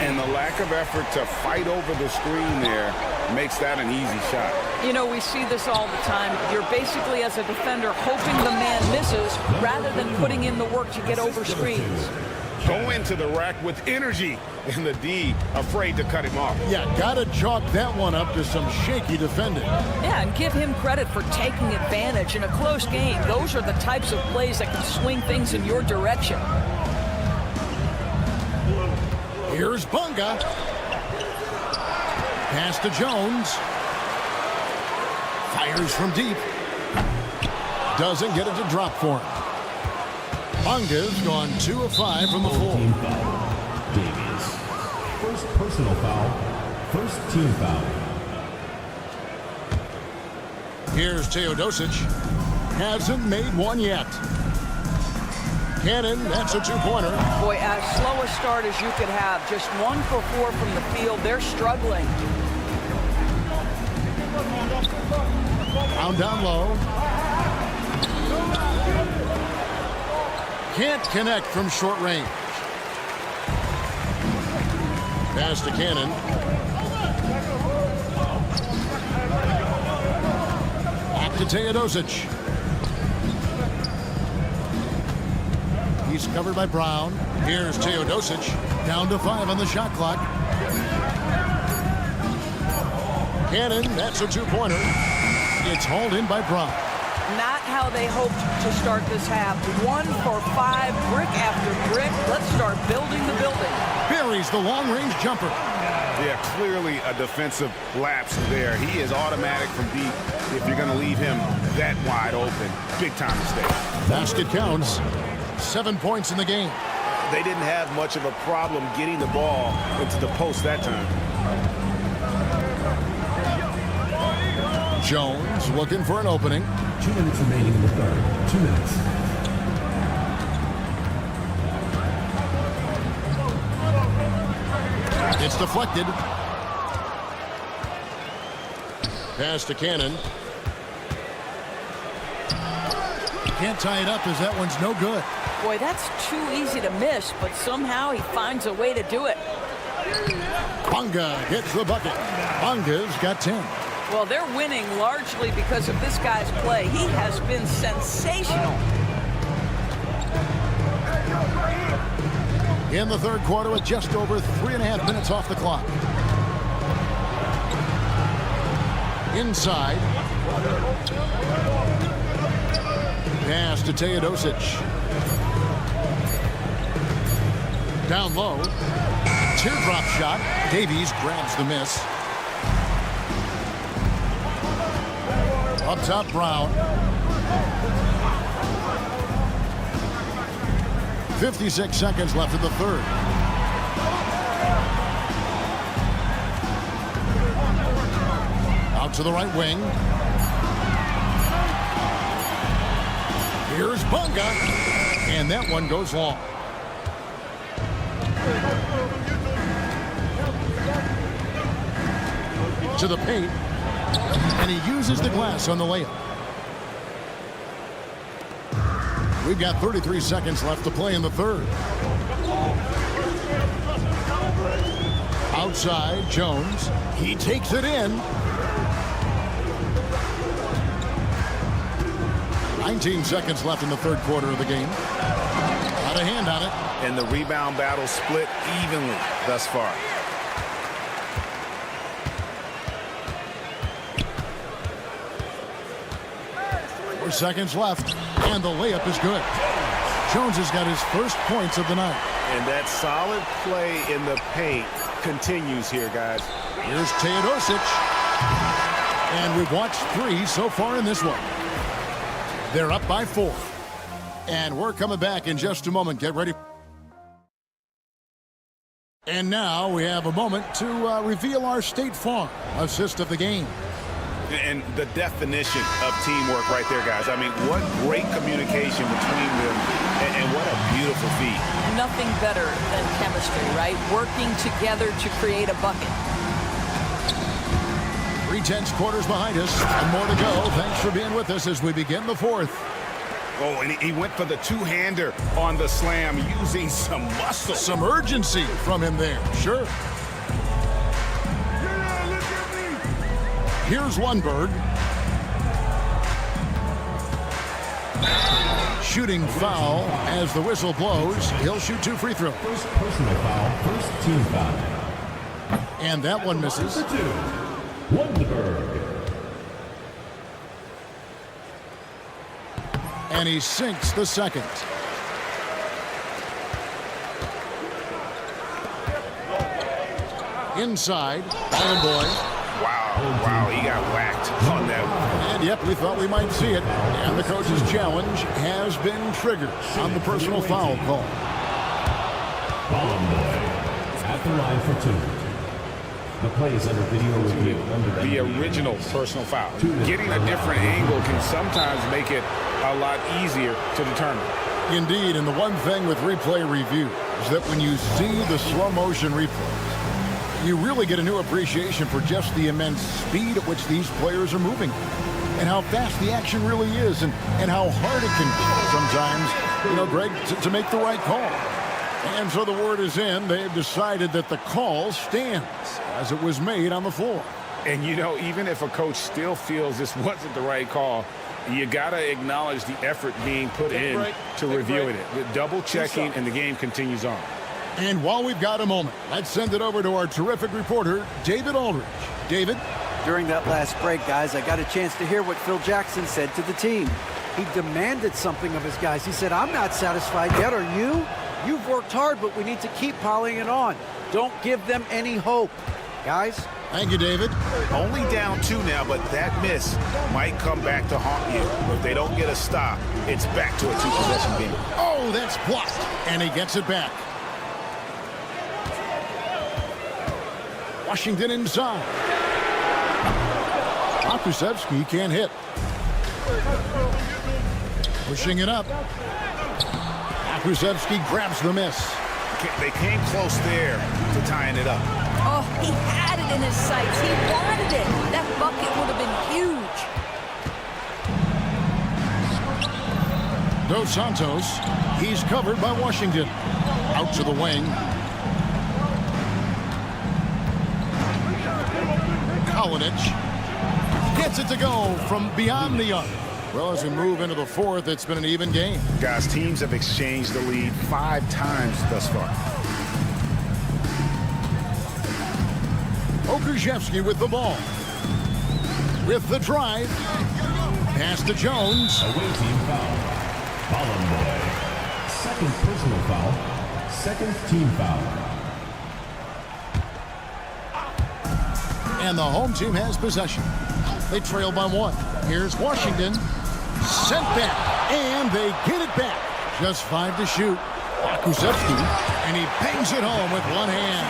And the lack of effort to fight over the screen there makes that an easy shot.
You know, we see this all the time. You're basically, as a defender, hoping the man misses rather than putting in the work to get over screens.
Go into the rack with energy, and the D afraid to cut him off.
Yeah, gotta chalk that one up to some shaky defending.
Yeah, and give him credit for taking advantage in a close game. Those are the types of plays that can swing things in your direction.
Here's Bunga. Pass to Jones. Fires from deep. Doesn't get it to drop for him. Bunga's gone 2 of 5 from the floor.
Davies. First personal foul. First team foul.
Here's Teodosic. Hasn't made one yet. Cannon, that's a 2-pointer.
Boy, as slow a start as you could have. Just 1 for 4 from the field. They're struggling.
Brown down low. Can't connect from short range. Pass to Cannon. Back to Teodosic. He's covered by Brown. Here's Teodosic. Down to 5 on the shot clock. Cannon, that's a 2-pointer. It's hauled in by Brown.
Not how they hoped to start this half. 1 for 5, brick after brick. Let's start building the building.
Buries the long-range jumper.
Yeah, clearly a defensive lapse there. He is automatic from deep if you're going to leave him that wide open. Big-time mistake.
Basket counts. 7 points in the game.
They didn't have much of a problem getting the ball into the post that time.
Jones looking for an opening.
2 minutes remaining in the third. 2 minutes.
It's deflected. Pass to Cannon. Can't tie it up as that one's no good.
Boy, that's too easy to miss, but somehow he finds a way to do it.
Bunga gets the bucket. Bunga's got 10.
Well, they're winning largely because of this guy's play. He has been sensational.
In the third quarter with just over 3.5 minutes off the clock. Inside. Pass to Teodosic. Down low. Teardrop shot. Davies grabs the miss. Up top, Brown. 56 seconds left in the third. Out to the right wing. Here's Bunga. And that one goes long. To the paint. And he uses the glass on the layup. We've got 33 seconds left to play in the third. Outside, Jones. He takes it in. 19 seconds left in the third quarter of the game. Got a hand on it.
And the rebound battle split evenly thus far. 4 seconds left, and the layup is good.
Jones has got his first points of the night.
And that solid play in the paint continues here, guys.
Here's Teodosic. And we've watched 3 so far in this one. They're up by 4. And we're coming back in just a moment. Get ready. And now we have a moment to reveal our State Farm assist of the game.
And the definition of teamwork right there, guys. I mean, what great communication between them, and what a beautiful feat.
Nothing better than chemistry, right? Working together to create a bucket.
3/10 quarters behind us, and more to go. Thanks for being with us as we begin the 4th.
Oh, and he went for the two-hander on the slam, using some muscle.
Some urgency from him there, sure. Here's Lundberg. Shooting foul as the whistle blows. He'll shoot 2 free throws.
First personal foul, first team foul.
And that one misses.
Lundberg.
And he sinks the second. Inside, Iron Boy.
Wow, he got whacked on that one.
And yep, we thought we might see it. And the coach's challenge has been triggered on the personal foul call.
Bologna at the line for 2. The play is under video review.
The original personal foul. Getting a different angle can sometimes make it a lot easier to determine.
Indeed, and the one thing with replay review is that when you see the slow motion replays, you really get a new appreciation for just the immense speed at which these players are moving and how fast the action really is and how hard it can be sometimes, Greg, to make the right call. And so the word is in. They've decided that the call stands as it was made on the floor.
And, even if a coach still feels this wasn't the right call, you got to acknowledge the effort being put in to reviewing it. The double checking, and the game continues on.
And while we've got a moment, let's send it over to our terrific reporter, David Aldridge. David?
During that last break, guys, I got a chance to hear what Phil Jackson said to the team. He demanded something of his guys. He said, I'm not satisfied yet, are you? You've worked hard, but we need to keep piling it on. Don't give them any hope. Guys?
Thank you, David.
Only down 2 now, but that miss might come back to haunt you. If they don't get a stop, it's back to a 2-possession game.
Oh, that's blocked. And he gets it back. Washington inside. Akusevsky can't hit. Pushing it up. Akusevsky grabs the miss.
They came close there to tying it up.
Oh, he had it in his sights. He wanted it. That bucket would have been huge.
Dos Santos. He's covered by Washington. Out to the wing. Kalinic gets it to go from beyond the arc. Well, as we move into the 4th, it's been an even game.
Guys, teams have exchanged the lead 5 times thus far.
Okrzyjewski with the ball. With the drive. Pass to Jones.
Away team foul. Bologna. Second personal foul. Second team foul.
And the home team has possession. They trail by 1. Here's Washington. Sent back. And they get it back. Just 5 to shoot. Akusevsky. And he bangs it home with one hand.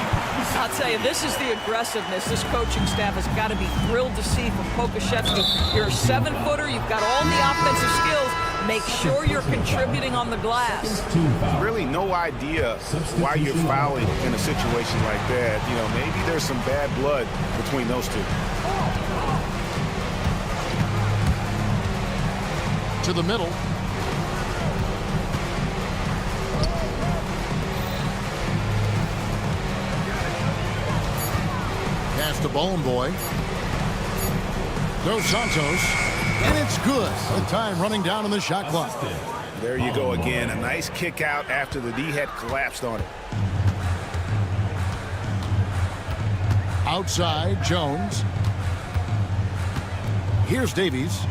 I'll tell you, this is the aggressiveness this coaching staff has got to be thrilled to see from Pokusevski. You're a 7-footer. You've got all the offensive skills. Make sure you're contributing on the glass.
Really no idea why you're fouling in a situation like that. Maybe there's some bad blood between those two.
To the middle. Pass to Bone Boy. Dos Santos. And it's good. The time running down on the shot clock.
There you go again. A nice kick out after the D had collapsed on it.
Outside, Jones. Here's Davies.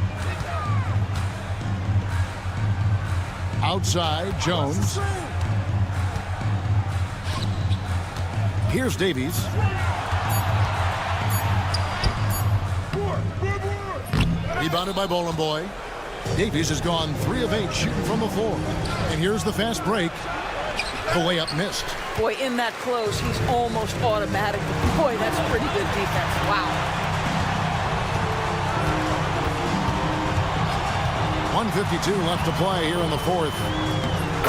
Outside, Jones. Here's Davies. Rebounded by Bologna. Davies has gone 3 of 8 shooting from the floor. And here's the fast break. The layup missed.
Boy, in that close, he's almost automatic. Boy, that's pretty good defense. Wow.
1:52 left to play here in the fourth.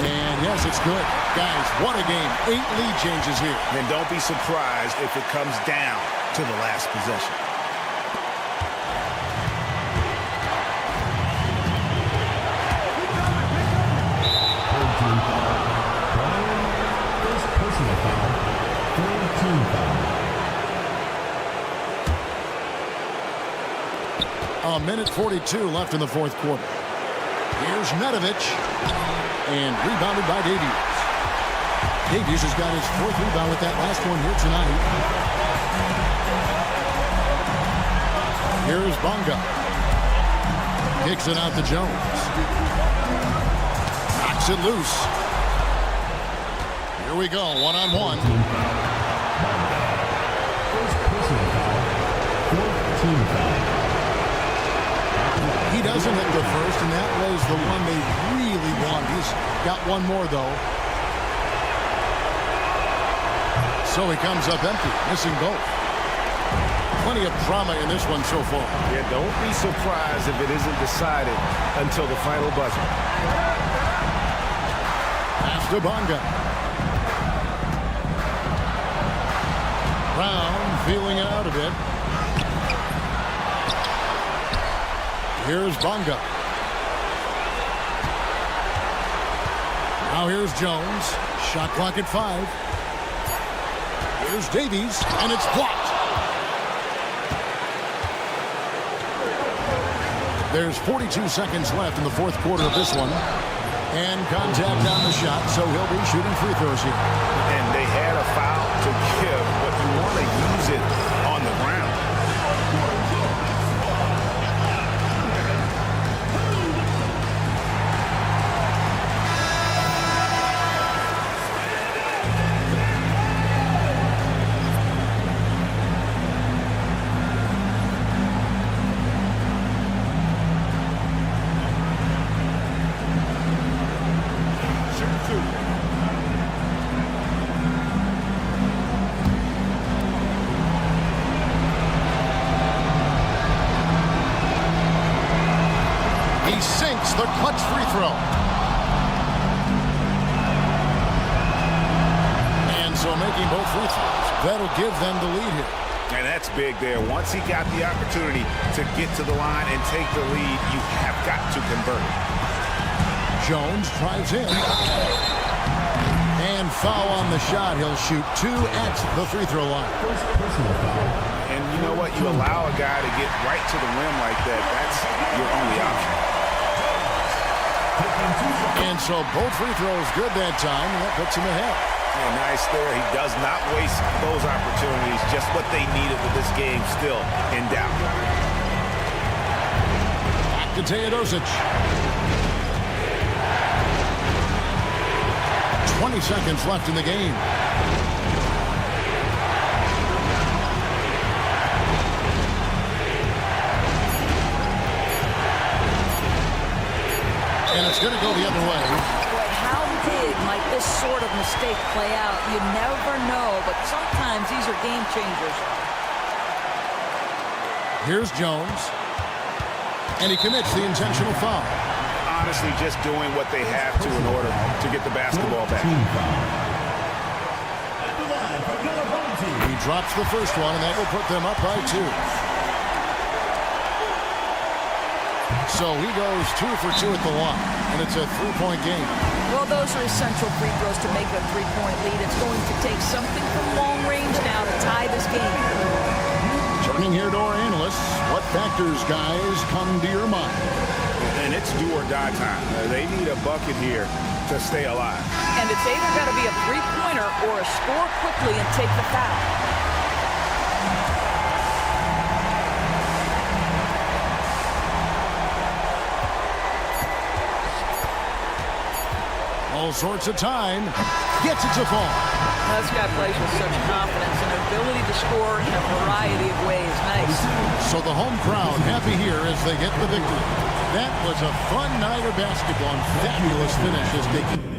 And yes, it's good. Guys, what a game. 8 lead changes here.
And don't be surprised if it comes down to the last possession.
A minute 42 left in the fourth quarter. Here's Nedovic. And rebounded by Davies. Davies has got his 4th rebound with that last one here tonight. Here's Bonga. Kicks it out to Jones. Knocks it loose. Here we go, one-on-one. He doesn't hit the first, and that was the one they really want. He's got one more, though. So he comes up empty, missing both. Plenty of drama in this one so far.
Yeah, don't be surprised if it isn't decided until the final buzzer.
Pass to Bonga. Brown feeling it out a bit. Here's Bonga. Now here's Jones. Shot clock at 5. Here's Davies, and it's blocked. There's 42 seconds left in the fourth quarter of this one. And contact on the shot, so he'll be shooting free throws here.
And they had a foul to give, but you want to use it on the ground.
The clutch free throw. And so making both free throws, that'll give them the lead here.
And that's big there. Once he got the opportunity to get to the line and take the lead, you have got to convert it.
Jones drives in. And foul on the shot. He'll shoot 2 at the free throw line.
And you know what? You allow a guy to get right to the rim like that. That's your only option.
And so both free throws good that time, and that puts him ahead.
And nice there. He does not waste those opportunities. Just what they needed with this game still in doubt.
Back to Teodosic. 20 seconds left in the game. And it's going to go the other way.
Boy, how big might this sort of mistake play out? You never know, but sometimes these are game changers.
Here's Jones. And he commits the intentional foul.
Honestly, just doing what they have to in order to get the basketball back.
He drops the first one, and that will put them up by 2. So he goes 2 for 2 at the line, and it's a 3-point game.
Well, those are essential free throws to make a 3-point lead. It's going to take something from long range now to tie this game.
Turning here to our analysts, what factors, guys, come to your mind?
And it's do or die time. They need a bucket here to stay alive.
And it's either got to be a three-pointer or a score quickly and take the foul.
sorts of time. Gets it to fall.
This guy plays with such confidence and ability to score in a variety of ways. Nice.
So the home crowd happy here as they get the victory. That was a fun night of basketball and fabulous finish as they...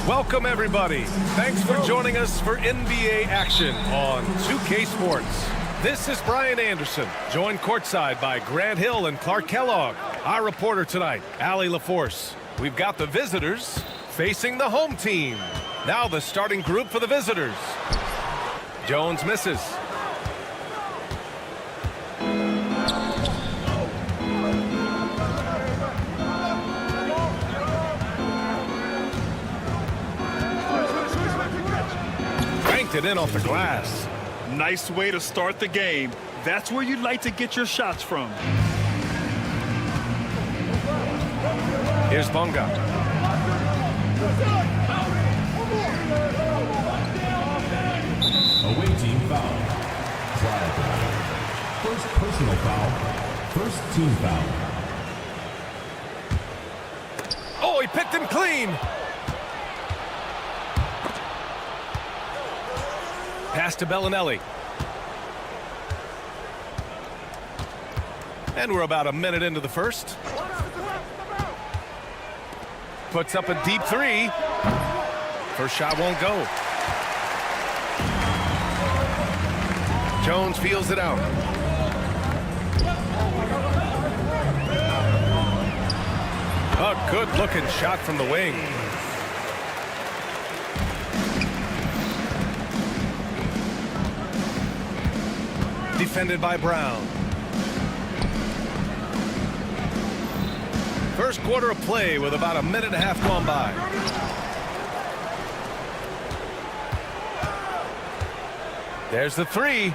Welcome, everybody. Thanks for joining us for NBA action on 2K Sports. This is Brian Anderson, joined courtside by Grant Hill and Clark Kellogg. Our reporter tonight, Allie LaForce. We've got the visitors facing the home team. Now the starting group for the visitors. Jones misses. Banked it in off the glass.
Nice way to start the game. That's where you'd like to get your shots from.
Here's Bonga.
Away team foul. First personal foul. First team foul.
Oh, he picked him clean. Pass to Bellinelli. And we're about a minute into the first. Puts up a deep three. First shot won't go. Jones feels it out. A good-looking shot from the wing. Defended by Brown. First quarter of play with about a minute and a half gone by. There's the three.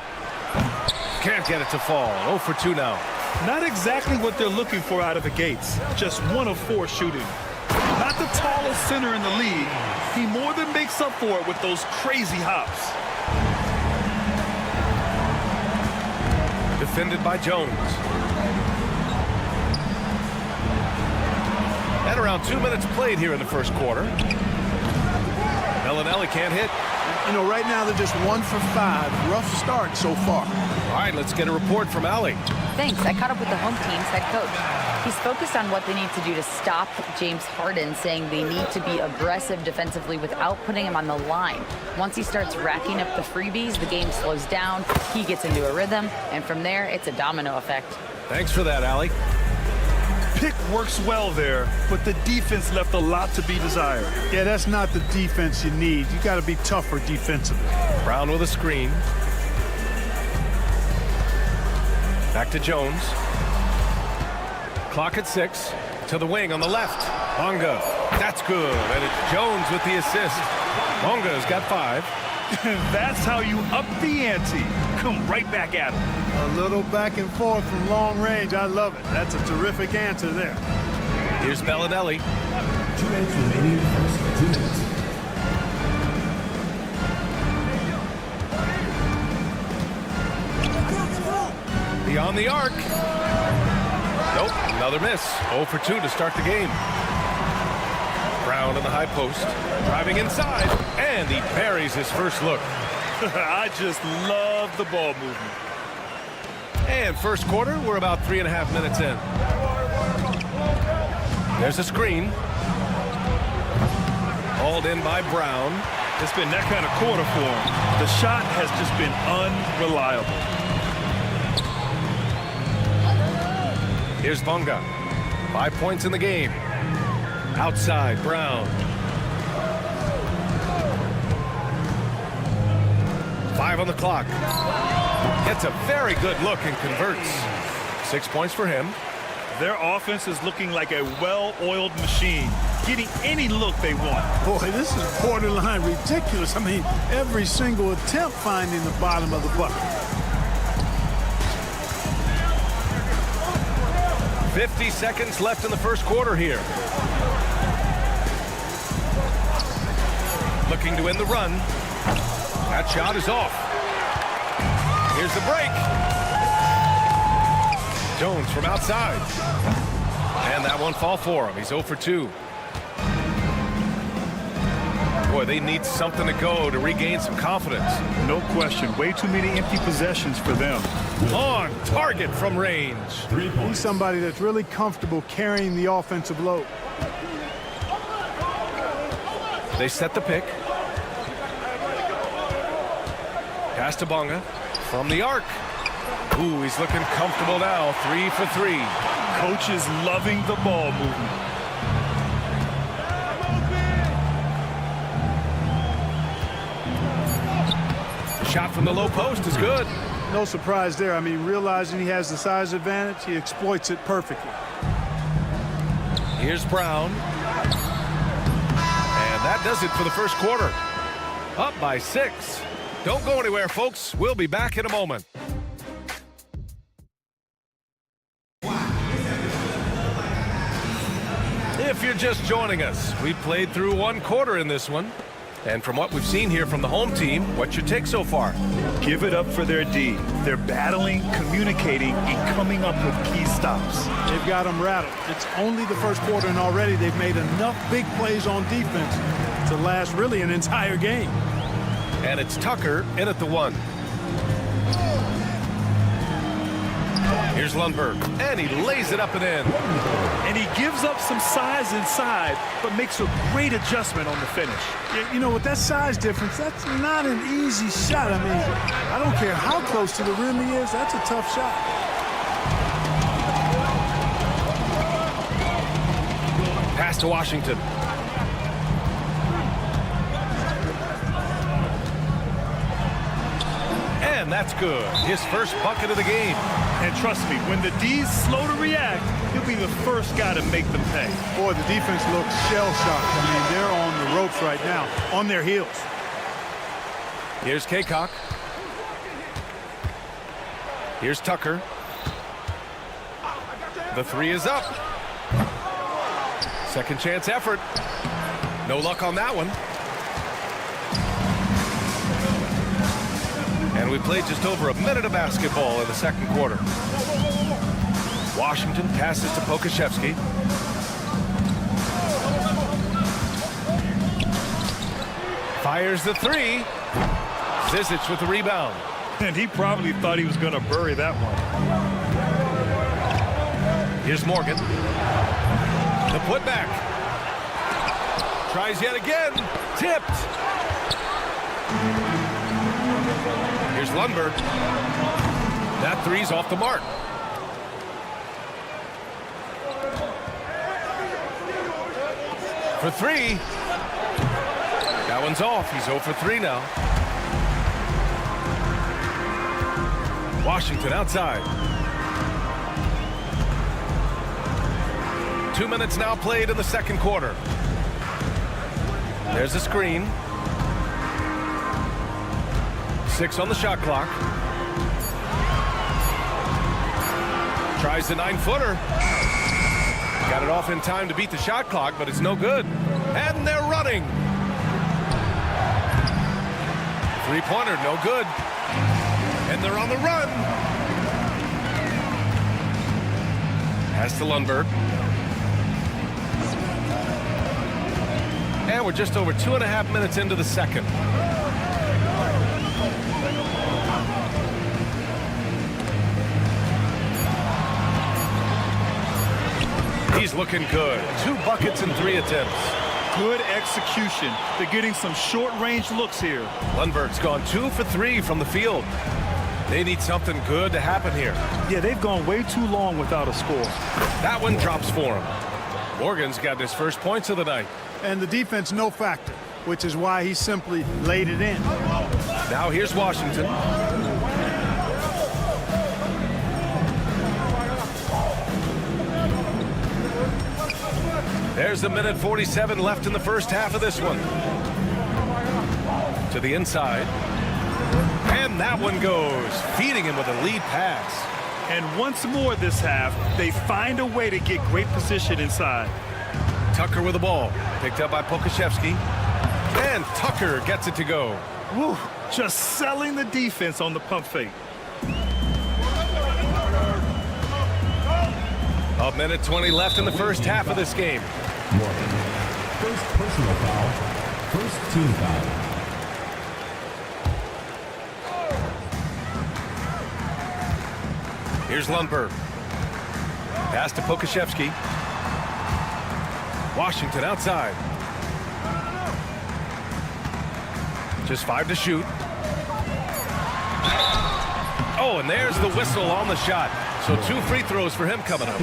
Can't get it to fall. 0 for 2 now.
Not exactly what they're looking for out of the gates. Just 1 of 4 shooting. Not the tallest center in the league. He more than makes up for it with those crazy hops.
Defended by Jones. And around 2 minutes played here in the first quarter. Bellinelli can't hit.
You know, right now they're just 1 for 5. Rough start so far.
All right, let's get a report from Allie.
Thanks. I caught up with the home team's head coach. He's focused on what they need to do to stop James Harden, saying they need to be aggressive defensively without putting him on the line. Once he starts racking up the freebies, the game slows down, he gets into a rhythm, and from there, it's a domino effect.
Thanks for that, Allie.
Pick works well there, but the defense left a lot to be desired.
Yeah, that's not the defense you need. You got to be tougher defensively.
Brown with a screen. Back to Jones. Clock at 6. To the wing on the left. Bonga. That's good. And it's Jones with the assist. Bonga's got 5.
That's how you up the ante. Come right back at him.
A little back and forth from long range. I love it. That's a terrific answer there.
Here's Bellinelli.
2 minutes remaining. First 2 minutes.
Beyond the arc. Nope, another miss. 0 for 2 to start the game. Brown in the high post. Driving inside. And he buries his first look.
I just love the ball movement.
And first quarter, we're about 3.5 minutes in. There's a screen. Hauled in by Brown.
It's been that kind of quarter for him. The shot has just been unreliable.
Here's Bonga. 5 points in the game. Outside, Brown. 5 on the clock. Gets a very good look and converts. 6 points for him.
Their offense is looking like a well-oiled machine, getting any look they want.
Boy, this is borderline ridiculous. I mean, every single attempt finding the bottom of the bucket.
50 seconds left in the first quarter here. Looking to win the run. That shot is off. Here's the break. Jones from outside. And that one fall for him. He's 0 for 2. Boy, they need something to go to regain some confidence.
No question. Way too many empty possessions for them.
On target from range.
He's somebody that's really comfortable carrying the offensive load.
They set the pick. Pass to Bonga from the arc. Ooh, he's looking comfortable now. 3 for 3.
Coach is loving the ball movement.
Shot from the low post is good.
No surprise there. I mean, realizing he has the size advantage, he exploits it perfectly.
Here's Brown. And that does it for the first quarter. Up by 6. Don't go anywhere, folks. We'll be back in a moment. If you're just joining us, we played through 1 quarter in this one. And from what we've seen here from the home team, what's your take so far?
Give it up for their D. They're battling, communicating, and coming up with key stops.
They've got them rattled. It's only the first quarter, and already they've made enough big plays on defense to last really an entire game.
And it's Tucker in at the 1. Here's Lundberg, and he lays it up and in.
And he gives up some size inside, but makes a great adjustment on the finish.
You know, with that size difference, that's not an easy shot. I mean, I don't care how close to the rim he is, that's a tough shot.
Pass to Washington. And that's good. His first bucket of the game.
And trust me, when the D's slow to react, he'll be the first guy to make them pay.
Boy, the defense looks shell-shocked. I mean, they're on the ropes right now, on their heels.
Here's Kaycock. Here's Tucker. The 3 is up. Second chance effort. No luck on that one. And we played just over a minute of basketball in the second quarter. Washington passes to Pokashevsky. Fires the 3. Zizic with the rebound.
And he probably thought he was going to bury that one.
Here's Morgan. The putback. Tries yet again. Tipped. Here's Lundberg. That 3's off the mark. For 3. That one's off. He's 0 for 3 now. Washington outside. 2 minutes now played in the second quarter. There's a screen. 6 on the shot clock. Tries the 9-footer. Got it off in time to beat the shot clock, but it's no good. And they're running. 3-pointer, no good. And they're on the run. Pass to Lundberg. And we're just over 2.5 minutes into the second. He's looking good. 2 buckets and 3 attempts.
Good execution. They're getting some short-range looks here.
Lundberg's gone 2 for 3 from the field. They need something good to happen here.
Yeah, they've gone way too long without a score.
That one drops for him. Morgan's got his first points of the night.
And the defense no factor, which is why he simply laid it in.
Now here's Washington. There's 1:47 left in the first half of this one. To the inside. And that one goes, feeding him with a lead pass.
And once more this half, they find a way to get great position inside.
Tucker with the ball. Picked up by Pokashevsky. And Tucker gets it to go.
Woo, just selling the defense on the pump fake.
1:20 left in the first half of this game.
Morgan. First personal foul. First team foul.
Here's Lundberg. Pass to Pokashevsky. Washington outside. Just 5 to shoot. Oh, and there's the whistle on the shot. So 2 free throws for him coming up.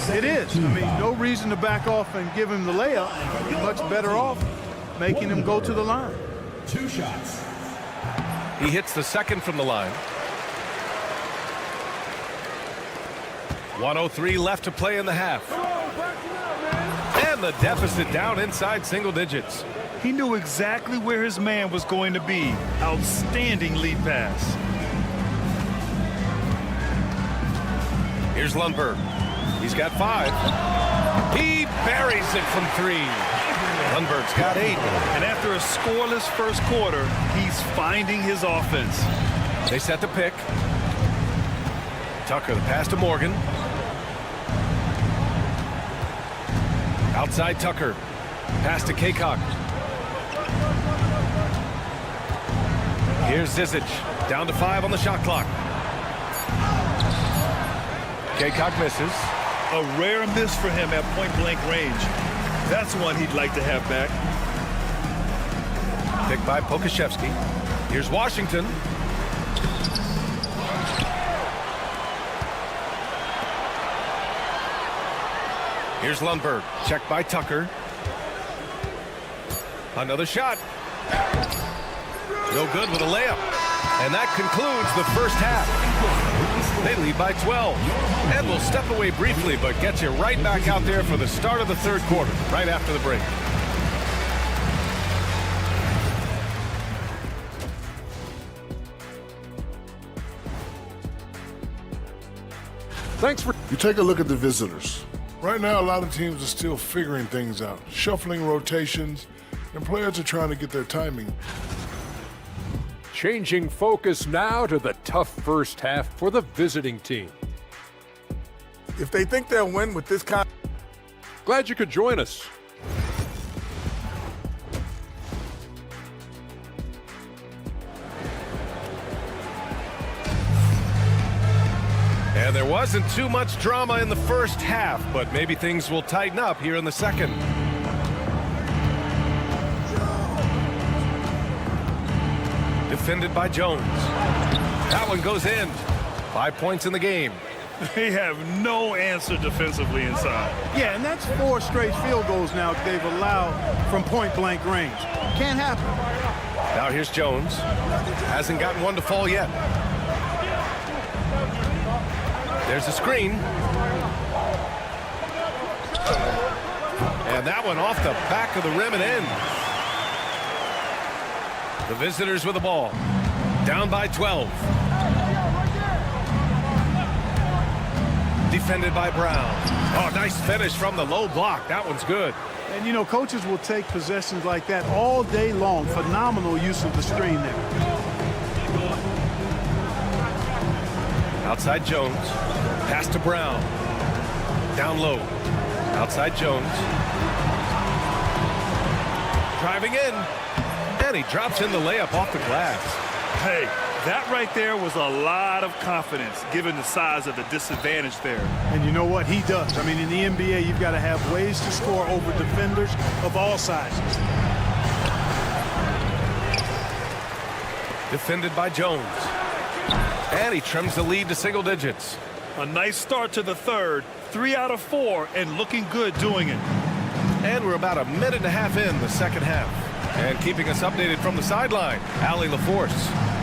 It is. I mean, no reason to back off and give him the layup. You're much better off making him go to the line.
2 shots.
He hits the second from the line. 1:03 left to play in the half. And the deficit down inside single digits.
He knew exactly where his man was going to be. Outstanding lead pass.
Here's Lundberg. He's got 5. He buries it from 3. Lundberg's got 8.
And after a scoreless first quarter, he's finding his offense.
They set the pick. Tucker, the pass to Morgan. Outside Tucker. Pass to Kaycock. Here's Zizic. Down to 5 on the shot clock. Kaycock misses.
A rare miss for him at point-blank range. That's one he'd like to have back.
Picked by Pokashevsky. Here's Washington. Here's Lundberg. Checked by Tucker. Another shot. No good with a layup. And that concludes the first half. They lead by 12. And we'll step away briefly, but get you right back out there for the start of the third quarter, right after the break. Thanks for...
You take a look at the visitors. Right now, a lot of teams are still figuring things out, shuffling rotations, and players are trying to get their timing.
Changing focus now to the tough first half for the visiting team.
If they think they'll win with this kind...
Glad you could join us.
And there wasn't too much drama in the first half, but maybe things will tighten up here in the second. Defended by Jones. That one goes in. 5 points in the game.
They have no answer defensively inside.
Yeah, and that's 4 straight field goals now they've allowed from point-blank range. Can't happen.
Now here's Jones. Hasn't gotten one to fall yet. There's a screen. And that one off the back of the rim and in. The visitors with the ball. Down by 12. Defended by Brown. Oh, nice finish from the low block. That one's good.
And, you know, coaches will take possessions like that all day long. Phenomenal use of the screen there.
Outside Jones. Pass to Brown. Down low. Outside Jones. Driving in. And he drops in the layup off the glass.
Hey, that right there was a lot of confidence given the size of the disadvantage there.
And you know what? He does. I mean, in the NBA, you've got to have ways to score over defenders of all sizes.
Defended by Jones. And he trims the lead to single digits.
A nice start to the third. 3 out of 4 and looking good doing it.
And we're about a minute and a half in the second half. And keeping us updated from the sideline, Allie LaForce.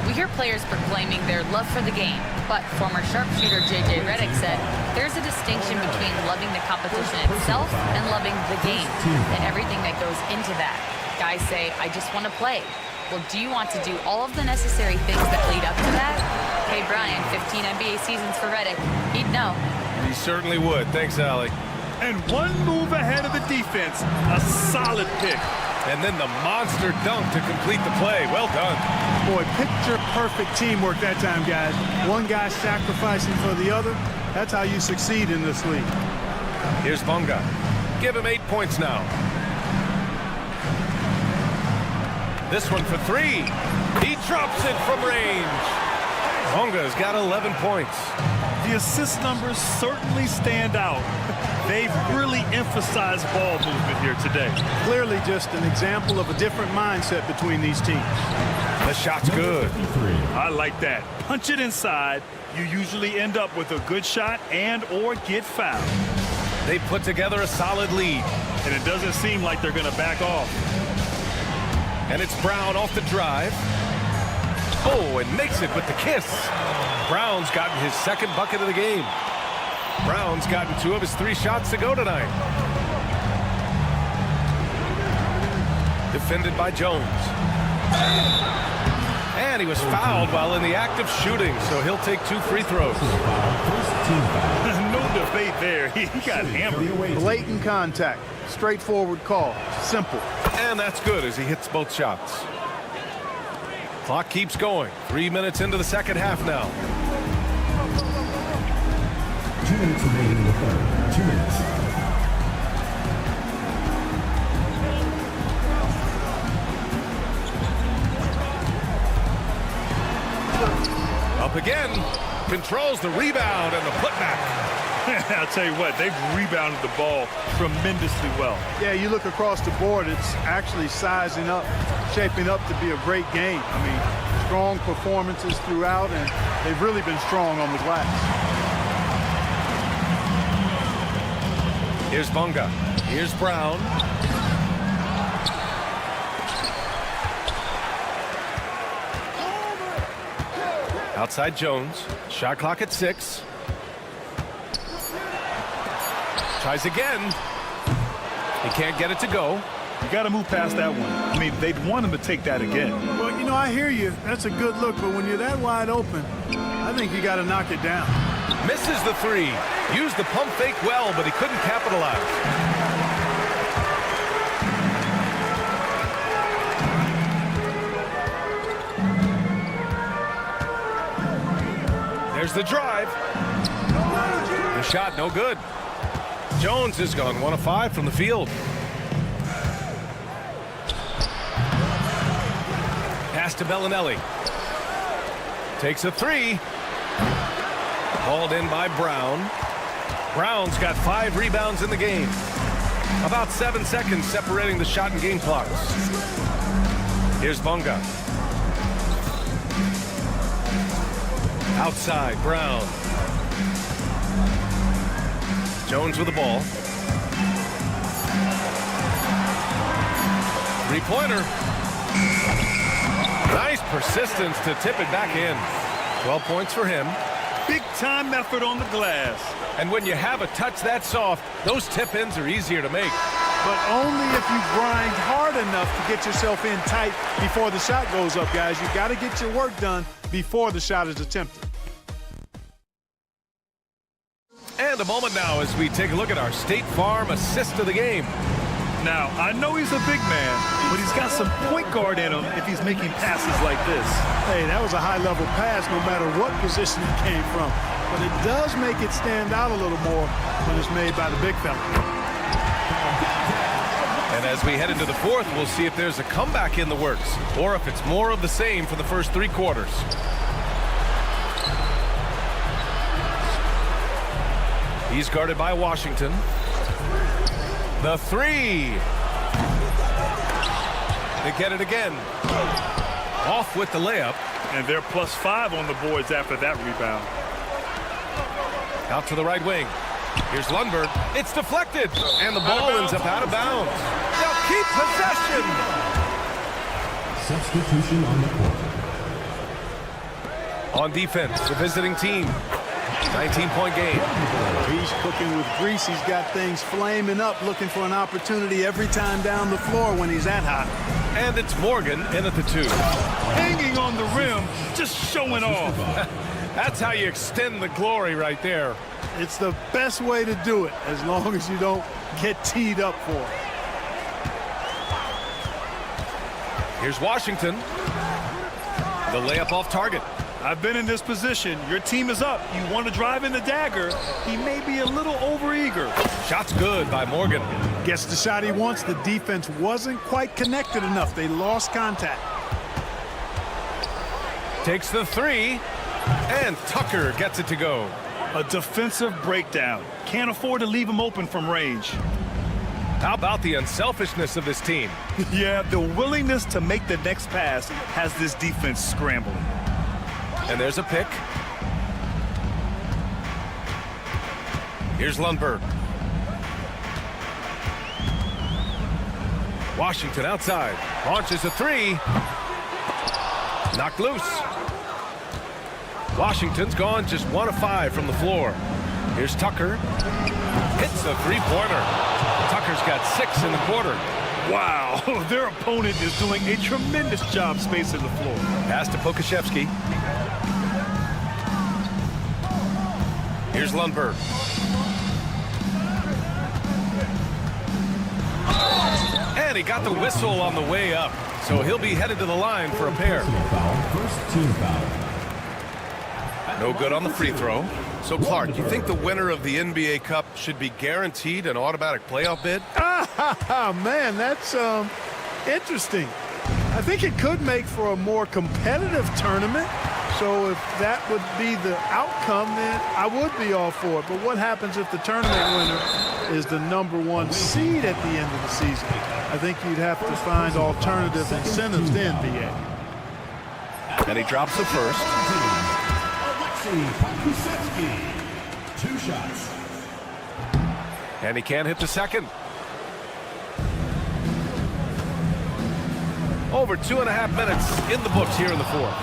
We hear players proclaiming their love for the game, but former sharpshooter J.J. Redick said there's a distinction between loving the competition itself and loving the game and everything that goes into that. Guys say, I just want to play. Well, do you want to do all of the necessary things that lead up to that? Hey, Brian, 15 NBA seasons for Redick. He'd know.
He certainly would. Thanks, Allie.
And one move ahead of the defense. A solid pick.
And then the monster dunk to complete the play. Well done.
Boy, picture-perfect teamwork that time, guys. One guy sacrificing for the other. That's how you succeed in this league.
Here's Bonga. Give him 8 points now. This one for 3. He drops it from range. Bonga's got 11 points.
The assist numbers certainly stand out. They've really emphasized ball movement here today.
Clearly just an example of a different mindset between these teams.
The shot's good.
I like that. Punch it inside. You usually end up with a good shot and or get fouled.
They put together a solid lead.
And it doesn't seem like they're going to back off.
And it's Brown off the drive. Oh, and makes it with the kiss. Brown's gotten his second bucket of the game. Brown's gotten 2 of his 3 shots to go tonight. Defended by Jones. And he was fouled while in the act of shooting, so he'll take 2 free throws.
No debate there. He got hammered.
Blatant contact. Straightforward call. Simple.
And that's good as he hits both shots. Clock keeps going. 3 minutes into the second half now.
2 minutes remaining in the third. 2 minutes.
Up again. Controls the rebound and the putback.
I'll tell you what, they've rebounded the ball tremendously well.
Yeah, you look across the board, it's actually sizing up, shaping up to be a great game. I mean, strong performances throughout, and they've really been strong on the glass.
Here's Bunga. Here's Brown. Outside Jones. Shot clock at 6. Tries again. He can't get it to go.
You got to move past that one. I mean, they'd want him to take that again.
Well, you know, I hear you. That's a good look, but when you're that wide open, I think you got to knock it down.
Misses the 3. Used the pump fake well, but he couldn't capitalize. There's the drive. The shot, no good. Jones has gone 1 of 5 from the field. Pass to Bellinelli. Takes a 3. Hauled in by Brown. Brown's got 5 rebounds in the game. About 7 seconds separating the shot and game clocks. Here's Bunga. Outside, Brown. Jones with the ball. 3-pointer. Nice persistence to tip it back in. 12 points for him.
Big time effort on the glass.
And when you have a touch that soft, those tip-ins are easier to make.
But only if you grind hard enough to get yourself in tight before the shot goes up, guys. You got to get your work done before the shot is attempted.
And a moment now as we take a look at our State Farm assist of the game.
Now, I know he's a big man, but he's got some point guard in him if he's making passes like this.
Hey, that was a high-level pass no matter what position it came from. But it does make it stand out a little more when it's made by the big fella.
And as we head into the fourth, we'll see if there's a comeback in the works or if it's more of the same for the first 3 quarters. He's guarded by Washington. The 3. They get it again. Off with the layup.
And they're +5 on the boards after that rebound.
Out to the right wing. Here's Lundberg. It's deflected. And the ball ends up out of bounds. They'll keep possession.
Substitution on the court.
On defense, the visiting team. 19-point game.
He's cooking with grease. He's got things flaming up, looking for an opportunity every time down the floor when he's that hot.
And it's Morgan in at the 2.
Hanging on the rim, just showing off.
That's how you extend the glory right there.
It's the best way to do it, as long as you don't get teed up for it.
Here's Washington. The layup off target.
I've been in this position. Your team is up. You want to drive in the dagger. He may be a little overeager.
Shot's good by Morgan.
Gets the shot he wants. The defense wasn't quite connected enough. They lost contact.
Takes the 3. And Tucker gets it to go.
A defensive breakdown. Can't afford to leave him open from range.
How about the unselfishness of this team?
Yeah, the willingness to make the next pass has this defense scrambling.
And there's a pick. Here's Lundberg. Washington outside. Launches a three. Knocked loose. Washington's gone just 1 of 5 from the floor. Here's Tucker. Hits a three-pointer. Tucker's got 6 in the quarter.
Wow, their opponent is doing a tremendous job spacing the floor.
Pass to Pokashevsky. Here's Lundberg. And he got the whistle on the way up. So he'll be headed to the line for a pair.
First team foul.
No good on the free throw. So, Clark, you think the winner of the NBA Cup should be guaranteed an automatic playoff bid?
Man, that's interesting. I think it could make for a more competitive tournament. So if that would be the outcome, then I would be all for it. But what happens if the tournament winner is the #1 seed at the end of the season? I think you'd have to find alternative incentives to NBA.
And he drops the first.
Kusetski, 2 shots.
And he can't hit the second. Over 2.5 minutes in the books here in the fourth.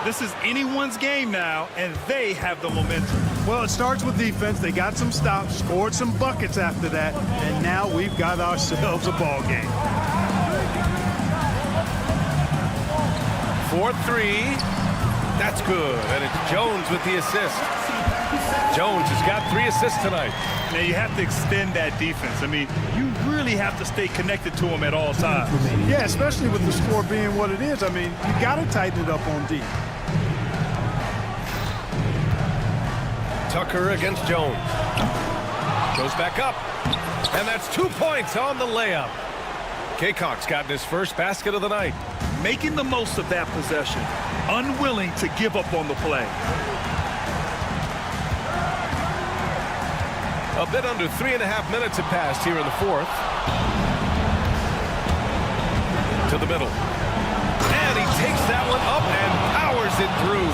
This is anyone's game now, and they have the momentum.
Well, it starts with defense. They got some stops, scored some buckets after that, and now we've got ourselves a ball game.
4-3. That's good. And it's Jones with the assist. Jones has got 3 assists tonight.
Now, you have to extend that defense. I mean, you really have to stay connected to him at all times.
Yeah, especially with the score being what it is. I mean, you got to tighten it up on D.
Tucker against Jones. Goes back up. And that's 2 points on the layup. Kaycock's gotten his first basket of the night.
Making the most of that possession. Unwilling to give up on the play.
A bit under 3.5 minutes have passed here in the fourth. To the middle. And he takes that one up and powers it through.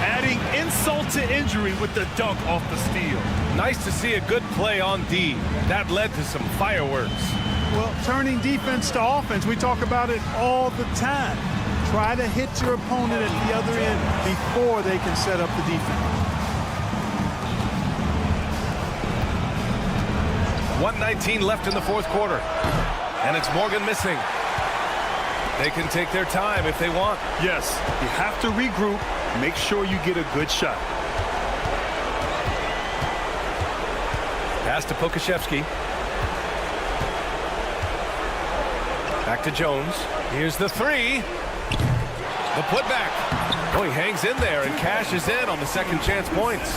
Adding insult to injury with the dunk off the steal.
Nice to see a good play on D. That led to some fireworks.
Well, turning defense to offense, we talk about it all the time. Try to hit your opponent at the other end before they can set up the defense.
1:19 left in the fourth quarter. And it's Morgan missing. They can take their time if they want.
Yes, you have to regroup. Make sure you get a good shot.
Pass to Pokashevsky. Back to Jones. Here's the three. The putback. Oh, he hangs in there and cashes in on the second chance points.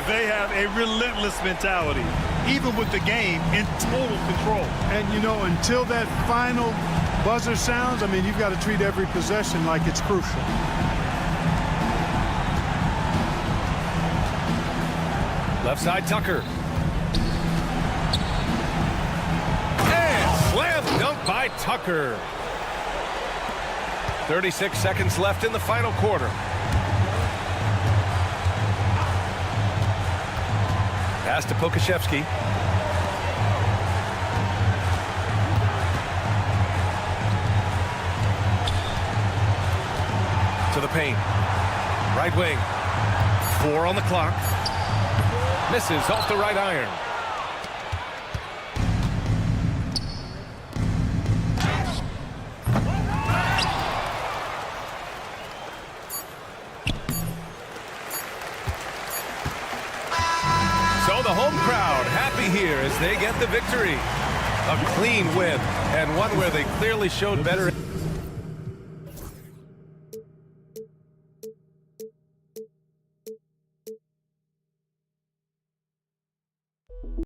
They have a relentless mentality, even with the game in total control.
And, you know, until that final buzzer sounds, I mean, you've got to treat every possession like it's crucial.
Left side, Tucker. And slam dunk by Tucker. 36 seconds left in the final quarter. Pass to Pokashevsky. To the paint. Right wing. 4 on the clock. Misses off the right iron. So the home crowd happy here as they get the victory. A clean win, and one where they clearly showed better.